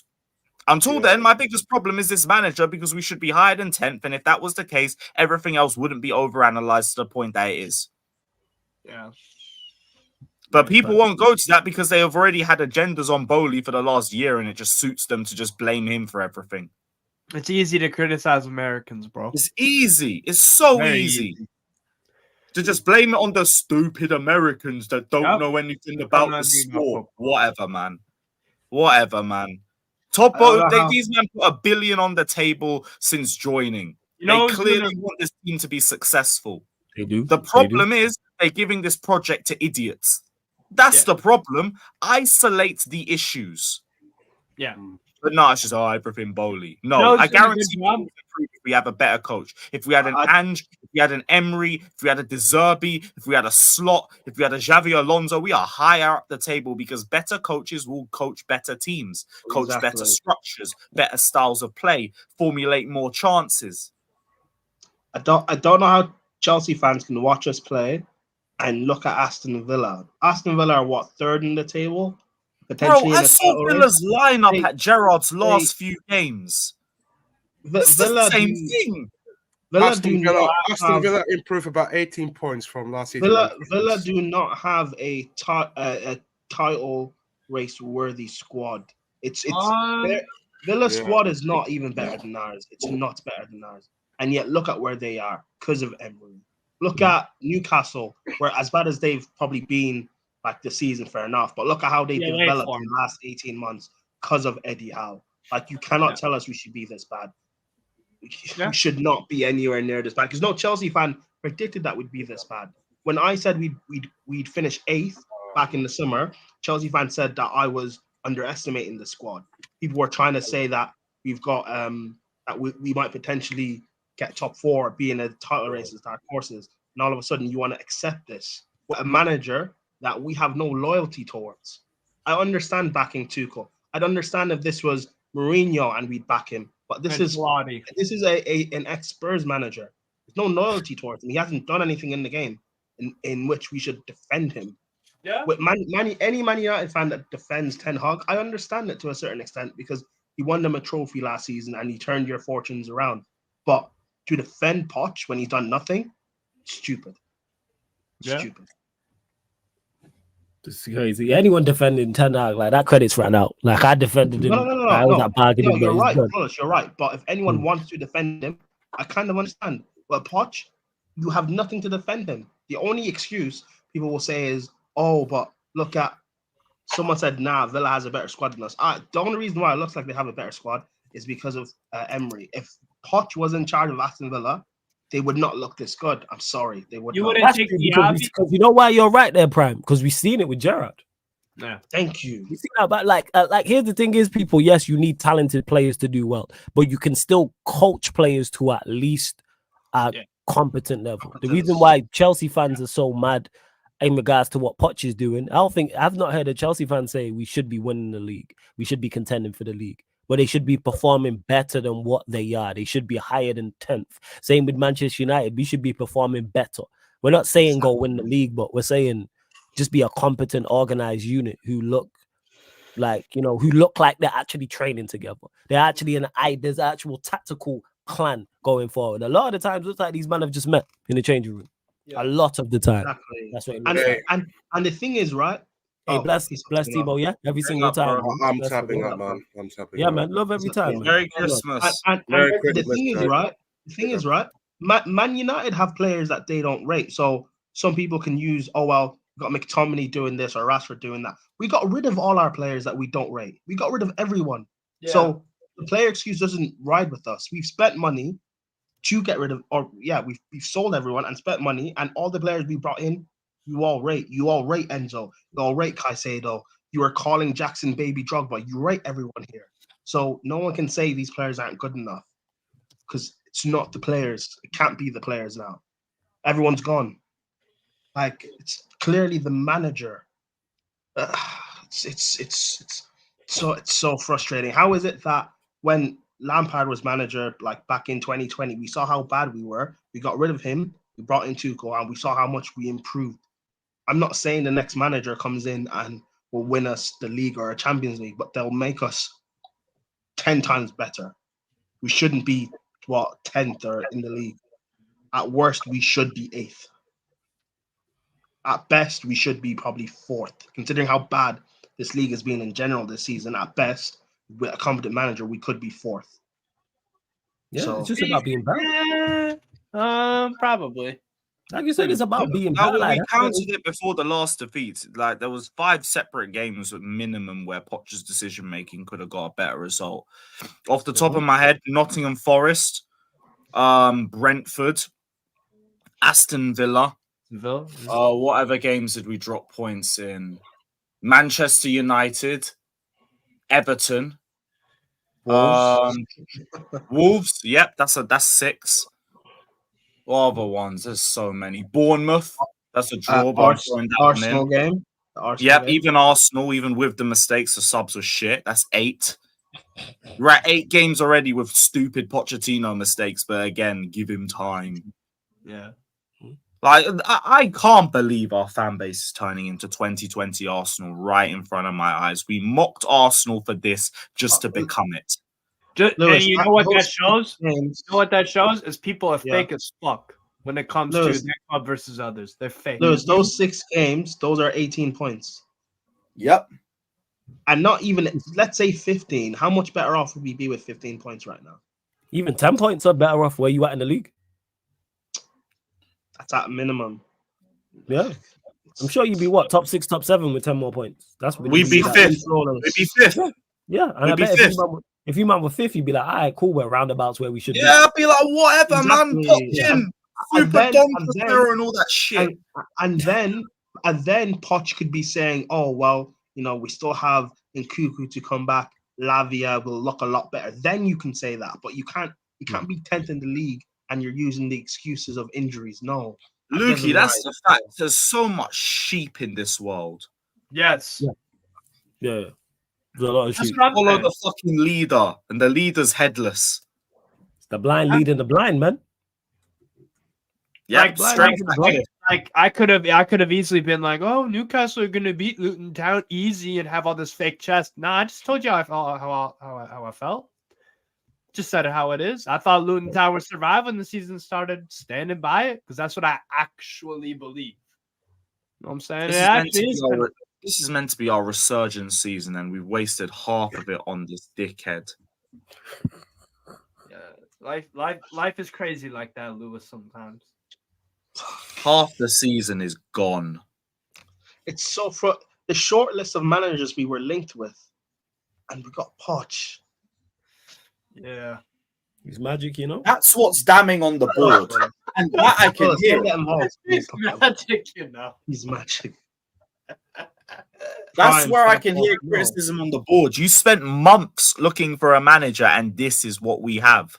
Until then, my biggest problem is this manager because we should be higher than 10th. And if that was the case, everything else wouldn't be overanalyzed to the point that it is. Yeah. But people won't go to that because they have already had agendas on Bowley for the last year and it just suits them to just blame him for everything. It's easy to criticize Americans, bro. It's easy. It's so easy to just blame it on the stupid Americans that don't know anything about the sport. Whatever, man. These men put $1 billion on the table since joining. They clearly want this team to be successful. They do. The problem is they're giving this project to idiots. That's the problem. Isolate the issues. Yeah. But no, it's just everything Bowley. No, I guarantee we improve if we have a better coach. If we had an Ange, if we had an Emery, if we had a De Zerbi, if we had a Slot, if we had a Xavi Alonso, we are higher up the table because better coaches will coach better teams, coach better structures, better styles of play, formulate more chances. I don't know how Chelsea fans can watch us play and look at Aston Villa. Aston Villa are what, third in the table? Bro, I saw Villa's lineup at Gerrard's last few games. Villa same thing. Aston Villa improved about 18 points from last season. Villa do not have a title race worthy squad. Villa's squad is not even better than ours. It's not better than ours. And yet look at where they are because of Emery. Look at Newcastle, where as bad as they've probably been like the season, fair enough. But look at how they developed in the last 18 months because of Eddie Howe. Like, you cannot tell us we should be this bad. We should not be anywhere near this bad. Because no Chelsea fan predicted that we'd be this bad. When I said we'd finish 8th back in the summer, Chelsea fans said that I was underestimating the squad. People were trying to say that we've got that we might potentially get top 4, be in a title races, dark horses, and all of a sudden you want to accept this with a manager that we have no loyalty towards. I understand backing Tuchel. I'd understand if this was Mourinho and we'd back him, but this is an ex-Spurs manager. There's no loyalty towards him. He hasn't done anything in the game in which we should defend him. Yeah. With any Man United fan that defends Ten Hag, I understand it to a certain extent because he won them a trophy last season and he turned your fortunes around. But to defend Poch when he's done nothing, stupid. Stupid. This is crazy. Anyone defending Ten Hag, like, that credit's ran out. Like, I defended him. No. You're right, Carlos, you're right. But if anyone wants to defend him, I kind of understand. But Poch, you have nothing to defend him. The only excuse people will say is, oh, but look at, someone said, nah, Villa has a better squad than us. The only reason why it looks like they have a better squad is because of Emery. If Poch was in charge of Aston Villa, they would not look this good. I'm sorry. They would. You not. wouldn't take because you know why you're right there, Prime? Because we've seen it with Gerrard. Yeah. Thank you. You see that, but like here's the thing is, people, yes, you need talented players to do well, but you can still coach players to at least a competent level. The reason why Chelsea fans are so mad in regards to what Poch is doing, I've not heard a Chelsea fan say we should be winning the league. We should be contending for the league. But they should be performing better than what they are. They should be higher than 10th. Same with Manchester United. We should be performing better. We're not saying go win the league, but we're saying just be a competent, organized unit who look like they're actually training together. They're actually there's an actual tactical plan going forward. A lot of the times, it looks like these men have just met in the changing room. Yeah. A lot of the time. Exactly. That's what it looks like. And the thing is, right? Hey, bless Timo, yeah? Every single time. I'm tapping up, man. Yeah, man. Love every time. Merry Christmas. The thing is, right? Man United have players that they don't rate. So some people can use, oh, well, We got McTominay doing this or Rashford doing that. We got rid of all our players that we don't rate. We got rid of everyone. So the player excuse doesn't ride with us. We've spent money to get rid of, we've sold everyone and spent money, and all the players we brought in, you all rate. You all rate Enzo. You all rate Caicedo. You are calling Jackson baby Drogba. You rate everyone here. So no one can say these players aren't good enough because it's not the players. It can't be the players now. Everyone's gone. Like, it's clearly the manager. It's so frustrating. How is it that when Lampard was manager, like back in 2020, we saw how bad we were. We got rid of him. We brought in Tuchel, and we saw how much we improved. I'm not saying the next manager comes in and will win us the league or a Champions League, but they'll make us 10 times better. We shouldn't be 10th or in the league. At worst, we should be 8th. At best, we should be probably 4th, considering how bad this league has been in general this season. At best, with a competent manager, we could be 4th. Yeah, So- it's just about being bad. Probably. Like you said, it's about being No, bad. Like, we counted it before the last defeat. Like there was 5 separate games at minimum where Poch's decision making could have got a better result. Off the top of my head, Nottingham Forest, Brentford, Aston Villa. Whatever games did we drop points in? Manchester United, Everton, Wolves. Yep, that's 6. What other ones? There's so many. Bournemouth. That's a draw. But I'm throwing that one Arsenal in. game. The Arsenal Yep, game. even Arsenal, even with the mistakes, the subs were shit. That's 8. We're at 8 games already with stupid Pochettino mistakes, but again, give him time. Yeah. Like, I can't believe our fan base is turning into 2020 Arsenal right in front of my eyes. We mocked Arsenal for this just to become it. Just, Lewis, and you know what that those shows? games- You know what that shows is people are Yeah. fake as fuck when it comes Lewis. to their club versus others. They're fake. Lewis, those 6 games, those are 18 points. Yep. And not even, let's say 15. How much better off would we be with 15 points right now? even 10 points are better off where you at in the league. That's at minimum. Yeah. I'm sure you'd be what? Top 6, top 7 with 10 more points. That's what We'd be like. 5th. We'd be 5th. Yeah. And We'd I be bet 5th. if you man were 5th, you'd be like, all right, cool, we're roundabouts where we should Yeah, I'd be like, whatever, man. Exactly, Pop yeah. in. And Super then- Dom and then- Casero and all that shit. And then Poch could be saying, oh, well, we still have Nkuku to come back. Lavia will look a lot better. Then you can say that. But you can't be 10th in the league and you're using the excuses of injuries. No. Lukey, that's right. the fact. There's so much sheep in this world. Yes. Yeah. There's a lot of That's shit. what I'm Follow saying. the fucking leader, and the leader's headless. It's the blind leading the blind, man. Yeah, Like, straight like I could have easily been like, oh, Newcastle are gonna beat Luton Town easy and have all this fake chest. Nah, I just told you how I felt. Just said it how it is. I thought Luton Town would survive when the season started, standing by it, because that's what I actually believe. You know what I'm saying? This It is, meant actually to is be gonna- our, this is meant to be our resurgence season, and we've wasted half of it on this dickhead. yeah, life is crazy like that, Lewis. Sometimes. Half the season is gone. It's so the short list of managers we were linked with, and we got Poch. Yeah. He's magic, you know. That's what's damning on the board, and that I can Don't hear. get involved. It's magic, you know. He's magic. That's Fine, where I fuck can off, hear no. criticism on the board. You spent months looking for a manager, and this is what we have.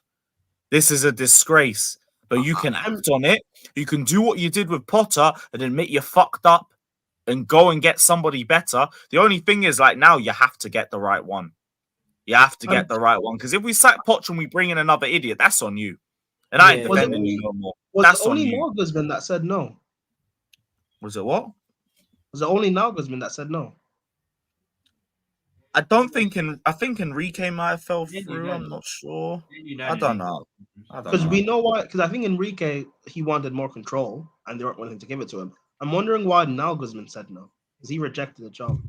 This is a disgrace. But you can act on it. You can do what you did with Potter and admit you fucked up and go and get somebody better. The only thing is, like, now you have to get the right one. You have to get the right one. Because if we sack Poch and we bring in another idiot, that's on you. And I ain't Yeah. defending you no more. Was That's it on only you. Nagelsmann that said no? Was it what? Was it only Nagelsmann that said no? I don't think I think Enrique might have fell Yeah, through. yeah. I'm not sure. I United. don't know. I don't Because know. we know why. Because I think Enrique, he wanted more control, and they weren't willing to give it to him. I'm wondering why Nagelsmann said no. Because he rejected the job.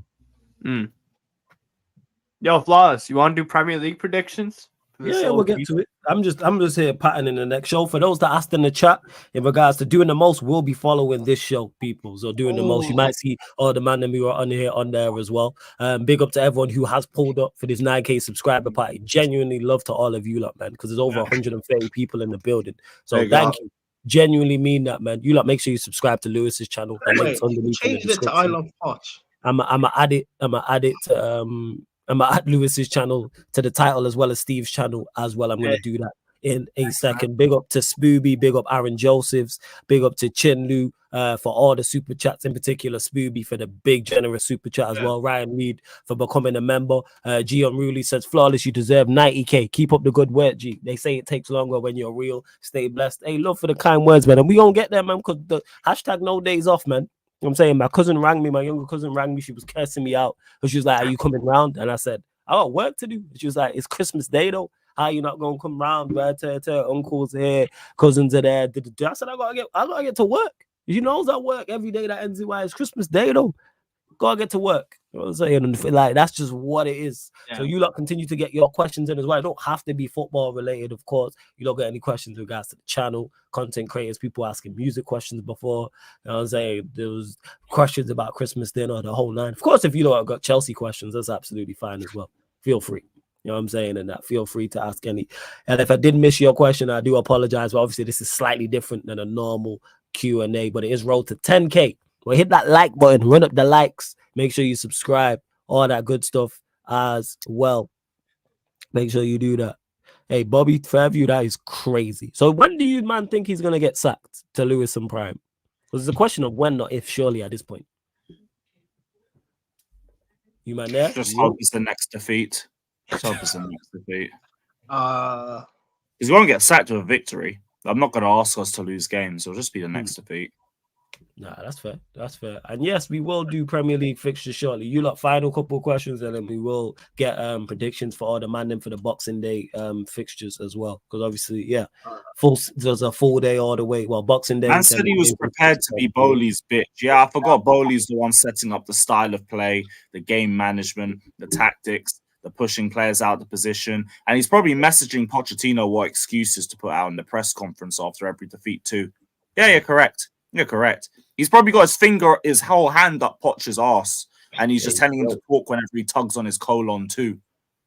Yo, Flawless, you want to do Premier League predictions This Yeah, we'll old get people. to it. I'm just here patterning the next show. For those that asked in the chat in regards to doing the most, we'll be following this show, people. So doing the most, you Oh. might see all the man and we were on here on there as well. Big up to everyone who has pulled up for this 9K subscriber party. Genuinely love to all of you lot, man, because there's over 130 people in the building. So There you go. thank you. Genuinely mean that, man. You lot make sure you subscribe to Lewis's channel. The link's Wait, you underneath in the changed it to I description. Love Poch. I'm add it to I'm gonna add Lewis's channel to the title as well as Steve's channel as well. I'm gonna do that in a second. Big up to Spooby, big up Aaron Josephs, big up to Chinlu for all the super chats, in particular Spooby for the big generous super chat as well. Ryan Reed for becoming a member. G Unruly says flawless, you deserve 90k. Keep up the good work, G. They say it takes longer when you're real. Stay blessed. Hey, love for the kind words, man. And we gonna get there, man, because the hashtag no days off, man. I'm saying my cousin rang me, my younger cousin rang me. She was cursing me out. But she was like, "Are you coming round?" And I said, "I got work to do." She was like, "It's Christmas Day though. How you not gonna come round? Where uncles here, cousins are there." I said, I gotta get to work. You know, I work every day that ends in why it's Christmas Day though. Gotta get to work. You know what I'm saying? And like that's just what it is. So you lot continue to get your questions in as well. It don't have to be football related, of course. You don't get any questions in regards to the channel, content creators, people asking music questions before. You know what I'm saying? There was questions about Christmas dinner, the whole nine. Of course, if you don't got Chelsea questions, that's absolutely fine as well. Feel free. You know what I'm saying? And that feel free to ask any. And if I did miss your question, I do apologize. But obviously, this is slightly different than a normal Q&A, but it is road to 10K. Well, hit that like button, run up the likes, make sure you subscribe, all that good stuff as well. Make sure you do that. Hey, Bobby Fairview, that is crazy. So when do you, man, think he's going to get sacked to Lewis and Prime? Because it's a question of when, not if, surely, at this point. You, man, there? Just hope it's the next defeat. Just hope it's the next defeat. Uh, Because we won't get sacked with a victory. I'm not going to ask us to lose games. It'll just be the next defeat. Nah, that's fair. That's fair. And yes, we will do Premier League fixtures shortly. You lot final couple of questions, and then we will get predictions for all the man and for the Boxing Day fixtures as well. Because obviously, yeah, there's a full day all the way. Well, Boxing Day. Man said he was prepared to be Bowley's bitch. Yeah, I forgot Bowley's the one setting up the style of play, the game management, the tactics, the pushing players out the position. And he's probably messaging Pochettino what excuses to put out in the press conference after every defeat too. Yeah, you're correct. You're correct. He's probably got his whole hand up Poch's ass, and he's just telling him to talk whenever he tugs on his colon too.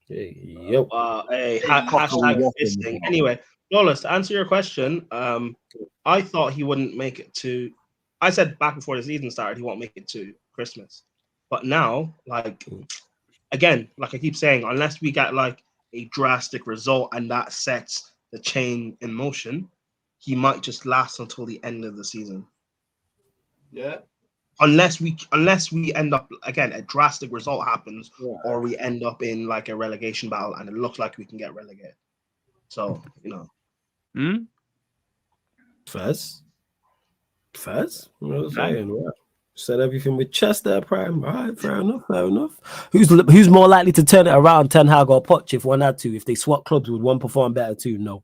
Yep. hashtag fisting. Anyway, Lawless, to answer your question, I thought he wouldn't make it to. I said back before the season started he won't make it to Christmas, but now, like, again, like I keep saying, unless we get like a drastic result and that sets the chain in motion, he might just last until the end of the season. Yeah. Unless we end up again, a drastic result happens, or we end up in like a relegation battle and it looks like we can get relegated. So, you know. Fez? What was I saying? Right. Said everything with chest there, Prime. All right, fair enough. Who's more likely to turn it around, Ten Hag or Poch, if one had to? If they swap clubs, would one perform better too? No.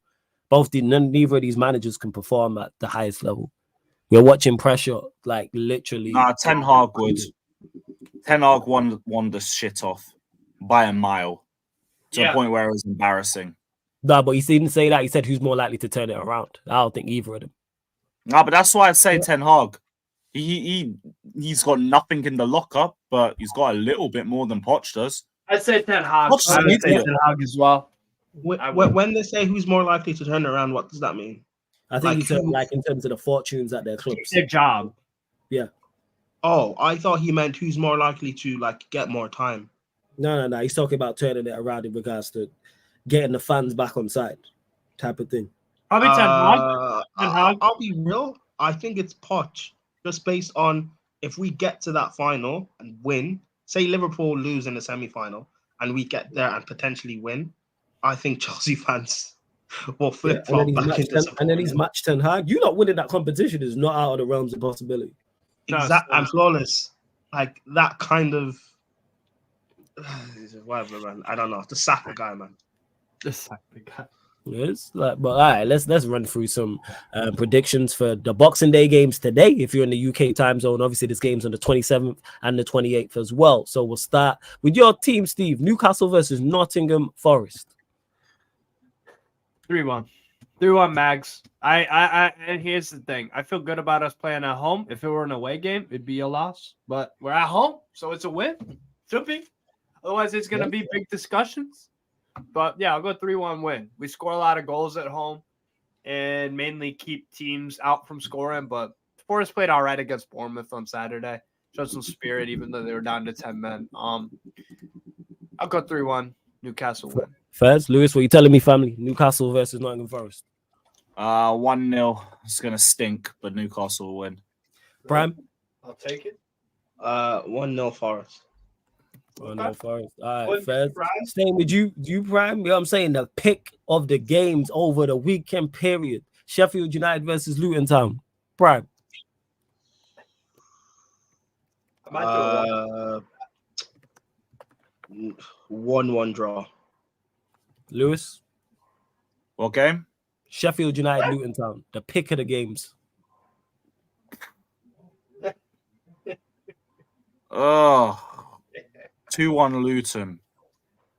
Neither of these managers can perform at the highest level. We're watching pressure, like literally. Nah, Ten Hag would. Ten Hag won the shit off by a mile to a point where it was embarrassing. Nah, but he didn't say that. He said who's more likely to turn it around. I don't think either of them. Nah, but that's why I'd say Ten Hag. He's got nothing in the locker, but he's got a little bit more than Poch does. I'd say Ten Hag. Poch I'd say needs Ten Hag as well. When they say who's more likely to turn around, what does that mean? I think like in terms of the fortunes at their clubs. Their job. Yeah. Oh, I thought he meant who's more likely to like get more time. No. He's talking about turning it around in regards to getting the fans back on side, type of thing. Probably Ten Hag. I'll be real. I think it's Poch, just based on if we get to that final and win. Say Liverpool lose in the semi-final and we get there and potentially win. I think Chelsea fans will flip-flop back into support. And then he's matched Ten Hag. You not winning that competition is not out of the realms of possibility. Exactly. I'm flawless. Like that kind of whatever, man. I don't know. The Saka guy, man. The Saka guy. Yes, but all right, let's run through some predictions for the Boxing Day games today. If you're in the UK time zone, obviously this game's on the 27th and the 28th as well. So we'll start with your team, Steve. Newcastle versus Nottingham Forest. 3-1. 3-1 Mags. And here's the thing. I feel good about us playing at home. If it were an away game, it'd be a loss. But we're at home, so it's a win. Should be. Otherwise, it's gonna be big discussions. But yeah, I'll go 3-1 win. We score a lot of goals at home and mainly keep teams out from scoring. But Forest played all right against Bournemouth on Saturday. Showed some spirit, even though they were down to 10 men. I'll go 3-1 Newcastle win. Fez, Lewis, what you telling me, family? Newcastle versus Nottingham Forest. 1-0. It's gonna stink, but Newcastle will win. Prime. I'll take it. 1-0 Forest. No Forest. All right, Wouldn't be Fez. surprised. Staying with you, Prime. You know what I'm saying? The pick of the games over the weekend period. Sheffield United versus Luton Town. Prime. I might do 1-1 draw. Lewis. What game? Sheffield United, Luton Town. The pick of the games. Oh, 2-1 Luton.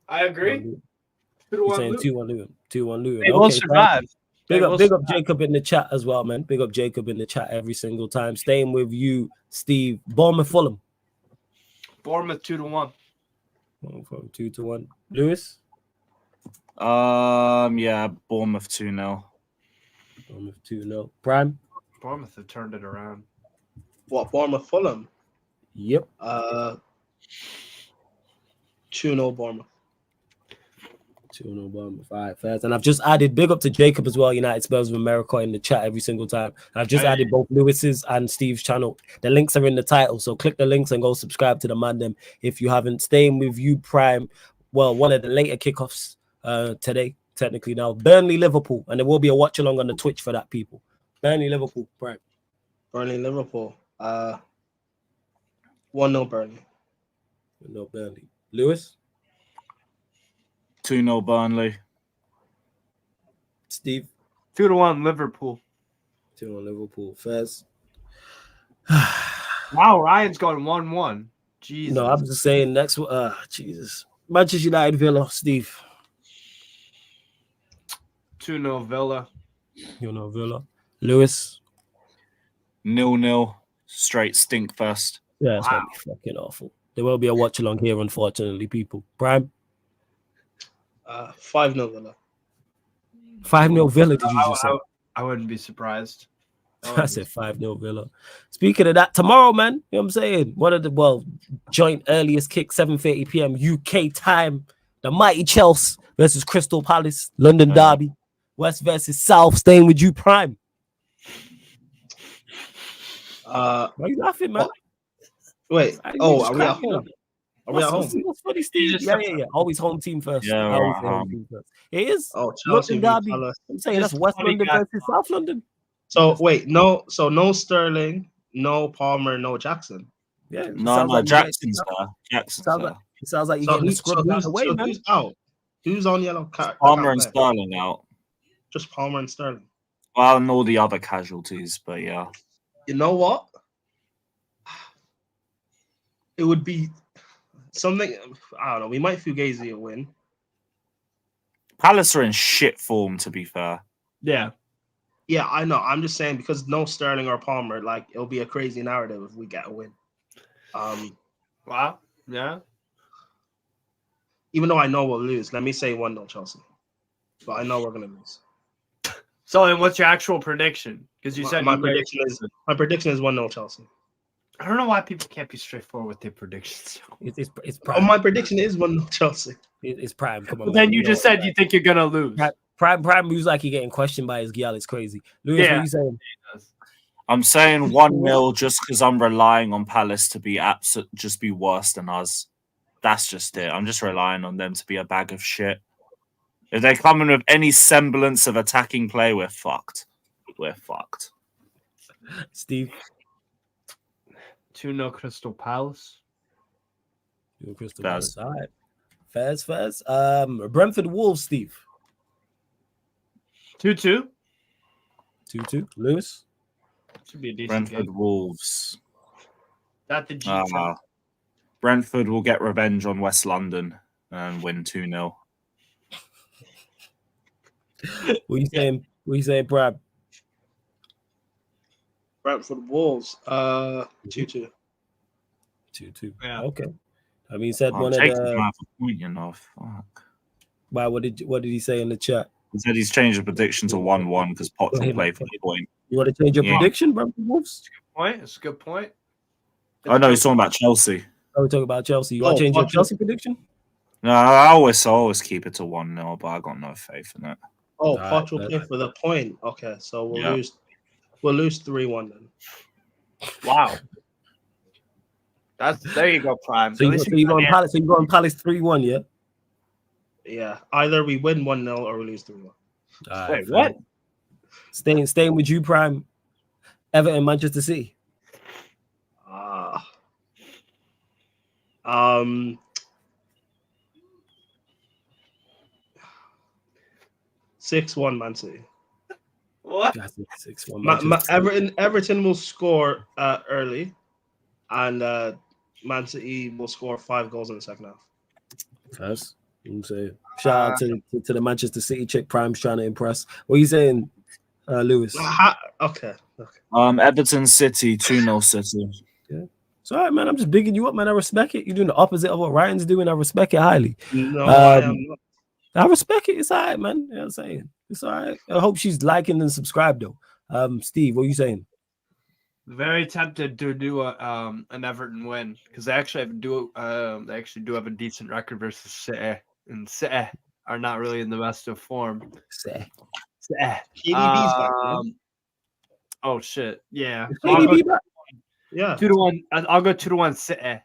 I agree. You're saying 2-1 Luton. 2-1 Luton. They will Okay, survive. Big They up, will big up survive. Jacob in the chat as well, man. Big up Jacob in the chat every single time. Staying with you, Steve. Bournemouth, Fulham. Bournemouth 2-1. From 2-1. Lewis. Yeah, Bournemouth 2-0. Bournemouth 2-0. Prime. Bournemouth have turned it around. What, Bournemouth Fulham? Yep. 2-0 Bournemouth. 2-0 Bournemouth. All right, fast. And I've just added big up to Jacob as well, United Spurs of America in the chat every single time. And I've just added both Lewis's and Steve's channel. The links are in the title. So click the links and go subscribe to the man them if you haven't. Staying with you, Prime. Well, one of the later kickoffs today, technically now. Burnley, Liverpool. And there will be a watch along on the Twitch for that, people. Burnley, Liverpool, Prime. Burnley Liverpool. 1-0 Burnley. No, Burnley. Lewis. 2-0 Burnley. Steve. 2-1 Liverpool. 2-0 Liverpool. Fez. Wow, Ryan's going 1-1. Jesus. No, I'm just saying next one. Jesus. Manchester United, Villa, Steve. 2-0 Villa. You know, Villa. Lewis. 0-0. Straight stink fest. Yeah, it's gonna be fucking awful. There will be a watch along here, unfortunately, people. Prime. 5-0 Villa. 5-0 Villa, did you just say? I wouldn't be surprised. I said 5-0 Villa. Speaking of that, tomorrow, man, you know what I'm saying? One of the, joint earliest kick, 7:30 p.m. UK time. The mighty Chelsea versus Crystal Palace, London Derby. West versus South, staying with you, Prime. Why are you laughing, man? Wait. Are Are we at home? Are we at What's home? what's funny, Steve? Yeah. Always home team first. Yeah, Always we're at home home. team first. It is. Oh, Chelsea London v Derby. Palace. I'm saying that's Just West funny London guy. versus South London. So wait, no Sterling, no Palmer, no Jackson. Yeah. it No, sounds like you Jackson's get- there. Jackson's Sounds there. like, it sounds like you're So, getting the who's, scrub so, away, man. who's out? Who's on yellow card? Palmer and Sterling out. Just Palmer and Sterling. Well, and all the other casualties, but yeah. You know what? It would be something. I don't know. We might Fugazi a win. Palace are in shit form, to be fair. Yeah. Yeah, I know. I'm just saying because no Sterling or Palmer, like it'll be a crazy narrative if we get a win. Wow. Yeah. Even though I know we'll lose, let me say 1-0 Chelsea. But I know we're gonna lose. So then what's your actual prediction? Because you said my you prediction is 1-0 Chelsea. I don't know why people can't be straightforward with their predictions. It's Oh, Prime. my prediction is 1-0 Chelsea. It's Prime. Come on. But then man. you just said you think you're gonna lose. Prime moves like you're getting questioned by his gal. It's crazy. Lewis, what Yeah. are you saying? I'm saying 1-0 just because I'm relying on Palace to be just be worse than us. That's just it. I'm just relying on them to be a bag of shit. If they come in with any semblance of attacking play, we're fucked. We're fucked. Steve. 2-0 Crystal Palace. You and Crystal Fez. Palace. All right. Fez. Brentford Wolves, Steve. 2-2. 2-2. Lewis. Should be a decent Brentford game. Wolves. Not the G. Brentford will get revenge on West London and win 2-0. What you saying? What you saying, Brad? Brentford Wolves. 2-2. 2-2. Yeah. Okay. I mean, said Oh, one of Jake's the. gonna have a point, you know. Fuck. Wow, what did he say in the chat? He said he's changed the prediction to 1-1 because Potts will play for the point. You want to change your Yeah. prediction, Brentford Wolves? Point. It's a good point. Oh no, he's talking about Chelsea. Oh, we're talking about Chelsea. You want to change your Potter. Chelsea prediction? No, I always keep it to 1-0, but I got no faith in it. Oh, Alright, Potter will but- play for the point. Okay, so we'll Yeah. lose. We'll lose 3-1 then. Wow. There you go, Prime. So you go on Palace. So you go on Palace 3-1, yeah. Yeah, either we win 1-0 or we lose 3-1. Wait, what? Staying with you, Prime. Everton, Manchester City. 6-1 Man City. What? That's it, 6-1. Everton will score early, and Man City will score 5 goals in the second half. Yes. I'm saying. Shout out to the Manchester City chick. Prime's trying to impress. What are you saying, Lewis? Okay. Everton City 2-0 City. It's all right, man. I'm just bigging you up, man. I respect it. You're doing the opposite of what Ryan's doing. I respect it highly. No, I am not. I respect it. It's all right, man. You know what I'm saying? It's all right. I hope she's liking and subscribed, though. Steve, what are you saying? Very tempted to do an Everton win because they actually do have a decent record versus City, and City are not really in the best of form. Say. KDB's back, man. Oh shit! Yeah, KDB back? Yeah. 2-1. I'll go 2-1 City.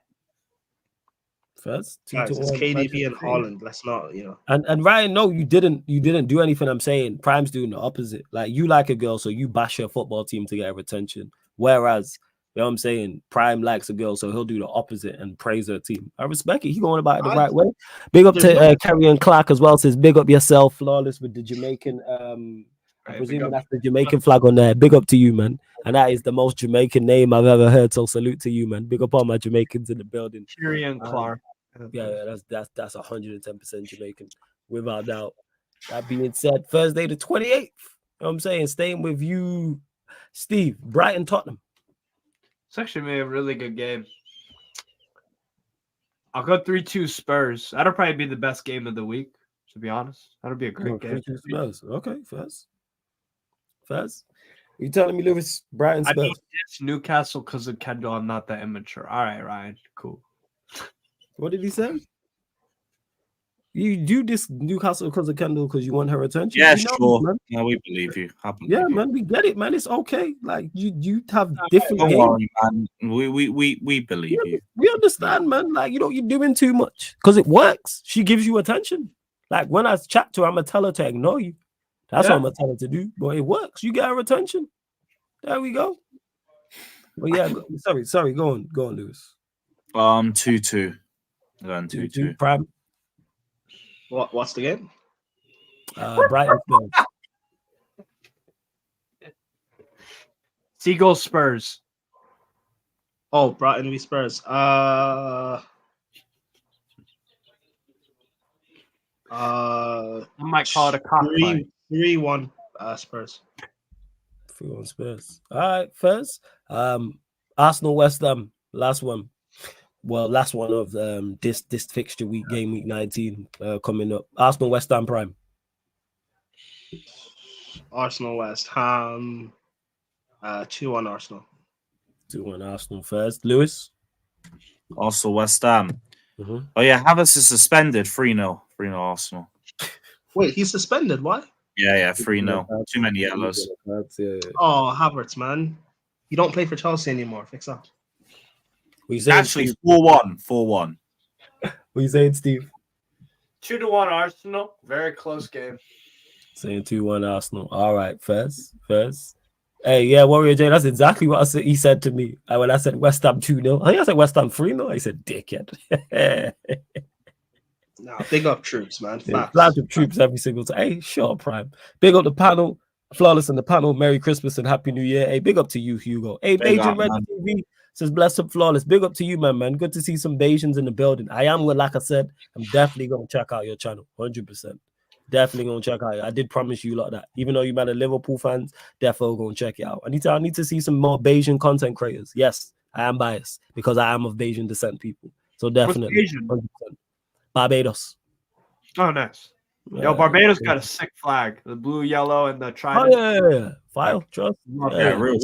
First, Guys, it's 2-1, KDB and Manchester City. Holland. Let's not, you know. And Ryan, no, you didn't do anything. I'm saying Prime's doing the opposite. Like you like a girl, so you bash your football team to get her attention. Whereas, you know what I'm saying, Prime likes a girl, so he'll do the opposite and praise her team. I respect it. He's going about it the right way. Big up to Carrion Clark as well. Says big up yourself, Flawless, with the Jamaican. I presume that's the Jamaican flag on there. Big up to you, man. And that is the most Jamaican name I've ever heard. So salute to you, man. Big up all my Jamaicans in the building. Tyrion Clark. Yeah, that's 110% Jamaican, without doubt. That being said, Thursday the 28th. You know what I'm saying? Staying with you, Steve. Brighton, Tottenham. It's actually made a really good game. I'll go 3-2 Spurs. That'll probably be the best game of the week, to be honest. That'll be a great game. 3-2 Spurs. Okay, first. You telling me, Lewis, Brighton, I Spurs? mean, it's Newcastle because of Kendall. I'm not that immature. All right, Ryan. Cool. What did he say? You do this Newcastle because of Kendall because you want her attention? Yeah, We know, sure. man. Yeah, we believe you. I believe Yeah, you. man, we get it, man. It's okay. Like you have different Don't games. worry, man. We believe you. We understand, man. Like, you're doing too much because it works. She gives you attention. Like, when I chat to her, I'm going to tell her to ignore you. That's what I'm going to tell her to do. But it works. You get her attention. There we go. Well, yeah, sorry. Go on, Lewis. 2-2. Going 2-2. Prime. What's the game? Brighton Spurs. Seagulls Spurs. Oh, Brighton v Spurs. I might call it a cockfight. 3-1 Spurs. 3-1 Spurs. All right, first. Arsenal West Ham. Last one. Well, last one of this fixture week, game week 19 coming up. Arsenal West Ham Prime. Arsenal West Ham. 2-1 Arsenal. 2-1 Arsenal first. Lewis. Also West Ham. Mm-hmm. Oh yeah, Havertz is suspended. 3-0. 3-0 Arsenal. Wait, he's suspended. Why? Yeah, 3-0. Too many yellows. Yeah. Oh, Havertz, man. You don't play for Chelsea anymore. Fix up. What you saying, Actually, Steve? 4-1. What you saying, Steve? 2-1 Arsenal. Very close game. Saying 2-1 Arsenal. All right, first. Hey, yeah, Warrior J, that's exactly what he said to me. When I said West Ham 2-0. I think I said West Ham 3-0. He said, dickhead. Nah, big up troops, man. Facts. Lots of troops every single time. Hey, sure, Prime. Big up the panel. Flawless in the panel. Merry Christmas and Happy New Year. Hey, big up to you, Hugo. Hey, Big Bajan up, Red man. TV says, bless up, Flawless. Big up to you, man. Good to see some Bajans in the building. Like I said, I'm definitely going to check out your channel. 100%. Definitely gonna check out. I did promise you like that. Even though you man are Liverpool fans, definitely gonna check it out. I need to see some more Bayesian content creators. Yes, I am biased because I am of Bayesian descent people. So definitely, Asian? 100%. Barbados. Oh, nice. Yo, Yeah. Barbados got a sick flag. The blue, yellow, and the Oh trident. yeah. File, trust. Yeah, real.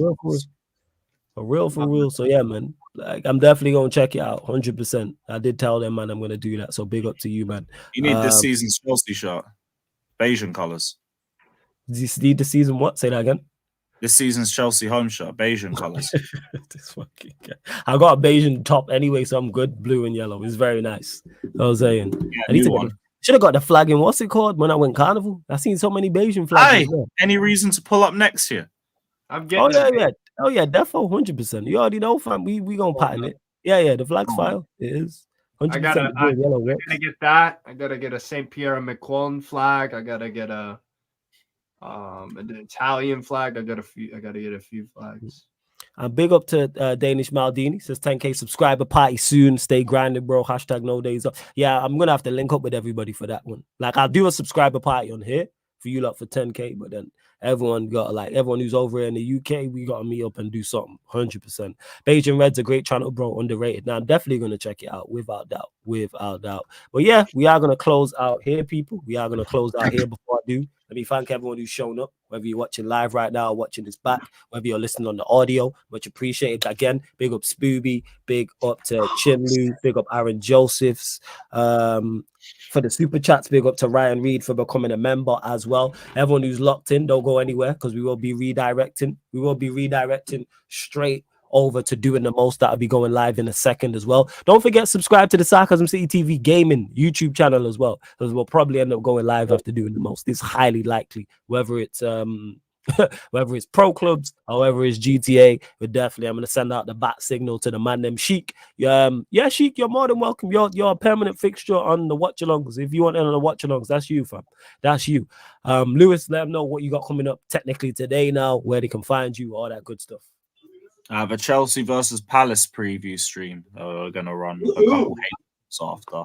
For real. So yeah, man. Like I'm definitely gonna check it out, 100%. I did tell them, man, I'm gonna do that. So big up to you, man. You need this season's Chelsea shirt, Bayesian colours. Did you see the season? What? Say that again. This season's Chelsea home shirt, Bayesian colours. This fucking guy. I got a Bayesian top anyway, so I'm good. Blue and yellow. It's very nice. I was saying. Yeah, I need new to one. should have got the flag in what's it called when I went carnival. I seen so many Bayesian flags. Hey, as well. any reason to pull up next year? I'm Oh getting yeah, it. yeah. Oh yeah, defo 100%. You already know, fam. We gonna pattern it. Yeah, the flag's file. It is 100%. I gotta- blue and yellow I works. gotta get that. I gotta get a St. Pierre and McQuillan flag. I gotta get an Italian flag. I gotta get a few flags. Big up to Danish Maldini. Says 10K subscriber party soon. Stay grinding, bro. Hashtag no days up. Yeah, I'm gonna have to link up with everybody for that one. Like I'll do a subscriber party on here for you lot for 10K, but then everyone who's over here in the UK, we gotta meet up and do something. 100%. Beijing Red's a great channel, bro. Underrated. Now I'm definitely gonna check it out without doubt. But yeah, we are gonna close out here, people. We are gonna close out here. Before I do, let me thank everyone who's shown up, whether you're watching live right now or watching this back, whether you're listening on the audio. Much appreciated. Again, big up Spooby, big up to Chinlu, big up Aaron Josephs. For the super chats, big up to Ryan Reed for becoming a member as well. Everyone who's locked in, don't go anywhere because we will be redirecting. We will be redirecting straight over to Doing the Most. That'll be going live in a second as well. Don't forget, subscribe to the Sarcasm City TV Gaming YouTube channel as well, because we'll probably end up going live after Doing the Most. It's highly likely, whether it's whether it's pro clubs or whether it's GTA. But definitely, I'm gonna send out the bat signal to the man named Sheik. Yeah, Sheik, you're more than welcome. You're a permanent fixture on the watch alongs. If you want on the watch alongs, that's you, fam. That's you. Lewis, let them know what you got coming up technically today now, where they can find you, all that good stuff. The Chelsea versus Palace preview stream. We're gonna run a couple games after.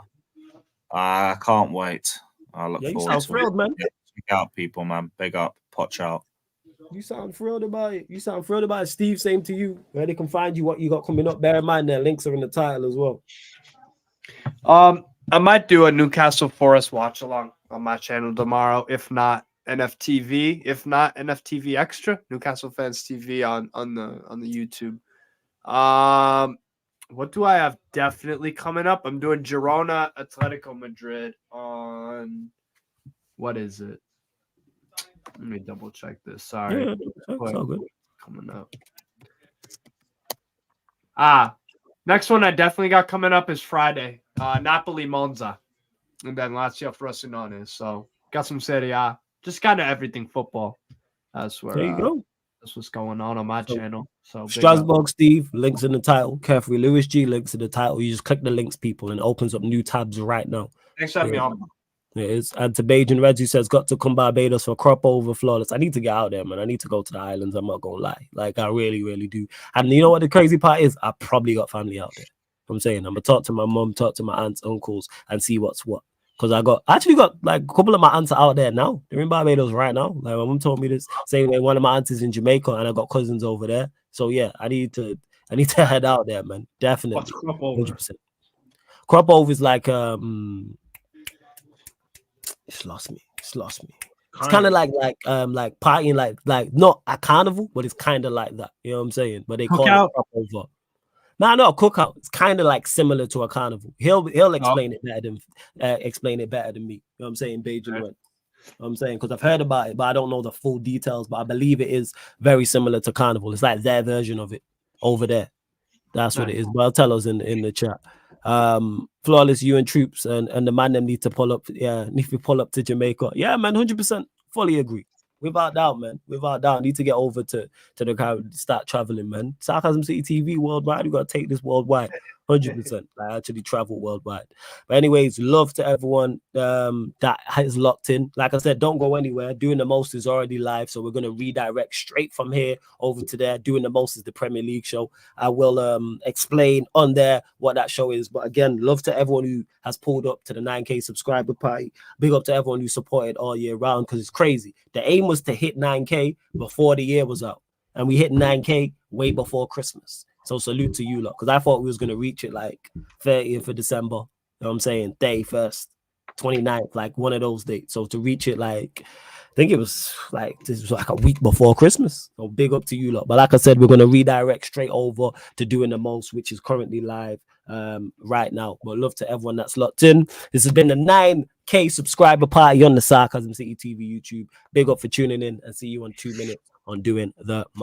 I can't wait. I look You forward sound to thrilled, it. man. Yeah, check out, people, man. Big up, potch out. You sound thrilled about it. Steve, same to you. Where they can find you, what you got coming up. Bear in mind, their links are in the title as well. I might do a Newcastle Forest watch along on my channel tomorrow. If not NFTV, NFTV Extra, Newcastle Fans TV on the YouTube. What do I have definitely coming up? I'm doing Girona Atletico Madrid on what is it? Let me double check this. Sorry. Yeah, it's all good. Coming up. Next one I definitely got coming up is Friday. Napoli Monza. And then Lazio Frosinone. So got some Serie A. Just kind of everything football. That's where There you go. that's what's going on my channel. So big Strasbourg, Steve, links in the title. Carefree Lewis G, links in the title. You just click the links, people, and it opens up new tabs right now. up. Thanks for having me on. It is. And to Beijing Reds, who says, got to come Barbados for crop over flawless. I need to get out there, man. I need to go to the islands. I'm not going to lie. Like, I really, really do. And you know what the crazy part is? I probably got family out there. I'm saying, I'm going to talk to my mom, talk to my aunts, uncles, and see what's what. Because I actually got like a couple of my aunts are out there now. They're in Barbados right now. Like, my mom told me this. Same way one of my aunts is in Jamaica, and I got cousins over there. So yeah, I need to head out there, man. Definitely. What's crop over? 100%. Crop over is like it's lost me. It's kind of like partying, like not a carnival, but it's kind of like that. You know what I'm saying? But they call Cookout? it crop over. No, not a cookout. It's kind of like similar to a carnival. He'll explain it better than me. You know what I'm saying? Beijing went. You know what I'm saying, because I've heard about it, but I don't know the full details. But I believe it is very similar to carnival. It's like their version of it over there. That's what it is. But I'll tell us in the chat. Flawless, you and troops and the man them need to pull up. Yeah, need to pull up to Jamaica. Yeah, man, 100% fully agree. Without doubt, man. Without doubt. Need to get over to the Caribbean, start traveling, man. Sarcasm City TV worldwide. We gotta take this worldwide. 100%. I actually travel worldwide. But anyways, love to everyone that has locked in. Like I said, don't go anywhere. Doing the Most is already live, so we're going to redirect straight from here over to there. Doing the Most is the Premier League show. I will explain on there what that show is. But again, love to everyone who has pulled up to the 9K subscriber party. Big up to everyone who supported all year round, because it's crazy. The aim was to hit 9K before the year was out, and we hit 9K way before Christmas. So salute to you lot, because I thought we was going to reach it like 30th of December. You know what I'm saying? 31st, 29th, like one of those dates. So to reach it like, I think it was like, this was like a week before Christmas. So big up to you lot. But like I said, we're going to redirect straight over to Doing the Most, which is currently live right now. But love to everyone that's locked in. This has been the 9K subscriber party on the Sarcasm City TV YouTube. Big up for tuning in, and see you on 2 minutes on Doing the Most.